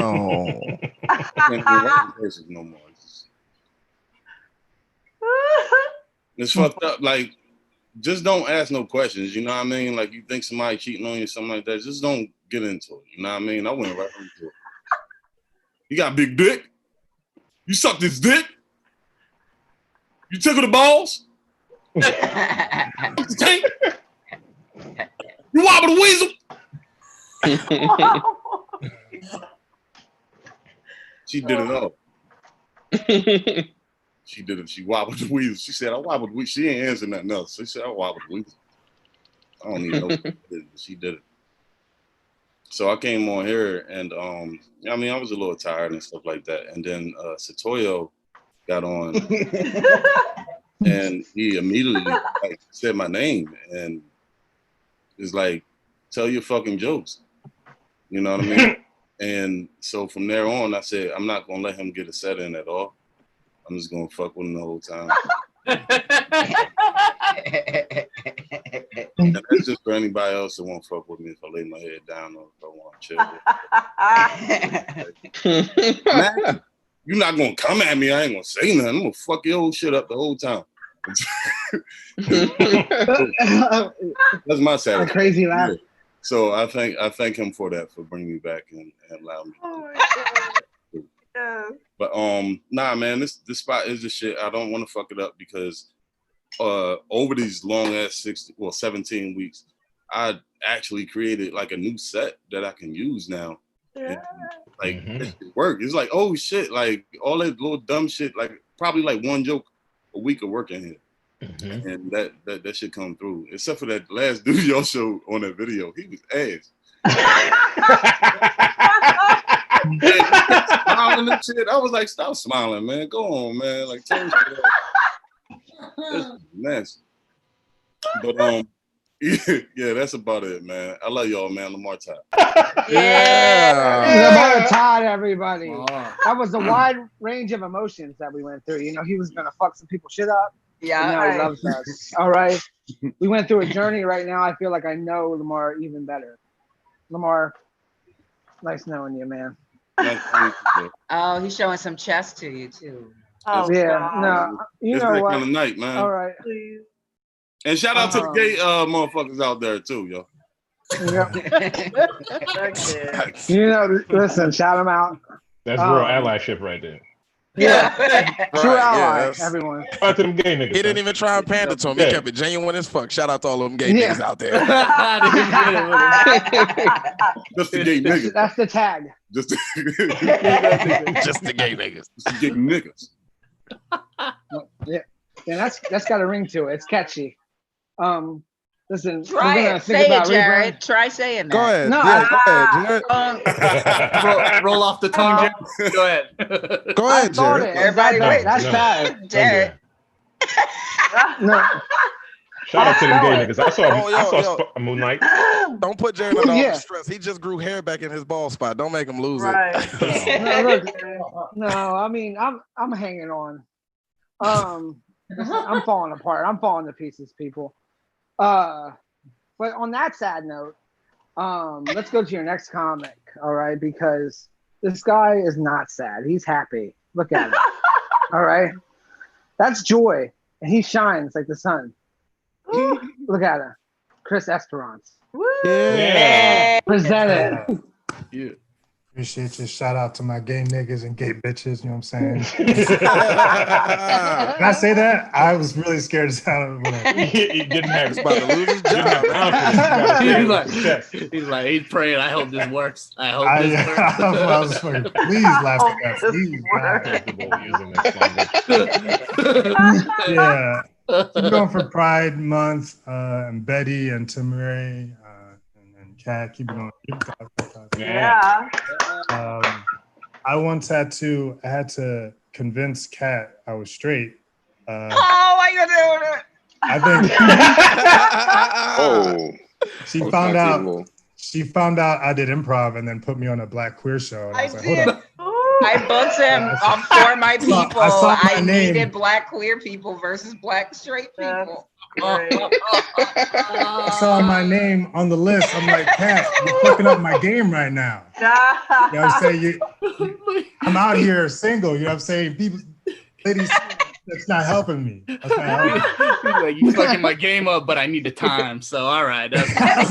Oh, I can't do that person no more. It's fucked up. Like, just don't ask no questions. You know what I mean? Like, you think somebody cheating on you, something like that. Just don't get into it. You know what I mean? I went right into it. You got a big dick? You sucked his dick? You tickled the balls? Tank? You wobbled the weasel? She did it all. She did it. She wobbled the weasel. She said, I wobbled the weasel. She ain't answering nothing else. She said, I wobbled the weasel. I don't even know. She did it. So I came on here and, I mean, I was a little tired and stuff like that. And then Setoiyo got on and he immediately said my name and is like, tell your fucking jokes. You know what I mean? And so from there on, I said, I'm not going to let him get a set in at all. I'm just going to fuck with him the whole time. And that's just for anybody else that won't fuck with me if I lay my head down or if I want to chill. Man, you're not going to come at me. I ain't going to say nothing. I'm going to fuck your whole shit up the whole time. That's my satisfaction. A crazy laugh. Yeah. So I thank him for that, for bringing me back and allowing me. Oh my God. But nah, man, this spot is the shit. I don't want to fuck it up because over these long ass 17 weeks, I actually created like a new set that I can use now. Yeah. And, like it work. It's like, oh shit, like all that little dumb shit, like probably like one joke a week of work in here. And that shit come through. Except for that last dude y'all showed on that video. He was ass. Smiling and shit. I was like, stop smiling, man. Go on, man. Like, turn shit off. That's nasty. But Yeah, that's about it, man. I love y'all, man. Lamarr Todd. Lamarr Todd, everybody. That was a wide range of emotions that we went through. You know, he was gonna fuck some people shit up. Yeah. Now he loves us. All right. We went through a journey right now. I feel like I know Lamarr even better. Lamarr, nice knowing you, man. Oh, he's showing some chest to you too. Oh, yeah. God. No, you It's know that what? kind of night, man. All right. Please. And shout out to the gay motherfuckers out there too, yo. Yep. Okay. You know, listen, shout them out. That's real allyship right there. Yeah. True ally, that's- everyone. Shout out to them gay niggas. He didn't even try and pander to him. He Yeah. kept it genuine as fuck. Shout out to all of them gay Yeah. niggas out there. Just the gay niggas. That's the tag. Just the, Just the gay niggas. just the gay niggas. Yeah, that's got a ring to it. It's catchy. Listen, Try we're gonna it. think Say about it, Jarrod. rebrand. Try saying that. Go ahead. No, Yeah, go ahead, Jarrod. roll off the tongue, Jarrod. Go ahead. Go I ahead, thought Jarrod. it. Everybody wait. That's bad. Jarrod. No. Shout out to them gay niggas. I saw yo. Moon Knight. Don't put Jarrod under all Yeah. the stress. He just grew hair back in his bald spot. Don't make him lose Right. No, look, no, I mean, I'm hanging on. Listen, I'm falling apart. I'm falling to pieces, people. But on that sad note, let's go to your next comic, all right? Because this guy is not sad. He's happy. Look at him. All right? That's joy. And he shines like the sun. Look at him. Chris Esperance. Yeah. Presented. Yeah. Appreciate you. Shout out to my gay niggas and gay bitches. You know what I'm saying? Can I say that? I was really scared as hell. He didn't have He's about to lose his job. He's like, he's praying. I hope this works. I hope this works. I was fucking, please laugh at that. Please, God. Yeah. Keep going for Pride Month, and Betty and Timaree and Kat. Keep it on. Yeah. I once had to convince Kat I was straight. Oh, why you doing it? I think she found out I did improv and then put me on a black queer show. And I was like, hold up. I booked him for my people. I saw my I name. needed black queer people versus black straight people. I saw my name on the list. I'm like, Kat, you're fucking up my game right now. You know what I'm saying? I'm out here single. You know what I'm saying? People, ladies, that's not helping me. That's not helping me. He's like, you fucking my game up, but I need the time. So all right. That's At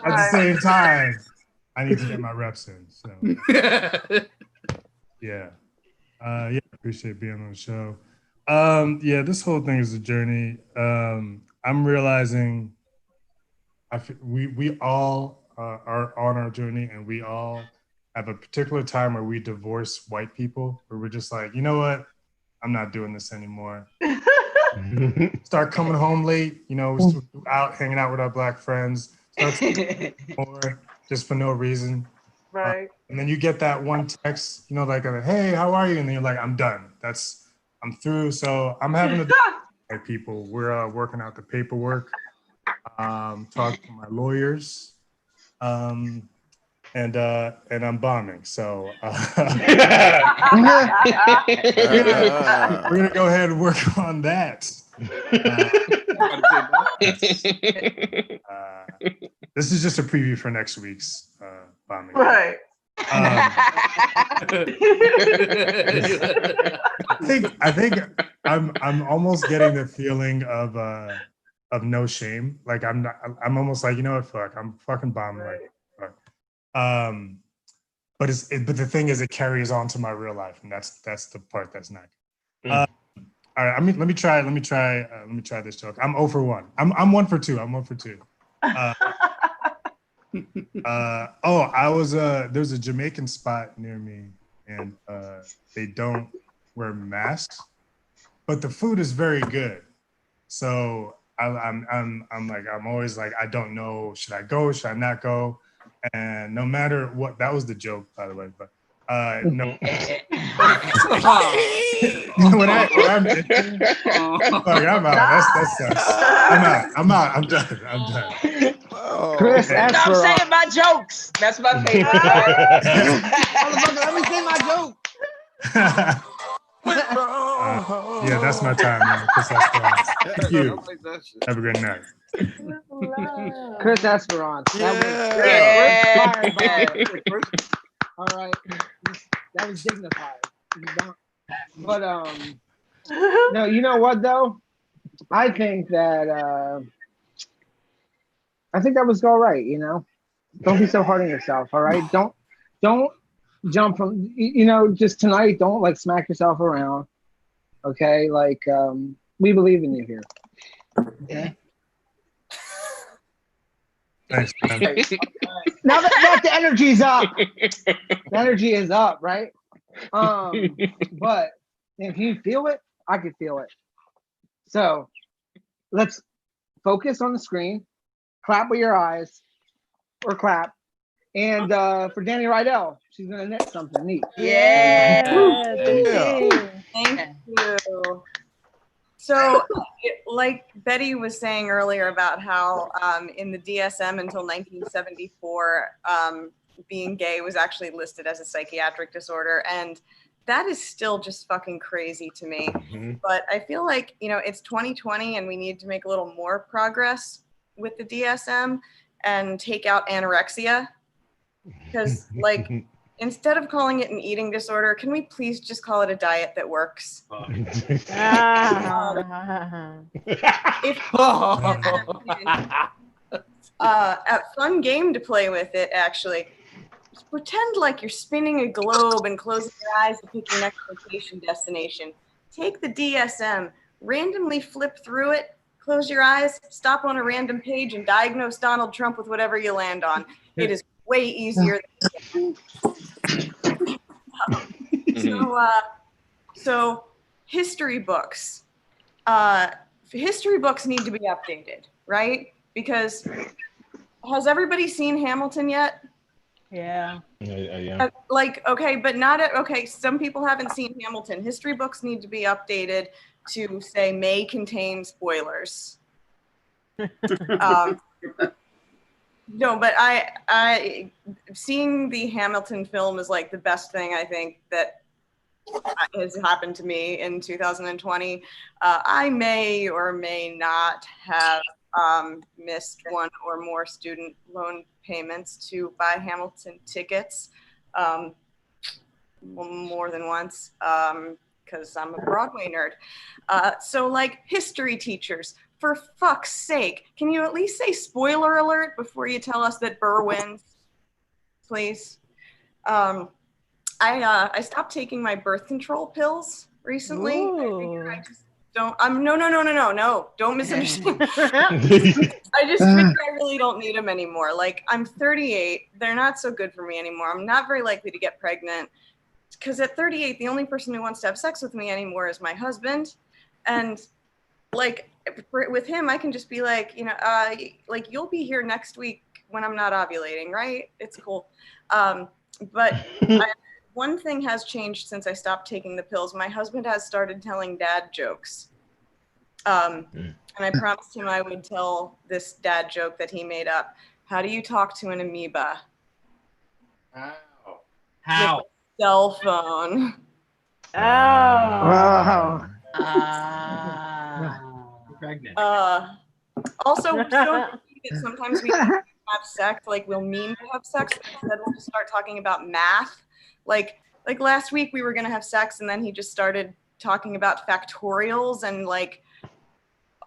the same time, I need to get my reps in. So yeah. Appreciate being on the show. This whole thing is a journey. I'm realizing we all are on our journey, and we all have a particular time where we divorce white people, where we're just like, you know what? I'm not doing this anymore. Start coming home late, you know, out hanging out with our black friends, start more just for no reason. Right. And then you get that one text, you know, like, hey, how are you? And then you're like, I'm done. I'm through. So I'm having a white people. We're working out the paperwork, talking to my lawyers, and I'm bombing. So we're gonna go ahead and work on that. This is just a preview for next week's bombing. Right. I think I'm almost getting the feeling of no shame. Like I'm almost like, you know what, fuck, I'm fucking bombing. Like, fuck. But the thing is, it carries on to my real life, and that's the part that's not. All right, let me try this joke. I'm 0 for 1. I'm 1 for 2. I'm 1 for 2. There's a Jamaican spot near me, and they don't wear masks, but the food is very good. So I'm always like, I don't know, should I go, should I not go? And no matter what, that was the joke, by the way, but No. when I'm out. That sucks. I'm out. I'm done. Chris Stop Esperance. saying my jokes. That's my favorite part. Motherfucker, let me say my joke. Yeah, that's my time, man. Chris Esperance. Thank you. Have a good night. Chris Esperance. Yeah. All right. That was dignified. But no, you know what though? I think that was all right, you know. Don't be so hard on yourself, all right? Don't jump from just tonight, don't like smack yourself around. Okay? Like we believe in you here. Yeah. Thanks, man. Now that the energy's up. The energy is up, right? But if you feel it, I can feel it. So let's focus on the screen, clap with your eyes, or clap. And for Danny Rydell, she's gonna knit something neat. Yeah. Thank you. So, like Betty was saying earlier about how in the DSM until 1974, being gay was actually listed as a psychiatric disorder. And that is still just fucking crazy to me. Mm-hmm. But I feel like, it's 2020 and we need to make a little more progress with the DSM and take out anorexia. Because, like, instead of calling it an eating disorder, can we please just call it a diet that works? A fun game to play with it, actually. Just pretend like you're spinning a globe and closing your eyes to pick your next vacation destination. Take the DSM, randomly flip through it, close your eyes, stop on a random page, and diagnose Donald Trump with whatever you land on. It is way easier than So history books. History books need to be updated, right? Because has everybody seen Hamilton yet? Yeah. Yeah. Okay, but okay, some people haven't seen Hamilton. History books need to be updated to say may contain spoilers. No, but I seeing the Hamilton film is like the best thing I think that has happened to me in 2020. I may or may not have missed one or more student loan payments to buy Hamilton tickets more than once because I'm a Broadway nerd. So like history teachers, for fuck's sake, can you at least say spoiler alert before you tell us that Burr wins, please? I stopped taking my birth control pills recently. I figured I just don't. No, don't misunderstand. I just figured I really don't need them anymore. Like, I'm 38. They're not so good for me anymore. I'm not very likely to get pregnant because at 38, the only person who wants to have sex with me anymore is my husband. And like with him, I can just be like, like you'll be here next week when I'm not ovulating, right? It's cool. But one thing has changed since I stopped taking the pills. My husband has started telling dad jokes. And I promised him I would tell this dad joke that he made up. How do you talk to an amoeba? How? With a cell phone. Wow. Pregnant. Also, we're so that sometimes we have sex, like we'll mean to have sex, but instead we'll just start talking about math. Like last week we were gonna have sex, and then he just started talking about factorials, and like,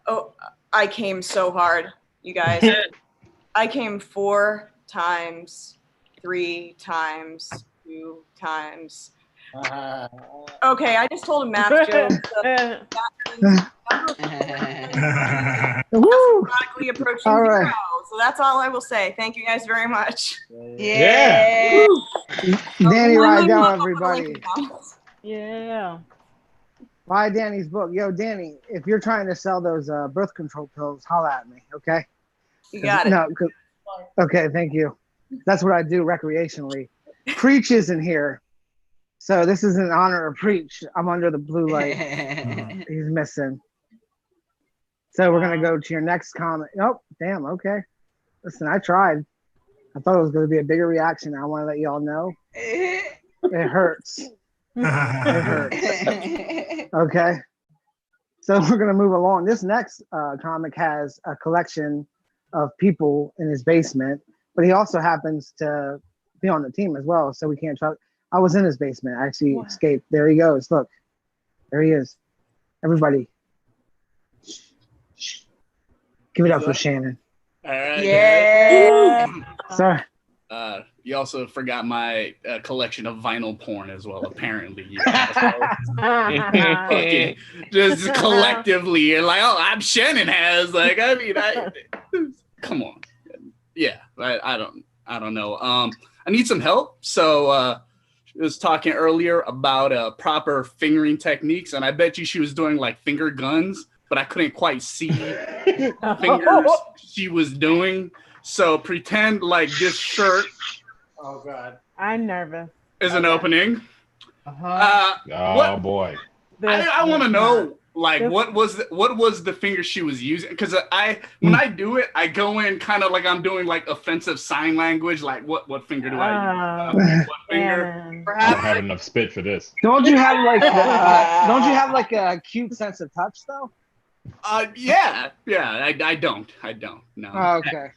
oh, I came so hard, you guys. I came 4 times, 3 times, 2 times. Okay, I just told a math joke. Chronically approaching All 0, right. so that's all I will say. Thank you guys very much. Yeah. Danny Rydell, everybody. Yeah. Buy Danny's book. Yo, Danny, if you're trying to sell those birth control pills, holla at me, okay? You got it. No, okay, thank you. That's what I do recreationally. Preach isn't here. So this is an honor of preach. I'm under the blue light. He's missing. So we're gonna go to your next comment. Oh, damn. Okay. Listen, I tried. I thought it was gonna be a bigger reaction. I want to let y'all know. It hurts. It hurts. Okay. So we're gonna move along. This next comic has a collection of people in his basement, but he also happens to be on the team as well. So we can't trust. I was in his basement. I actually escaped. There he goes. Look, there he is. Everybody, give it up for Shannon. All right. Yeah. Sorry. You also forgot my collection of vinyl porn as well. Apparently, okay. Just collectively, you're like, oh, I'm Shannon has like. I mean, come on. Yeah, I don't know. I need some help. So I was talking earlier about proper fingering techniques, and I bet you she was doing like finger guns, but I couldn't quite see fingers she was doing. So pretend like this shirt. Oh God, I'm nervous. Is an opening. Oh boy. I want to know like what was the finger she was using, because when I do it, I go in kind of like I'm doing like offensive sign language, like what finger do I use? What finger? I don't have enough spit for this. Don't you have like a cute sense of touch though? Yeah. I don't. No. Oh, okay.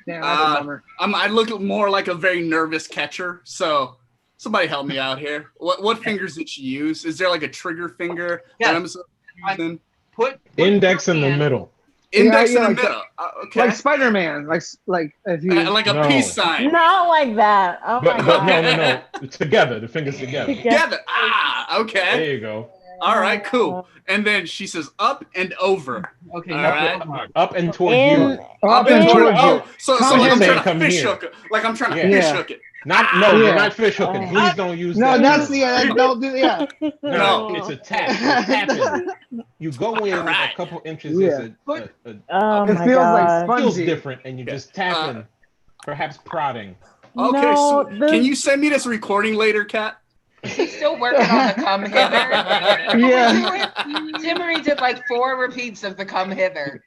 Damn, that's a bummer. I look more like a very nervous catcher. So somebody help me out here. What fingers did she use? Is there like a trigger finger? Yes. Put index in the middle. Index in the like middle. Okay. Like Spider-Man. Like if you like a peace sign. Not like that. Oh my God. No. Together. The fingers together. Together. Okay. There you go. All right, cool. And then she says up and over. Okay. All right. Up and toward you. Up and toward you. So like I'm trying to fish hook it. Like I'm trying to fish hook it. You're not fish hooking. Please don't use that. No, that's don't do No, it's a tap. It's tapping. You go in a couple inches. Yeah. It feels like spongy. feels different, and you just tapping, perhaps prodding. Okay, so can you send me this recording later, Kat? He's still working on the come hither. Yeah. Timaree did like 4 repeats of the come hither.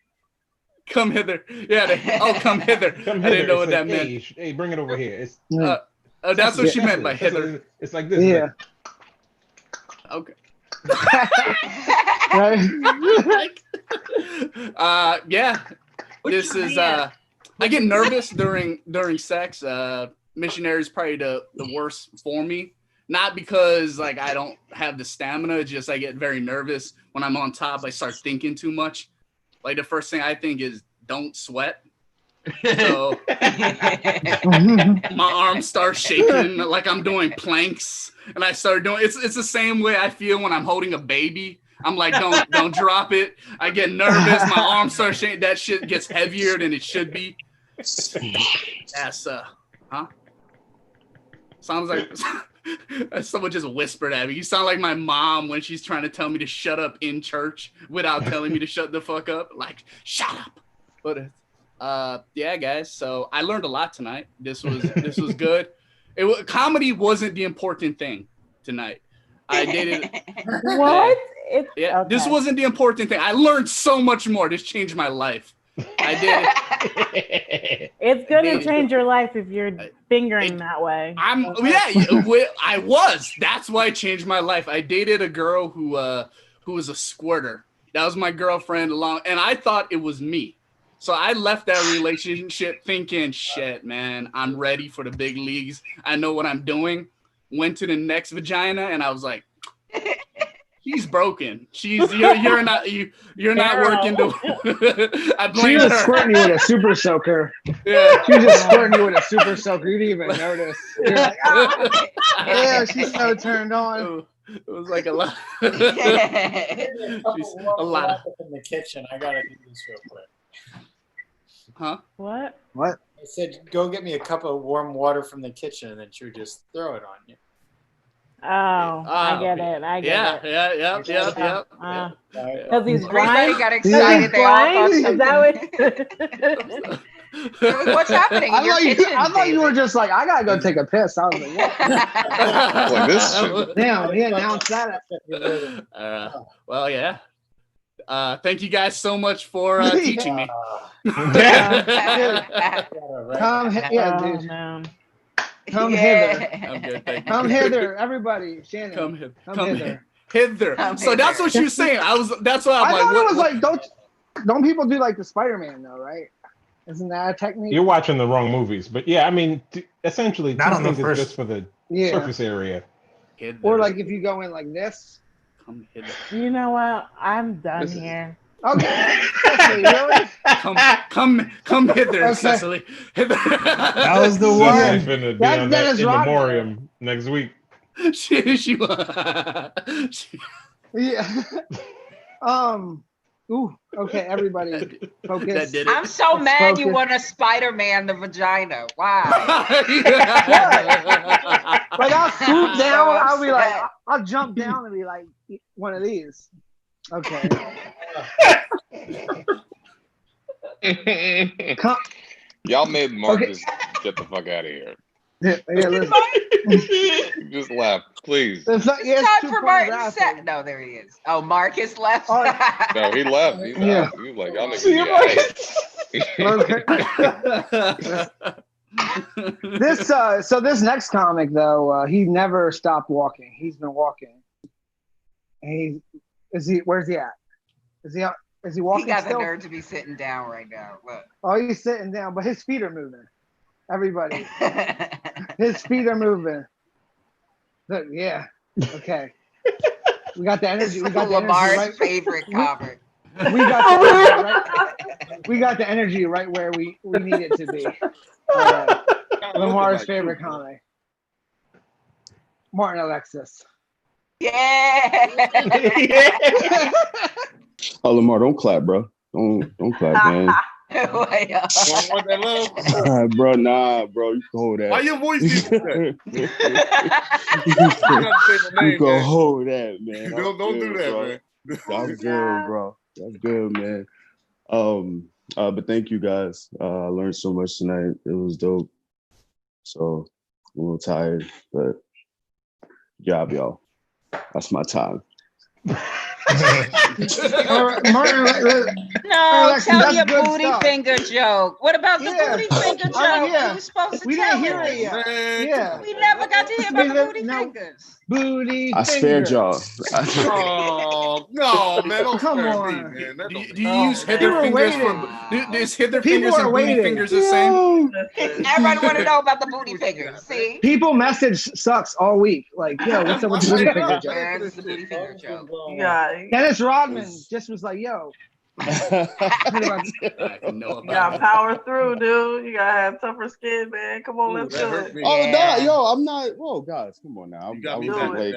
Come hither. Yeah. Come hither. Come I didn't know hither. what that It's meant. Hey, bring it over here. It's that's what she meant by hither. It's like this. Yeah. Okay. Right? Yeah. This is I get nervous during sex. Missionary is probably the worst for me. Not because like I don't have the stamina, just I get very nervous when I'm on top. I start thinking too much. Like the first thing I think is don't sweat. So my arms start shaking like I'm doing planks, and I start doing it's the same way I feel when I'm holding a baby. I'm like, don't drop it. I get nervous, my arms start shaking, that shit gets heavier than it should be. That's sounds like someone just whispered at me. You sound like my mom when she's trying to tell me to shut up in church without telling me to shut the fuck up. Like, shut up. But yeah, guys. So I learned a lot tonight. This was good. Comedy wasn't the important thing tonight. I dated. What? Yeah, okay. This wasn't the important thing. I learned so much more. This changed my life. I did. It's gonna change your life if you're fingering that way. I was. That's why it changed my life. I dated a girl who was a squirter. That was my girlfriend and I thought it was me. So I left that relationship thinking, shit, man, I'm ready for the big leagues. I know what I'm doing. Went to the next vagina and I was like, she's broken. You're not working the. I blame she was her. squirting you with a super soaker. Yeah. She was just squirting you with a super soaker. You didn't even notice. You're like, yeah, she's so turned on. It was like a lot. A lot in the kitchen. I gotta do this real quick. Huh? What? What? I said, go get me a cup of warm water from the kitchen, and then she would just throw it on you. Oh, I get it. I get it. Yeah. Because he's blind. Everybody got excited. They all thought Is that what? What's happening? I thought you were just like, I gotta go take a piss. I was like, what? Like this shit. Damn, he announced that. Well, yeah. Thank you guys so much for teaching me. Come dude. Come hither. I'm good, thank you. Come hither, everybody. Shannon. Come hither. Hither. So that's what she was saying. That's why I'm I like, thought what, it was like, don't people do like the Spider-Man though, right? Isn't that a technique? You're watching the wrong movies, but yeah, I mean, essentially, Not on the is first- just for the Yeah. surface area. Or like if you go in like this. You know what? I'm done here. Okay. Really? Come hither, Okay. Cecily. Hither. That was the Cecily's one. finna be That's on that Dennis in Rodman. memoriam next week. she Yeah. Ooh. Okay, everybody, focus. That did it. I'm so Let's mad you focus. want to Spider-Man the vagina. Why? Like I'll swoop I'm down. so I'll be like, upset. I'll jump down and be like one of these. Okay. Come, Y'all made Marcus get the fuck out of here. yeah, listen. Just laugh, please. It's not, yeah, It's it's time too for Martin's pornographic. set. No, there he is. Oh, Marcus left. No, he left. He's Yeah. out. He was like, y'all niggas See be you This so this next comic though, he never stopped walking. He's been walking. And where's he at? Is he walking He got still? the nerve to be sitting down right now. Look. Oh, he's sitting down, but his feet are moving. Everybody. His feet are moving. Look, yeah. Okay. We got the energy. We got the energy Lamar's right. favorite comic. We got the energy right where we need it to be. Lamar's favorite comic. Martin Alexis. Yeah. Oh, Lamarr, don't clap, bro. Don't clap, man. All right, bro. Nah, bro. You can hold that. Why your voice keeps that? You can hold that, man. Don't do that, man. That's good, bro. That's good, man. But thank you guys. I learned so much tonight. It was dope. So I'm a little tired, but job, y'all. That's my time. Martin, No, Alexis, tell that's your good booty stuff. finger joke. What about the booty finger joke? Yeah. You were supposed to We tell didn't hear it yet. Yeah. We never got to hear about the booty fingers. Booty I spared y'all. Oh no, man! Don't Come spare on. me, man. That don't Do you use hither were fingers waiting. is hither People fingers are and booty waiting. fingers the same? Everybody want to know about the booty fingers. See? People message sucks all week. Like, yo, what's up with the booty finger joke? Where's the booty finger joke? Yeah, Dennis Rodman just was like, yo. you gotta power through, dude. You gotta have tougher skin, man. Come on, let's do it. Oh, no, yo, I'm not. Oh, guys, come on now.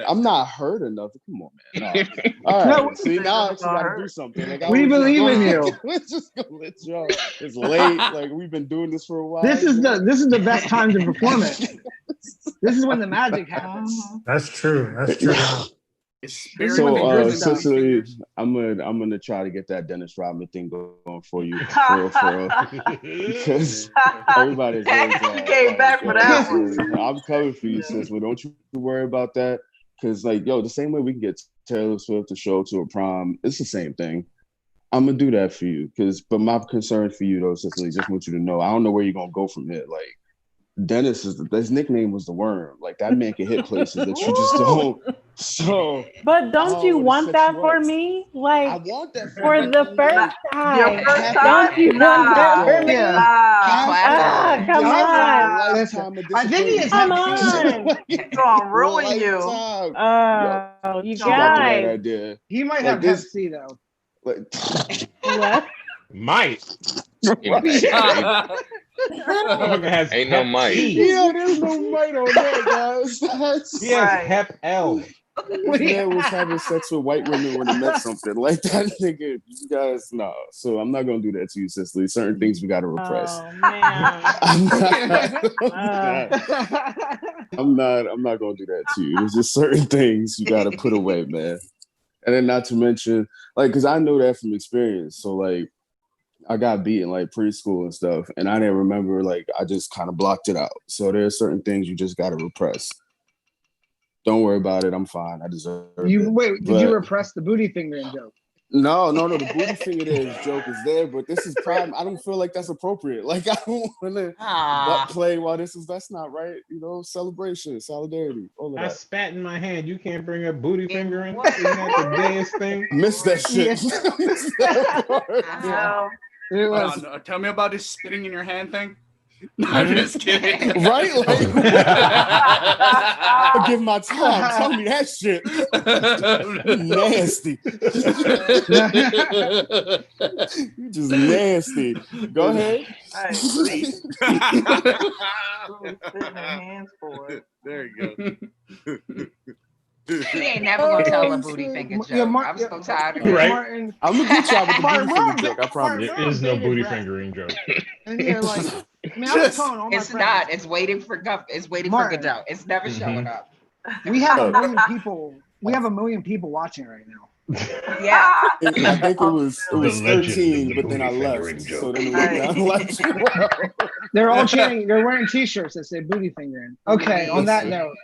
I'm not hurt enough. Come on, man. No. All right. No, See, now I actually got to do something. Like, we believe in you. Let's just go. Let's go. It's late. Like, we've been doing this for a while. This is the best time to perform it. This is when the magic happens. That's true. That's true. So, Cecily, I'm gonna try to get that Dennis Rodman thing going for you, because everybody's always You came back for that one. I'm coming for you, sis. But don't you worry about that, because like, yo, the same way we can get Taylor Swift to show up to a prom, it's the same thing. I'm gonna do that for you, but my concern for you though, Cecily, just want you to know, I don't know where you're gonna go from here. Like, Dennis his nickname was the Worm. Like, that man can hit places that you just don't. So, but don't you want that for me? Like, I want that for the first time. Your first time? Don't you want that for me? Come on. I think he is. Come on. It's gonna ruin you. Oh, you guys. He might have Hep C though. What? Might. Ain't no might. Yeah, there's no might on that, guys. He has Hep L. This man was having sex with white women when he met something like that, nigga. You guys, no. So I'm not gonna do that to you, Cecily. Certain things we gotta repress. Oh man. I'm not gonna do that to you. There's just certain things you gotta put away, man. And then not to mention, like, because I know that from experience. So like, I got beat in like preschool and stuff, and I didn't remember. Like I just kind of blocked it out. So there's certain things you just gotta repress. Don't worry about it. I'm fine. I deserve it. Did you repress the booty fingering joke? No. The booty finger joke is there, but this is prime. I don't feel like that's appropriate. Like I don't want to butt play while that's not right. You know, celebration, solidarity, all of I that. spat in my hand. You can't bring a booty fingering. Isn't that the gayest thing? Missed that shit. No. Tell me about this spitting in your hand thing. No, I'm just kidding. Right? Like, I'll give my time. Tell me that shit. Nasty. You just nasty. Go ahead. There you go. He ain't never gonna tell a booty finger joke. I'm so tired of it. Right? I'm gonna get y'all with the booty finger joke. I promise. There is no booty fingering joke. And you're like, it's not. It's waiting for Godot. It's never showing up. We have a million people. We have a million people watching right now. Yeah. I think it was 13, but then I left. So then it went down like 12. They're all chanting. They're wearing T-shirts that say "booty fingering." Okay. On that note,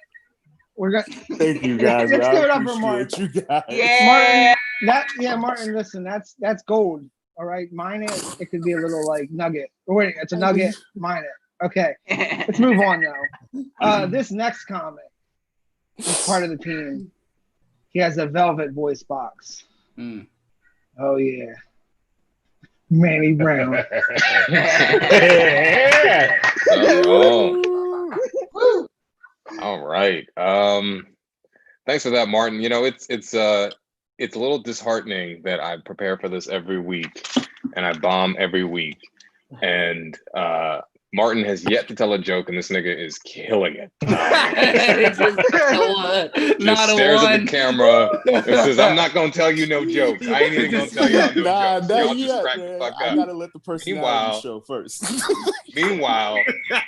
we're gonna. Thank you guys. Let's give it up for Martin. You guys. Yeah. Martin. Listen, that's gold. All right, mine it. It could be a little like nugget. Oh, wait, it's a nugget. Mine it. Okay. Let's move on now. This next comic is part of the team. He has a velvet voice box. Oh yeah. Manny Brown. All right. Thanks for that, Martin. You know, it's a little disheartening that I prepare for this every week and I bomb every week. And Martin has yet to tell a joke, and this nigga is killing it. Just stares at the camera and says, "I'm not gonna tell you no jokes. I ain't even gonna tell y'all no jokes. Y'all just crack the fuck up." I gotta let the personality show first. Meanwhile,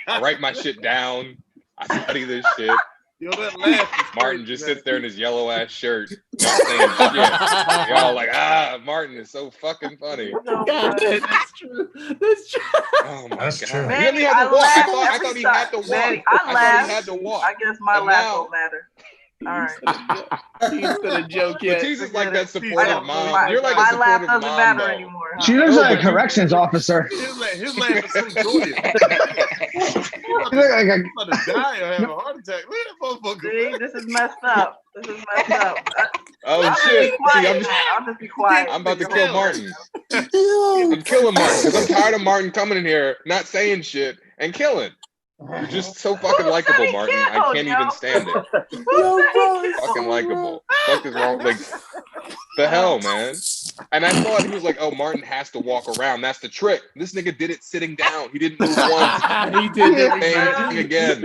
I write my shit down. I study this shit. Yo, that laugh. Martin just sits there in his yellow ass shirt, not saying shit. Y'all like, Martin is so fucking funny. God, that's true. That's true. Oh my That's God. true. He only had to walk. I thought he had to walk. Manny, I I thought laughed. he had to walk. I guess my And laugh now- don't matter. All right. He's gonna joke yet. LaTice is like that supportive mom. You're like a My laugh supportive doesn't mom, matter though. anymore. She looks like a corrections officer. His laugh is so joyous. She look like a. I'm about to die or have a heart attack. Look at that motherfucker. See, this is messed up. Oh I'll shit! Just be quiet, See, I'll just be quiet. I'm about to kill Martin. I'm killing Martin because I'm tired of Martin coming in here not saying shit and killing. You're just so fucking likable, Martin. I can't even stand it. Fucking likable. Fuck is wrong? Like, the hell, man. And I thought he was like, "Oh, Martin has to walk around. That's the trick." This nigga did it sitting down. He didn't move once. He did the same thing again.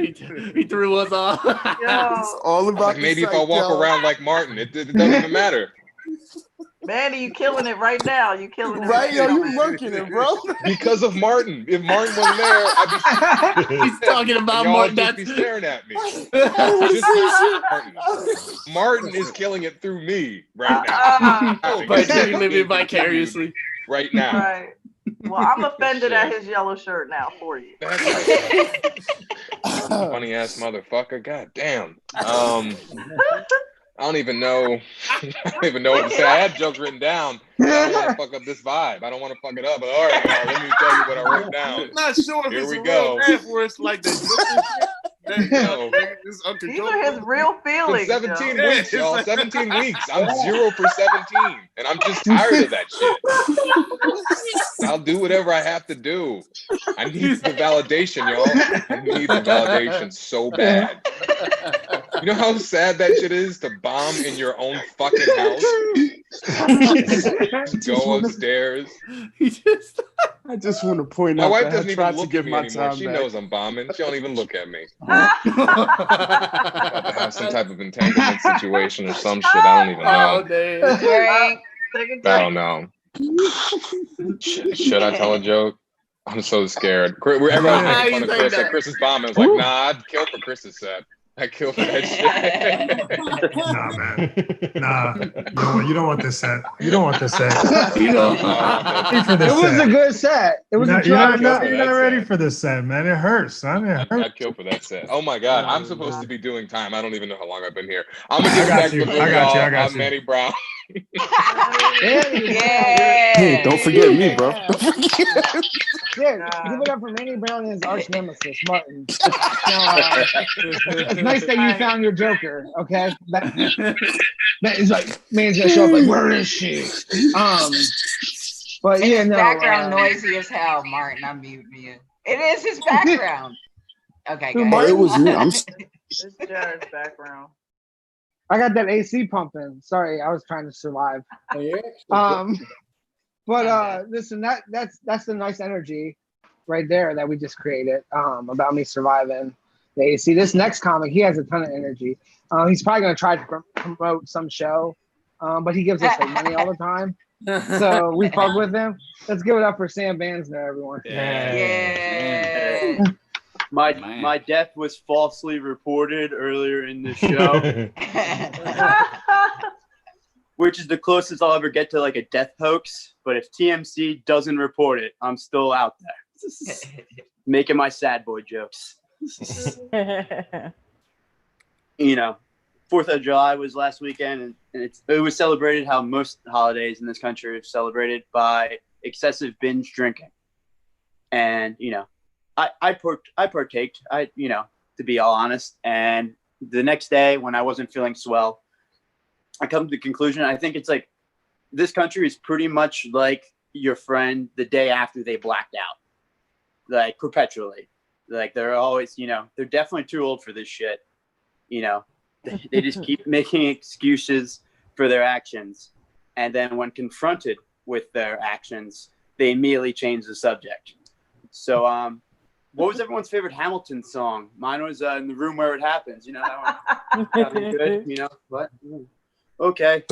He threw us off. It's all about Like, maybe if I walk around like Martin, it doesn't even matter. Manny, you killing it right now. You killing it Right, yo, now. you working it, bro. Because of Martin. If Martin wasn't there, I'd be. He's talking about y'all Martin. just be staring at me. Martin is killing it through me right now. But you're living vicariously right now. Right. Well, I'm offended at his yellow shirt now for you. Funny ass motherfucker. God damn. I don't even know. I don't even know what to say. I had jokes written down. But I don't want to fuck up this vibe. I don't want to fuck it up. But all right, let me tell you what I wrote down. I'm not sure if Here it's we a go. real laugh where it's like that. These are his real feelings. 17 yo. weeks, y'all. 17 weeks. I'm 0 for 17. And I'm just tired of that shit. I'll do whatever I have to do. I need the validation, y'all. I need the validation so bad. You know how sad that shit is to bomb in your own fucking house? Go upstairs. I just want to point My out wife that doesn't I even tried to look at give me my anymore. time She back. knows I'm bombing. She don't even look at me. About to have some type of entanglement situation or some shit. I don't even know. I don't know. Should I tell a joke? I'm so scared. Everyone's making fun of Chris. Like, Chris is bombing. It's like, nah, I'd kill for Chris's set. I kill for that shit. Nah, man. Nah. You don't want this set. You don't want this set. You know, It was a good set. It was You're a not ready for this set, man. It hurts, son. It hurts. I'd kill for that set. Oh my God, I'm supposed to be doing time. I don't even know how long I've been here. I'm gonna give it back to the room, y'all. I'm Manny Brown. Hey, don't forget me, bro. Yeah, give it up for Manny Brown and his arch nemesis, Martin. It's nice that you found your Joker, okay? That is like, man's gonna show up like, where is she? But yeah, his no. background noisy as hell, Martin. I'm muting you. It is his background. Okay, go ahead. It was me. It's Jarrod's background. I got that AC pumping. Sorry, I was trying to survive. Oh, yeah? But listen, that's the nice energy right there that we just created about me surviving the AC. This next comic, he has a ton of energy. He's probably gonna try to promote some show, but he gives us like money all the time. So we fuck with him. Let's give it up for Sam Bansner, everyone. Yeah. My death was falsely reported earlier in the show, which is the closest I'll ever get to like a death hoax. But if TMC doesn't report it, I'm still out there making my sad boy jokes. You know, 4th of July was last weekend, and it was celebrated how most holidays in this country are celebrated by excessive binge drinking. And you know, I partaked, you know, to be all honest. And the next day when I wasn't feeling swell, I come to the conclusion, I think it's like, this country is pretty much like your friend the day after they blacked out, like perpetually. Like they're always, you know, they're definitely too old for this shit. You know, they just keep making excuses for their actions. And then when confronted with their actions, they immediately change the subject. So, what was everyone's favorite Hamilton song? Mine was In the Room Where It Happens. You know, that one. That was good, you know, but okay.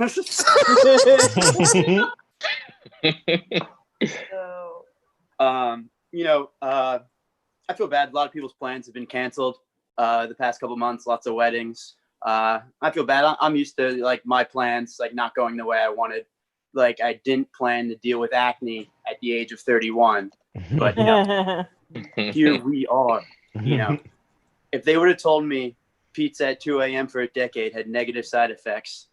You know, I feel bad. A lot of people's plans have been canceled the past couple months, lots of weddings. I feel bad. I'm used to like my plans like not going the way I wanted. Like I didn't plan to deal with acne at the age of 31, but you know, here we are. You know, if they would have told me pizza at 2 a.m. for a decade had negative side effects,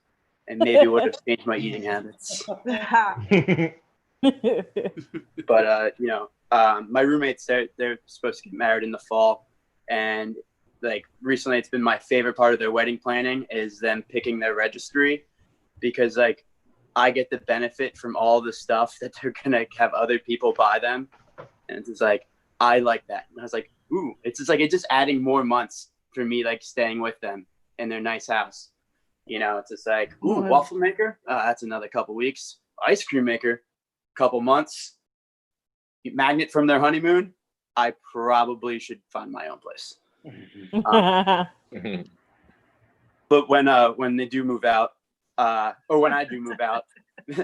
and maybe would have changed my eating habits. But you know, my roommates, they're supposed to get married in the fall, and like recently it's been my favorite part of their wedding planning is them picking their registry, because like I get the benefit from all the stuff that they're gonna have other people buy them, and it's just like I like that. And I was like, ooh, it's just like it's just adding more months for me like staying with them in their nice house. You know, it's just like, ooh, waffle maker, that's another couple weeks. Ice cream maker, couple months. Magnet from their honeymoon, I probably should find my own place. But when they do move out, or when I do move out,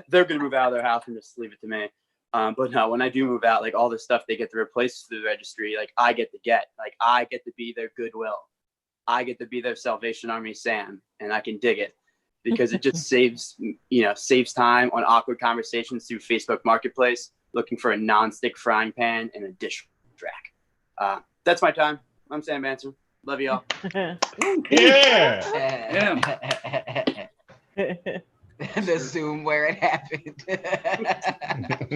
they're gonna move out of their house and just leave it to me. But no, when I do move out, like all the stuff they get to replace through the registry, like I get to be their Goodwill. I get to be their Salvation Army Sam, and I can dig it because it just saves time on awkward conversations through Facebook Marketplace, looking for a non-stick frying pan and a dish rack. That's my time. I'm Sam Manson. Love y'all. Yeah. The Zoom where it happened.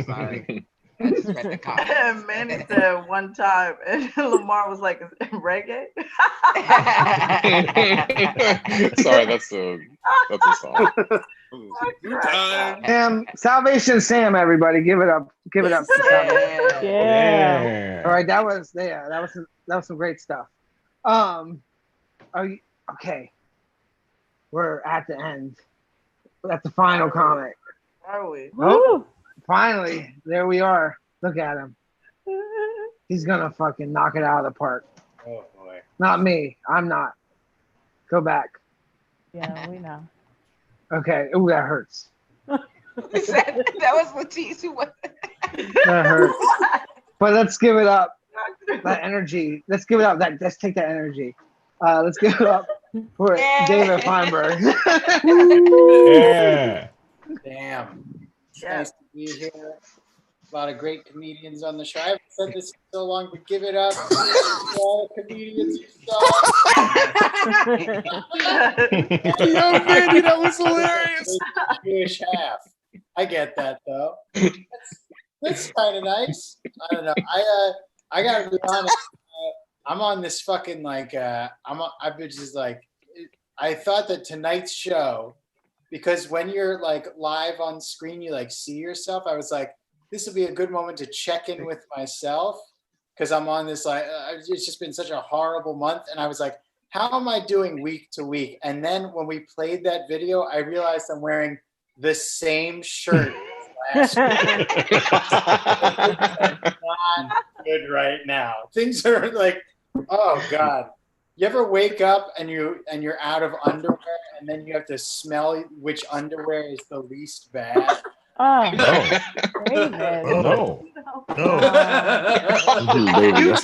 Sorry. I just read the comment. And Manny said one time, and Lamarr was like, "Is it reggae?" Sorry, that's a song. Salvation Sam, everybody, give it up to Salvation. Yeah. All right, that was some great stuff. Okay? We're at the end. That's the final comic. Are we? Oh, finally, there we are. Look at him. He's gonna fucking knock it out of the park. Oh boy. Not me. I'm not. Go back. Yeah, we know. Okay. Ooh, that hurts. that was LaTice who was. That hurts. But let's give it up. That energy. Let's give it up. Let's take that energy. Let's give it up for David Feinberg. Yeah. Damn. It's nice to be here. A lot of great comedians on the show. I haven't said this in so long, but give it up to all the comedians you saw. Yo, Manny, that was hilarious. Jewish half. I get that though. That's kind of nice. I don't know. I gotta be honest. I'm on this fucking like. I've been just like. I thought that tonight's show, because when you're like live on screen, you like see yourself. I was like, this would be a good moment to check in with myself, because I'm on this like. It's just been such a horrible month, and I was like, how am I doing week to week? And then when we played that video, I realized I'm wearing the same shirt last week. Not good right now. Things are like, oh God. You ever wake up and you're out of underwear and then you have to smell which underwear is the least bad? Oh, David. No.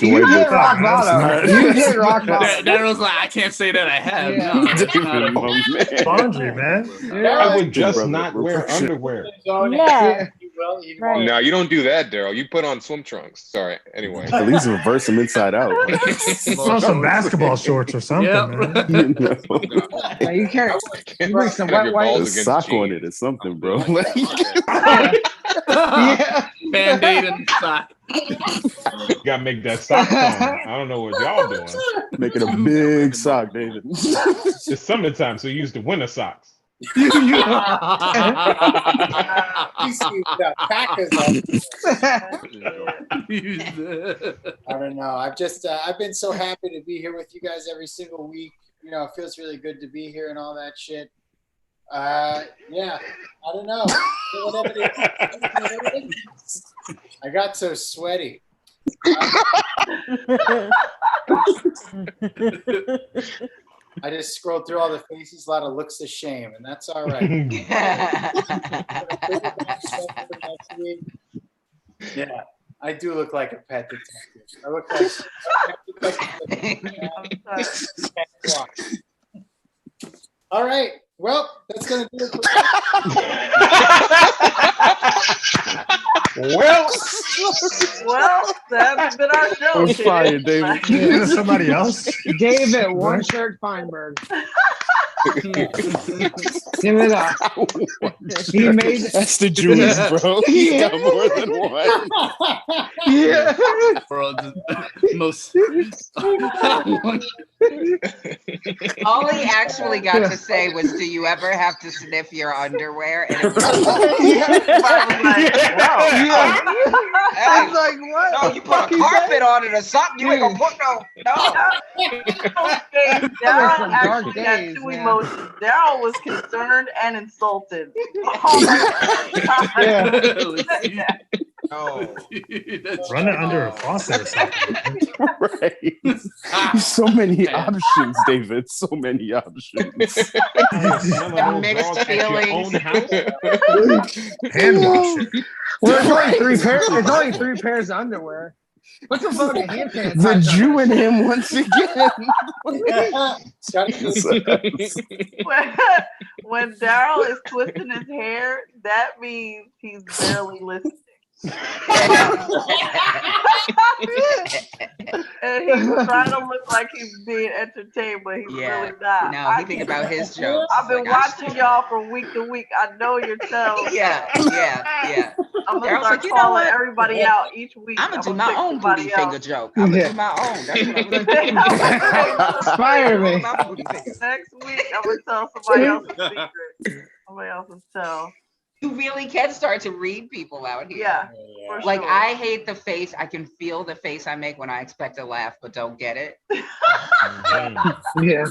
You hit rock bottom. You hit rock bottom. Darryl's like, I can't say that I have. Yeah. No, it's not Laundry, man. I would just not wear underwear. Yeah. Right. No, you don't do that, Darryl. You put on swim trunks. Sorry. Anyway. At least reverse them inside out. Throw some basketball shorts or something, man. Yeah, you can't. You bring some wet A wipes. sock on it or something, bro. Yeah. Band-Aid and sock. You gotta make that sock tone. I don't know what y'all doing. Making a big sock, David. It's summertime, so you use the winter socks. You see the Packers I don't know. I've been so happy to be here with you guys every single week. You know, it feels really good to be here and all that shit. Yeah, I don't know. I got so sweaty. I just scrolled through all the faces, a lot of looks of shame, and that's all right. Yeah, I do look like a pet detective. I look like all right. Well, that's gonna do it for Well, that's been our show. We're fired, David. Yeah, somebody else. David, one shirt Feinberg. Give it up. He made That's the Jewish, bro. He's got more than one. Yeah. World's most. All he actually got to say was, "Do you ever have to sniff your underwear?" And it was I was like, what? no, you put a carpet on it or something. You ain't gonna put no. Darryl actually had two emotions. Darryl was concerned and insulted. Oh my God. Oh. Run it under a faucet or something. Right. So many options, David. So many options. Mixed feelings. Hand wash it. Well, it's only three pairs. It's only three pairs of underwear. What's the fucking hand sanitizer? The Jew in him once again. When Darryl is twisting his hair, that means he's barely listening. And he's trying to look like he's being entertained, but he's really not. No, he think about his jokes. I've been watching y'all from week to week. I know your tells. Yeah. I'm gonna Darryl's start like, you know calling what? everybody out each week. I'm gonna do my own booty finger joke. I'm gonna do my own. That's what I'm gonna do. Inspire me. Next week, I'm gonna tell somebody else's secret. Somebody else's tell. You really can start to read people out here. Yeah. For Like sure. I hate the face. I can feel the face I make when I expect a laugh but don't get it. Yeah.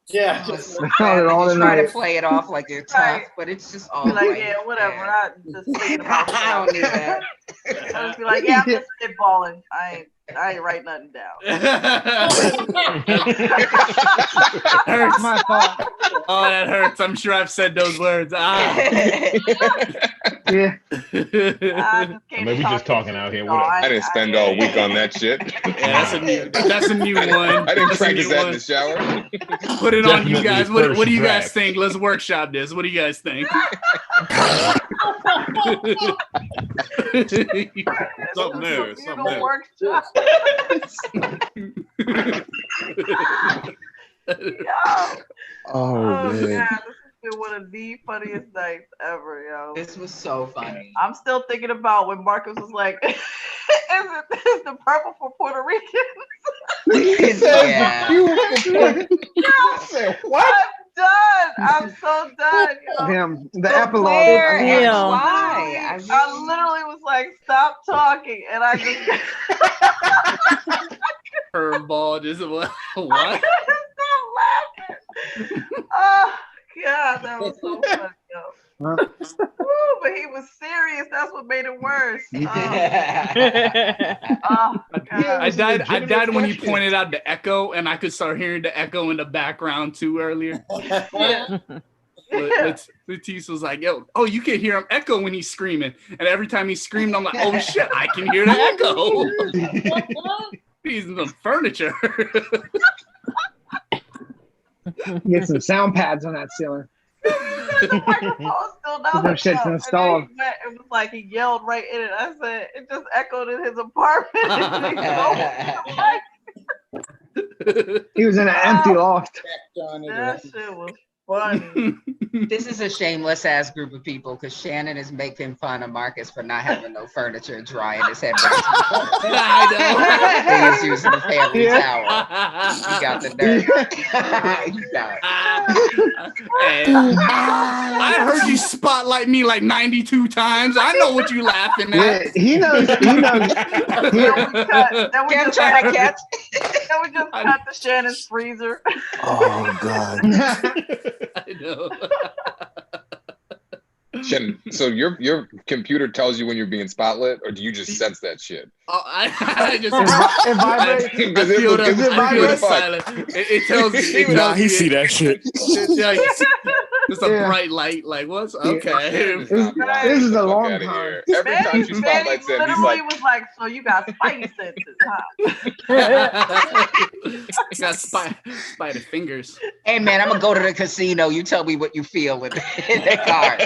Yeah. Just try to play it off like you're tough, Right. but it's just all like, right yeah, whatever. there. Not just thinking about I don't need that. I just be like, yeah, I'm just spitballing. I ain't I ain't write nothing down. Hurts. My fault. Oh, that hurts. I'm sure I've said those words. Yeah. I mean, we just talking out here. Whatever. I didn't spend all week on that shit. Yeah, that's a new one. I didn't That's a practice new that one. in the shower. Put it on you Definitely guys. the What do you first guys draft. think? Let's workshop this. What do you guys think? Something there. Something there. Workshop. Oh man. God, this has been one of the funniest nights ever, yo. This was so funny. I'm still thinking about when Marcus was like, "Is the purple for Puerto Ricans?" Yeah. What? I'm done. I'm so done. Yo. Damn, the But epilogue. where and Yeah. why? I literally was like, "Stop talking," and I just Curveball. Just what? stop laughing. Oh God, that was so funny, yo. Woo, but he was serious. That's what made it worse. Oh, God. I died when he pointed out the echo, and I could start hearing the echo in the background too earlier. LaTice was like, "Yo, oh, you can hear him echo when he's screaming," and every time he screamed, I'm like, "Oh shit, I can hear the echo." He's in the furniture. Get some sound pads on that ceiling. The microphone's still down. That shit's And installed. then it was like he yelled right in it. I said it just echoed in his apartment. He was in an empty loft. That shit was funny. This is a shameless ass group of people because Shannon is making fun of Marcus for not having no furniture dry in his head. I He is using a family towel. You got the nerve. You got Hey, I heard you spotlight me like 92 times. I know what you laughing Yeah, at. he knows. He knows. Then we Can't just try to catch. Then we just cut the Shannon's freezer. Oh God. I know. Shannon, so your computer tells you when you're being spotlit, or do you just sense that shit? Oh, I just It vibrates. I feel the silence. It tells me. Nah, he see that shit. It's a bright light. Like what's okay? This is a long Outta time. here. Every time she spotlights him, he's Literally like, was like, "So you got spidey senses, huh?" Got spider fingers. Hey man, I'm gonna go to the casino. You tell me what you feel in the car.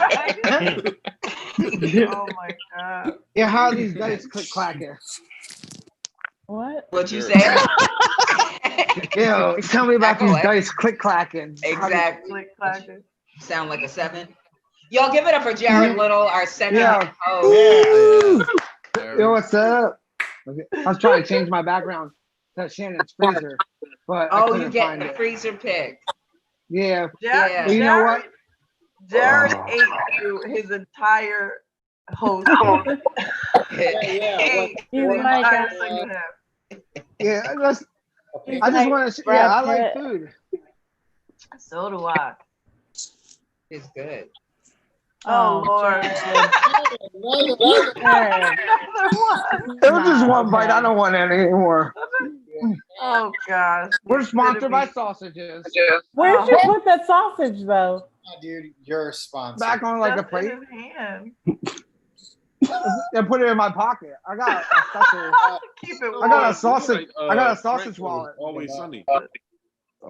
Oh my God. Yeah, how are these dice click clacking? What? What you say? Yo, tell me about these Echo, dice click clacking. Exactly. Click clacking. Sound like a 7. Y'all give it up for Jarrod Little, our second Yeah. host. Yo, what's up? Okay. I was trying to change my background to Shannon's freezer, but I Oh, couldn't you get find the it. freezer pick. Yeah. Yeah. You know what? Jared ate through his entire host. You like entire that. second half. Yeah, I just want to. Yeah, I like food. So do I. It's good. Oh Lord. It was just one bite. I don't want any anymore. Oh gosh. We're sponsored by sausages. Where'd you put that sausage though? Dude, you're sponsored. Back on like a Just in plate. his hand. And put it in my pocket. I got a sausage. Keep it I got a warm. sausage. I got a sausage Frank was wallet. Always Sunny.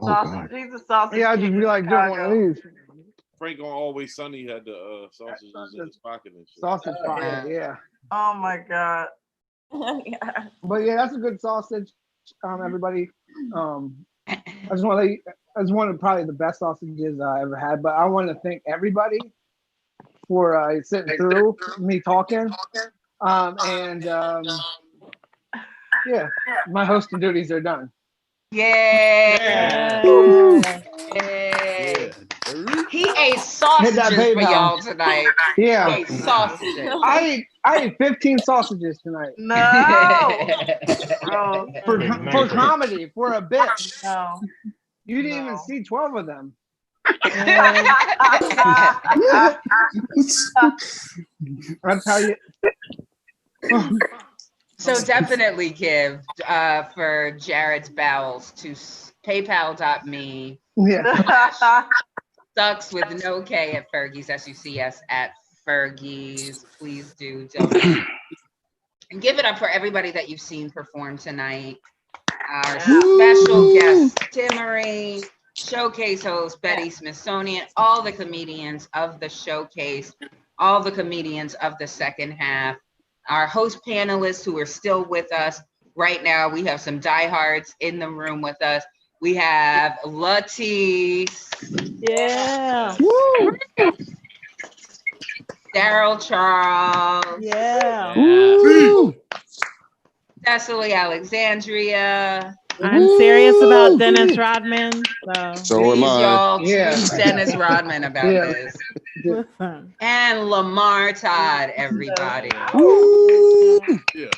Sausage. He's a sausage. Yeah, I king just be in like doing one of Chicago. these. Frank on Always Sunny had the sausages in his pocket and shit. Sausage pocket. Yeah. Oh my God. Yeah. But yeah, that's a good sausage. Everybody. I just want to. That's one of probably the best sausages I ever had. But I want to thank everybody for sitting through me talking. Yeah, my hosting duties are done. Yay! Yay! He ate sausages for y'all tonight. Yeah. He ate sausages. I ate 15 sausages tonight. No. For comedy, for a bit. No. You didn't even see 12 of them. That's how you. So definitely give for Jarrod's bowels to paypal.me. Yeah. SUCS with no K at Fergie's, SUCS at Fergie's. Please do donate. And give it up for everybody that you've seen perform tonight. Our special guest, Timaree, Showcase host, Betty Smithsonian, all the comedians of the Showcase, all the comedians of the second half, our host panelists who are still with us right now. We have some diehards in the room with us. We have LaTice. Yeah. Woo! Darryl Charles. Yeah. Woo! Cecily, Alexandria. I'm serious about Dennis Rodman. So am I. Y'all tweet Dennis Rodman about this. Listen. And Lamarr Todd, everybody. Yeah.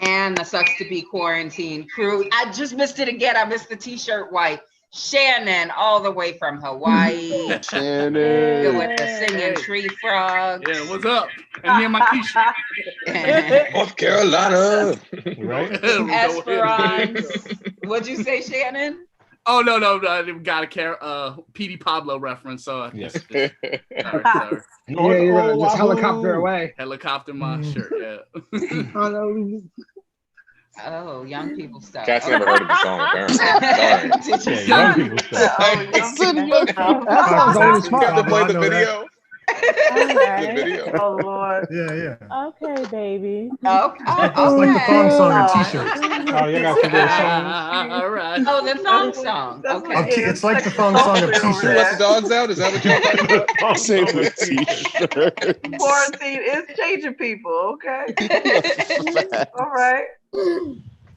And the Sucks to Be Quarantine crew. I just missed it again. I missed the t-shirt wipe. Shannon, all the way from Hawaii. Shannon. With the singing tree frog. Yeah, what's up? And me and my t-shirt. North Carolina. Right? Esperance. What'd you say, Shannon? Oh, no, I didn't got a PD Pablo reference, so Yes. sorry. Yeah, you're gonna just helicopter away. Helicopter my shirt, yeah. Oh, young people stuff. Cat's never heard of the song, apparently. Sorry. Did you Yeah, young people stuff. That sounds old as fuck. Got to play the I know video. Okay. The video. Oh Lord. Yeah. Okay, baby. Okay. It's like the thong song and t-shirts. Oh, you got some good songs. All right. Oh, the thong song. Okay. It's like the thong song of You let t-shirts. the dogs out? Is that what you're talking about? Same with t-shirt. Quarantine is changing people. Okay. All right.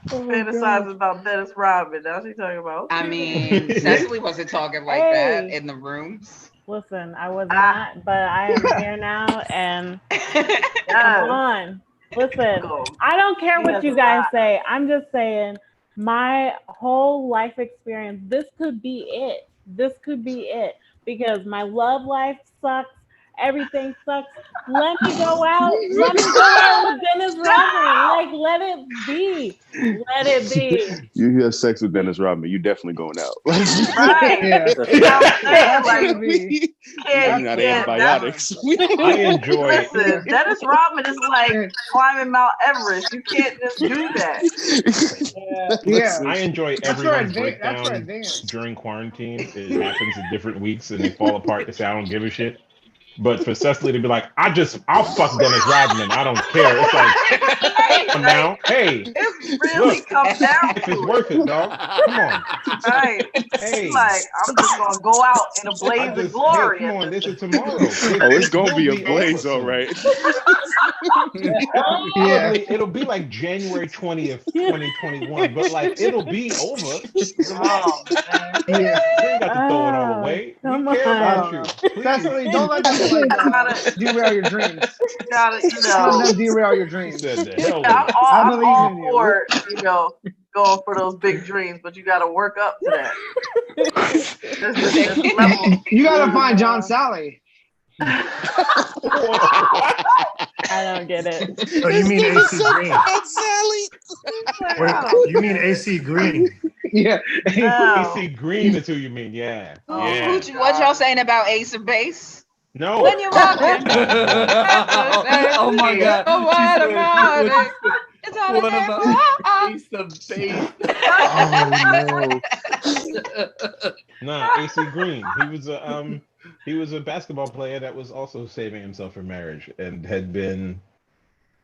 Fantasizing about Dennis Rodman. Now she's talking about. I mean, Cecily wasn't talking like that in the rooms. Listen, I was not, but I am here now, and come on. Listen, I don't care what you guys say. I'm just saying, my whole life experience, this could be it. This could be it. Because my love life sucks. Everything sucks. Let me go out. Let me go out with Dennis Rodman. Like, let it be. Let it be. You have sex with Dennis Rodman, you definitely going out. Right. You're not antibiotics. I enjoy. Listen, Dennis Rodman is like climbing Mount Everest. You can't just do that. Yeah. I enjoy That's everyone's for breakdown advance. during quarantine. It happens in different weeks and they fall apart to say I don't give a shit. But for Cecily to be like, I'll fuck Dennis Rodman. I don't care. It's like, come on now. Hey, It really comes down if to it's it. worth it, dog. Come on. Right. Hey. It's like, I'm just going to go out in a blaze of glory. Hey, come on, this is tomorrow. It's gonna be a blaze, all right. Yeah. It'll be like January 20th, 2021, but like it'll be over. Oh, man. Yeah. You ain't got to throw it all away. Come We care about on. you. Please. Cecily, don't let them derail your dreams. You gotta, Don't let them derail your dreams. Said the hell I'm with all, I I'm believe all in you. for, going for those big dreams, but you got to work up to that. There's levels. You gotta find John Sally. I don't get it. Oh, you mean AC Green? Sally. Wait, you mean AC Green? Yeah. AC Green is who you mean, yeah. Yeah. What y'all saying about Ace of Base? No. When you're walking. Oh my God. Oh, what about it? It's all What in about Ace of Base? Oh Nah, AC Green. He was a basketball player that was also saving himself for marriage and had been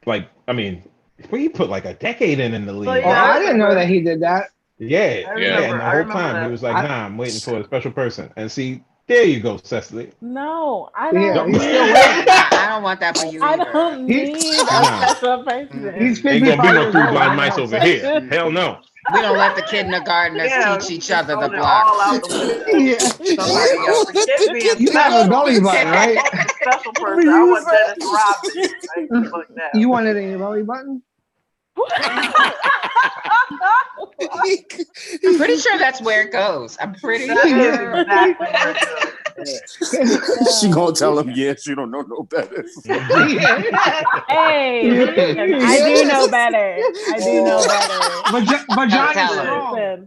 like, I mean, he put like a decade in the league. Oh, I didn't know that he did that. Yeah, remember- and the I whole remember time that. he was like, "Nah, I'm waiting for a special person." And see, there you go, Cecily. No, I Yeah, don't. he's still waiting. I don't want that for you I either. don't need a Nah. special person. He's Ain't gonna 55 be no years three old. blind mice over here. Hell no. We don't let the kindergartners teach each other the Throw it all out block. the window. Yeah. Somebody else. Forget being You have a belly button, right? a special person. I want Dennis Rodman. Like, fuck that. You want it in your belly button? I'm pretty sure that's where it goes. I'm pretty That is sure. exactly where it goes. She gonna tell him, yeah, she don't know no better. Hey, I do know better. I do know better. But Johnny's strong.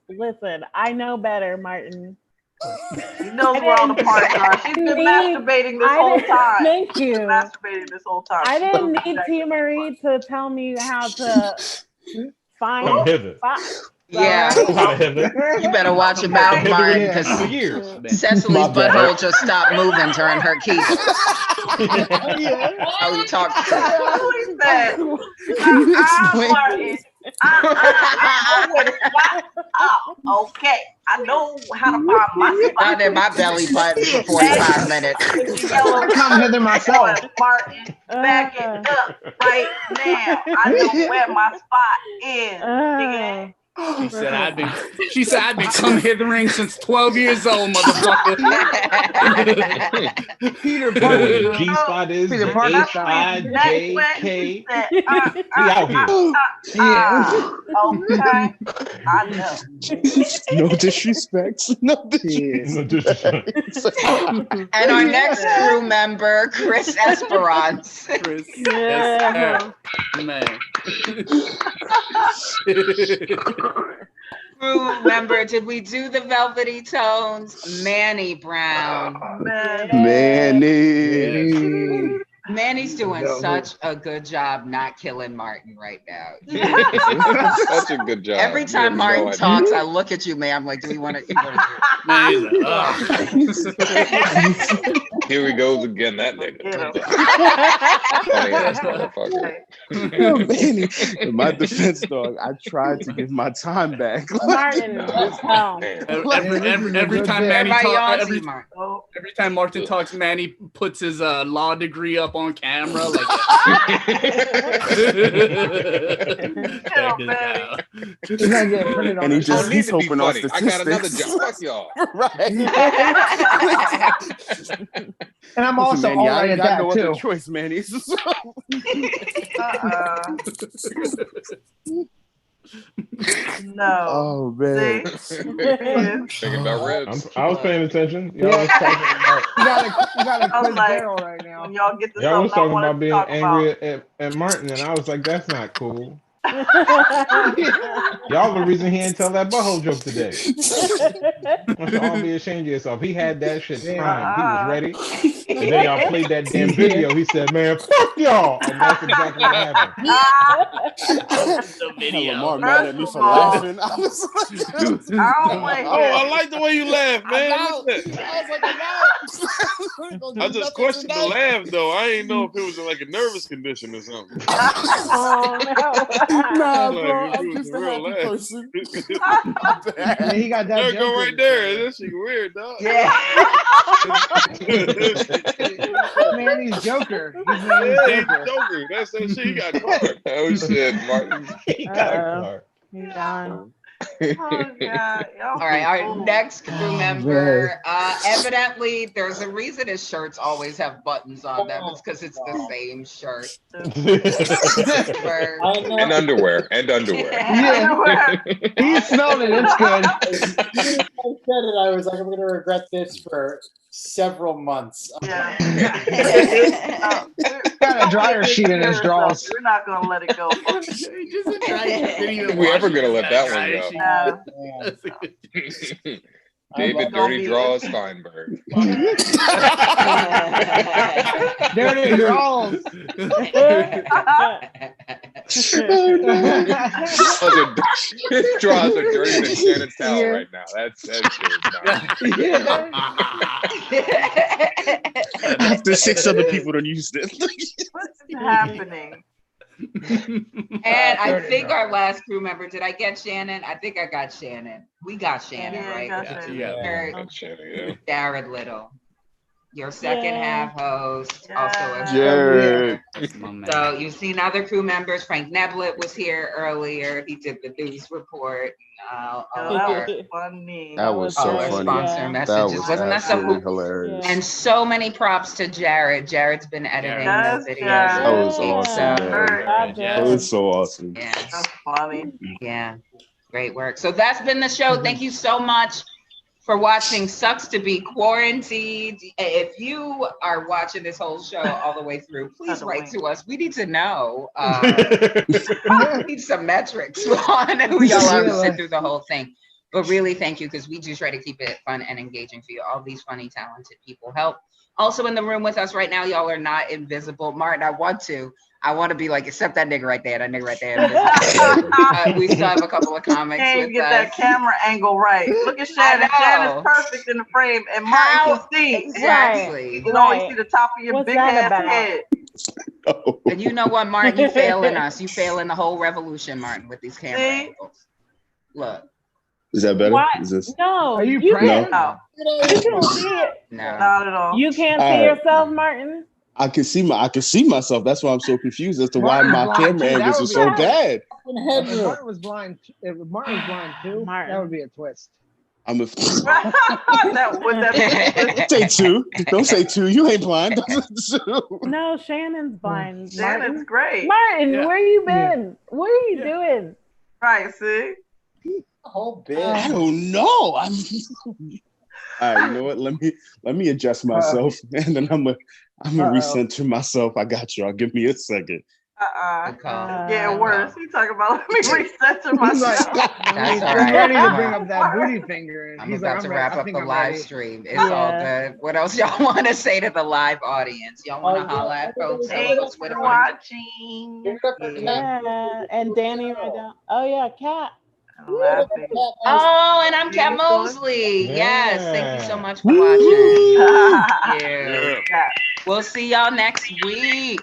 Listen, I know better, Martin. She knows where all the parts are. She's been masturbating this whole time. Thank you. She's been masturbating this whole time. I didn't need Timaree to tell me how to find Come hither. spots. Yeah. You better watch your mouth, Martin, because Cecily's butthole just stopped moving during her key. How you talk to her. Okay, I know how to find my spot. I've been in my belly button for 45 minutes. Come hither myself. Martin, back it up right now. I know where my spot is. Nigga. She said I've been come hithering since 12 years old, motherfucker. Peter Parker. G spot is the HIJK. We out here. Okay. I know. No disrespect. No disrespect. And our next crew member, Chris Esperance. Yeah. Man. Crew member, did we do the velvety tones? Manny Brown. Manny. Manny's doing such a good job not killing Martin right now. Such a good job. Every time Martin talks, I look at you, man. I'm like, do we want to? Here he goes again, that nigga. Funny ass motherfucker. Manny, in my defense, dog, I tried to give my time back. Martin, every time Manny talks, every time Martin talks, Manny puts his law degree up on camera. Like, and he's hoping on statistics. I got another job. Fuck y'all. Right. And I'm also Manny, all right at that no too. other choice, Manny. No. Oh man. Thinking about ribs. I was paying attention. Y'all was talking about. You gotta quiz Darryl right now. Y'all get Y'all was talking about being angry at Martin, and I was like, that's not cool. Y'all the reason he didn't tell that butthole joke today. You should all be ashamed of yourself. He had that shit primed. He was ready. And then y'all played that damn video. He said, man, fuck y'all. And that's exactly what happened. the video. Lamarr mad at me for laughing. I was like, I like the way you laugh, man. I just questioned the laugh, though. I ain't know if it was like a nervous condition or something. Oh, no. Nah, Like, bro, it I'm was just a a real happy laugh. person. Yeah, he got that There joke go in right his there. head. That shit weird, dog. Yeah. Manny's Joker. He's Yeah, Manny's he's Joker. Joker. That's that shit. He got caught. Oh shit, Martin. He's gone. Oh God. All right, our next crew member. Evidently, there's a reason his shirts always have buttons on them. It's because it's the same shirt. And underwear. Yeah. He smelled it. It's good. I said it. I was like, I'm going to regret this for several months. Yeah. Got a dryer sheet in his drawers. We're not gonna let it go. Are we ever gonna let that one go? David Dirty Draws Feinberg. Dirty Draws. His draws are dirtier than Shannon's towel right now. That's After 6 other people don't use it. What's happening? And I think our last crew member, did I get Shannon? I think I got Shannon. We got Shannon, right? Jarrod Little. Your second half host, also a Jarrod. So you've seen other crew members. Frank Neblett was here earlier. He did the news report. That was funny. That was so funny. Sponsor messages. Wasn't that so cool? Hilarious. And so many props to Jarrod. Jarrod's been editing the videos. That was awesome. That was so awesome. Yeah. That's funny. Yeah. Great work. So that's been the show. Thank you so much for watching Sucks to Be Quarantined. If you are watching this whole show all the way through, please write to us. We need to know. We need some metrics on who y'all are to sit through the whole thing. But really, thank you, because we do try to keep it fun and engaging for you. All these funny, talented people help. Also in the room with us right now, y'all are not invisible. Martin, I want to be like, except that nigga right there, we still have a couple of comics Can't get that camera angle right. Look at Shannon. Shannon's perfect in the frame, and Martin can see. Exactly. You can only see the top of your big ass head. And you know what, Martin? You failing us. You failing the whole revolution, Martin, with these camera angles. Look. Is that better? What? Is this? No. Are you can't. No. You can see it. No. Not at all. You can't All see right. yourself, Martin. I can see myself. That's why I'm so confused as to why Martin's my blind, camera too. That angles would are be so bad. bad. If Martin was blind, too, that would be a twist. I'm a That would that say two. Don't say two. You ain't blind. No, Shannon's blind. Shannon's great. Martin, where you been? What are you doing? Right, see? Whole bit. I don't know. All right, you know what? Let me adjust myself, and then I'm gonna recenter myself. I got y'all. Give me a second. It's getting worse. He talking about let me recenter myself. That's all He's right. ready to bring up that booty finger. And I'm he's about like, to I'm wrap ready. up the live stream. It's all good. What else y'all want to say to the live audience? Y'all want to holla at folks? Thanks for watching. Yeah, and Danny right down. Oh yeah, Cat. Oh, and I'm Cat Mosley. Yes, thank you so much for watching. Thank you. We'll see y'all next week.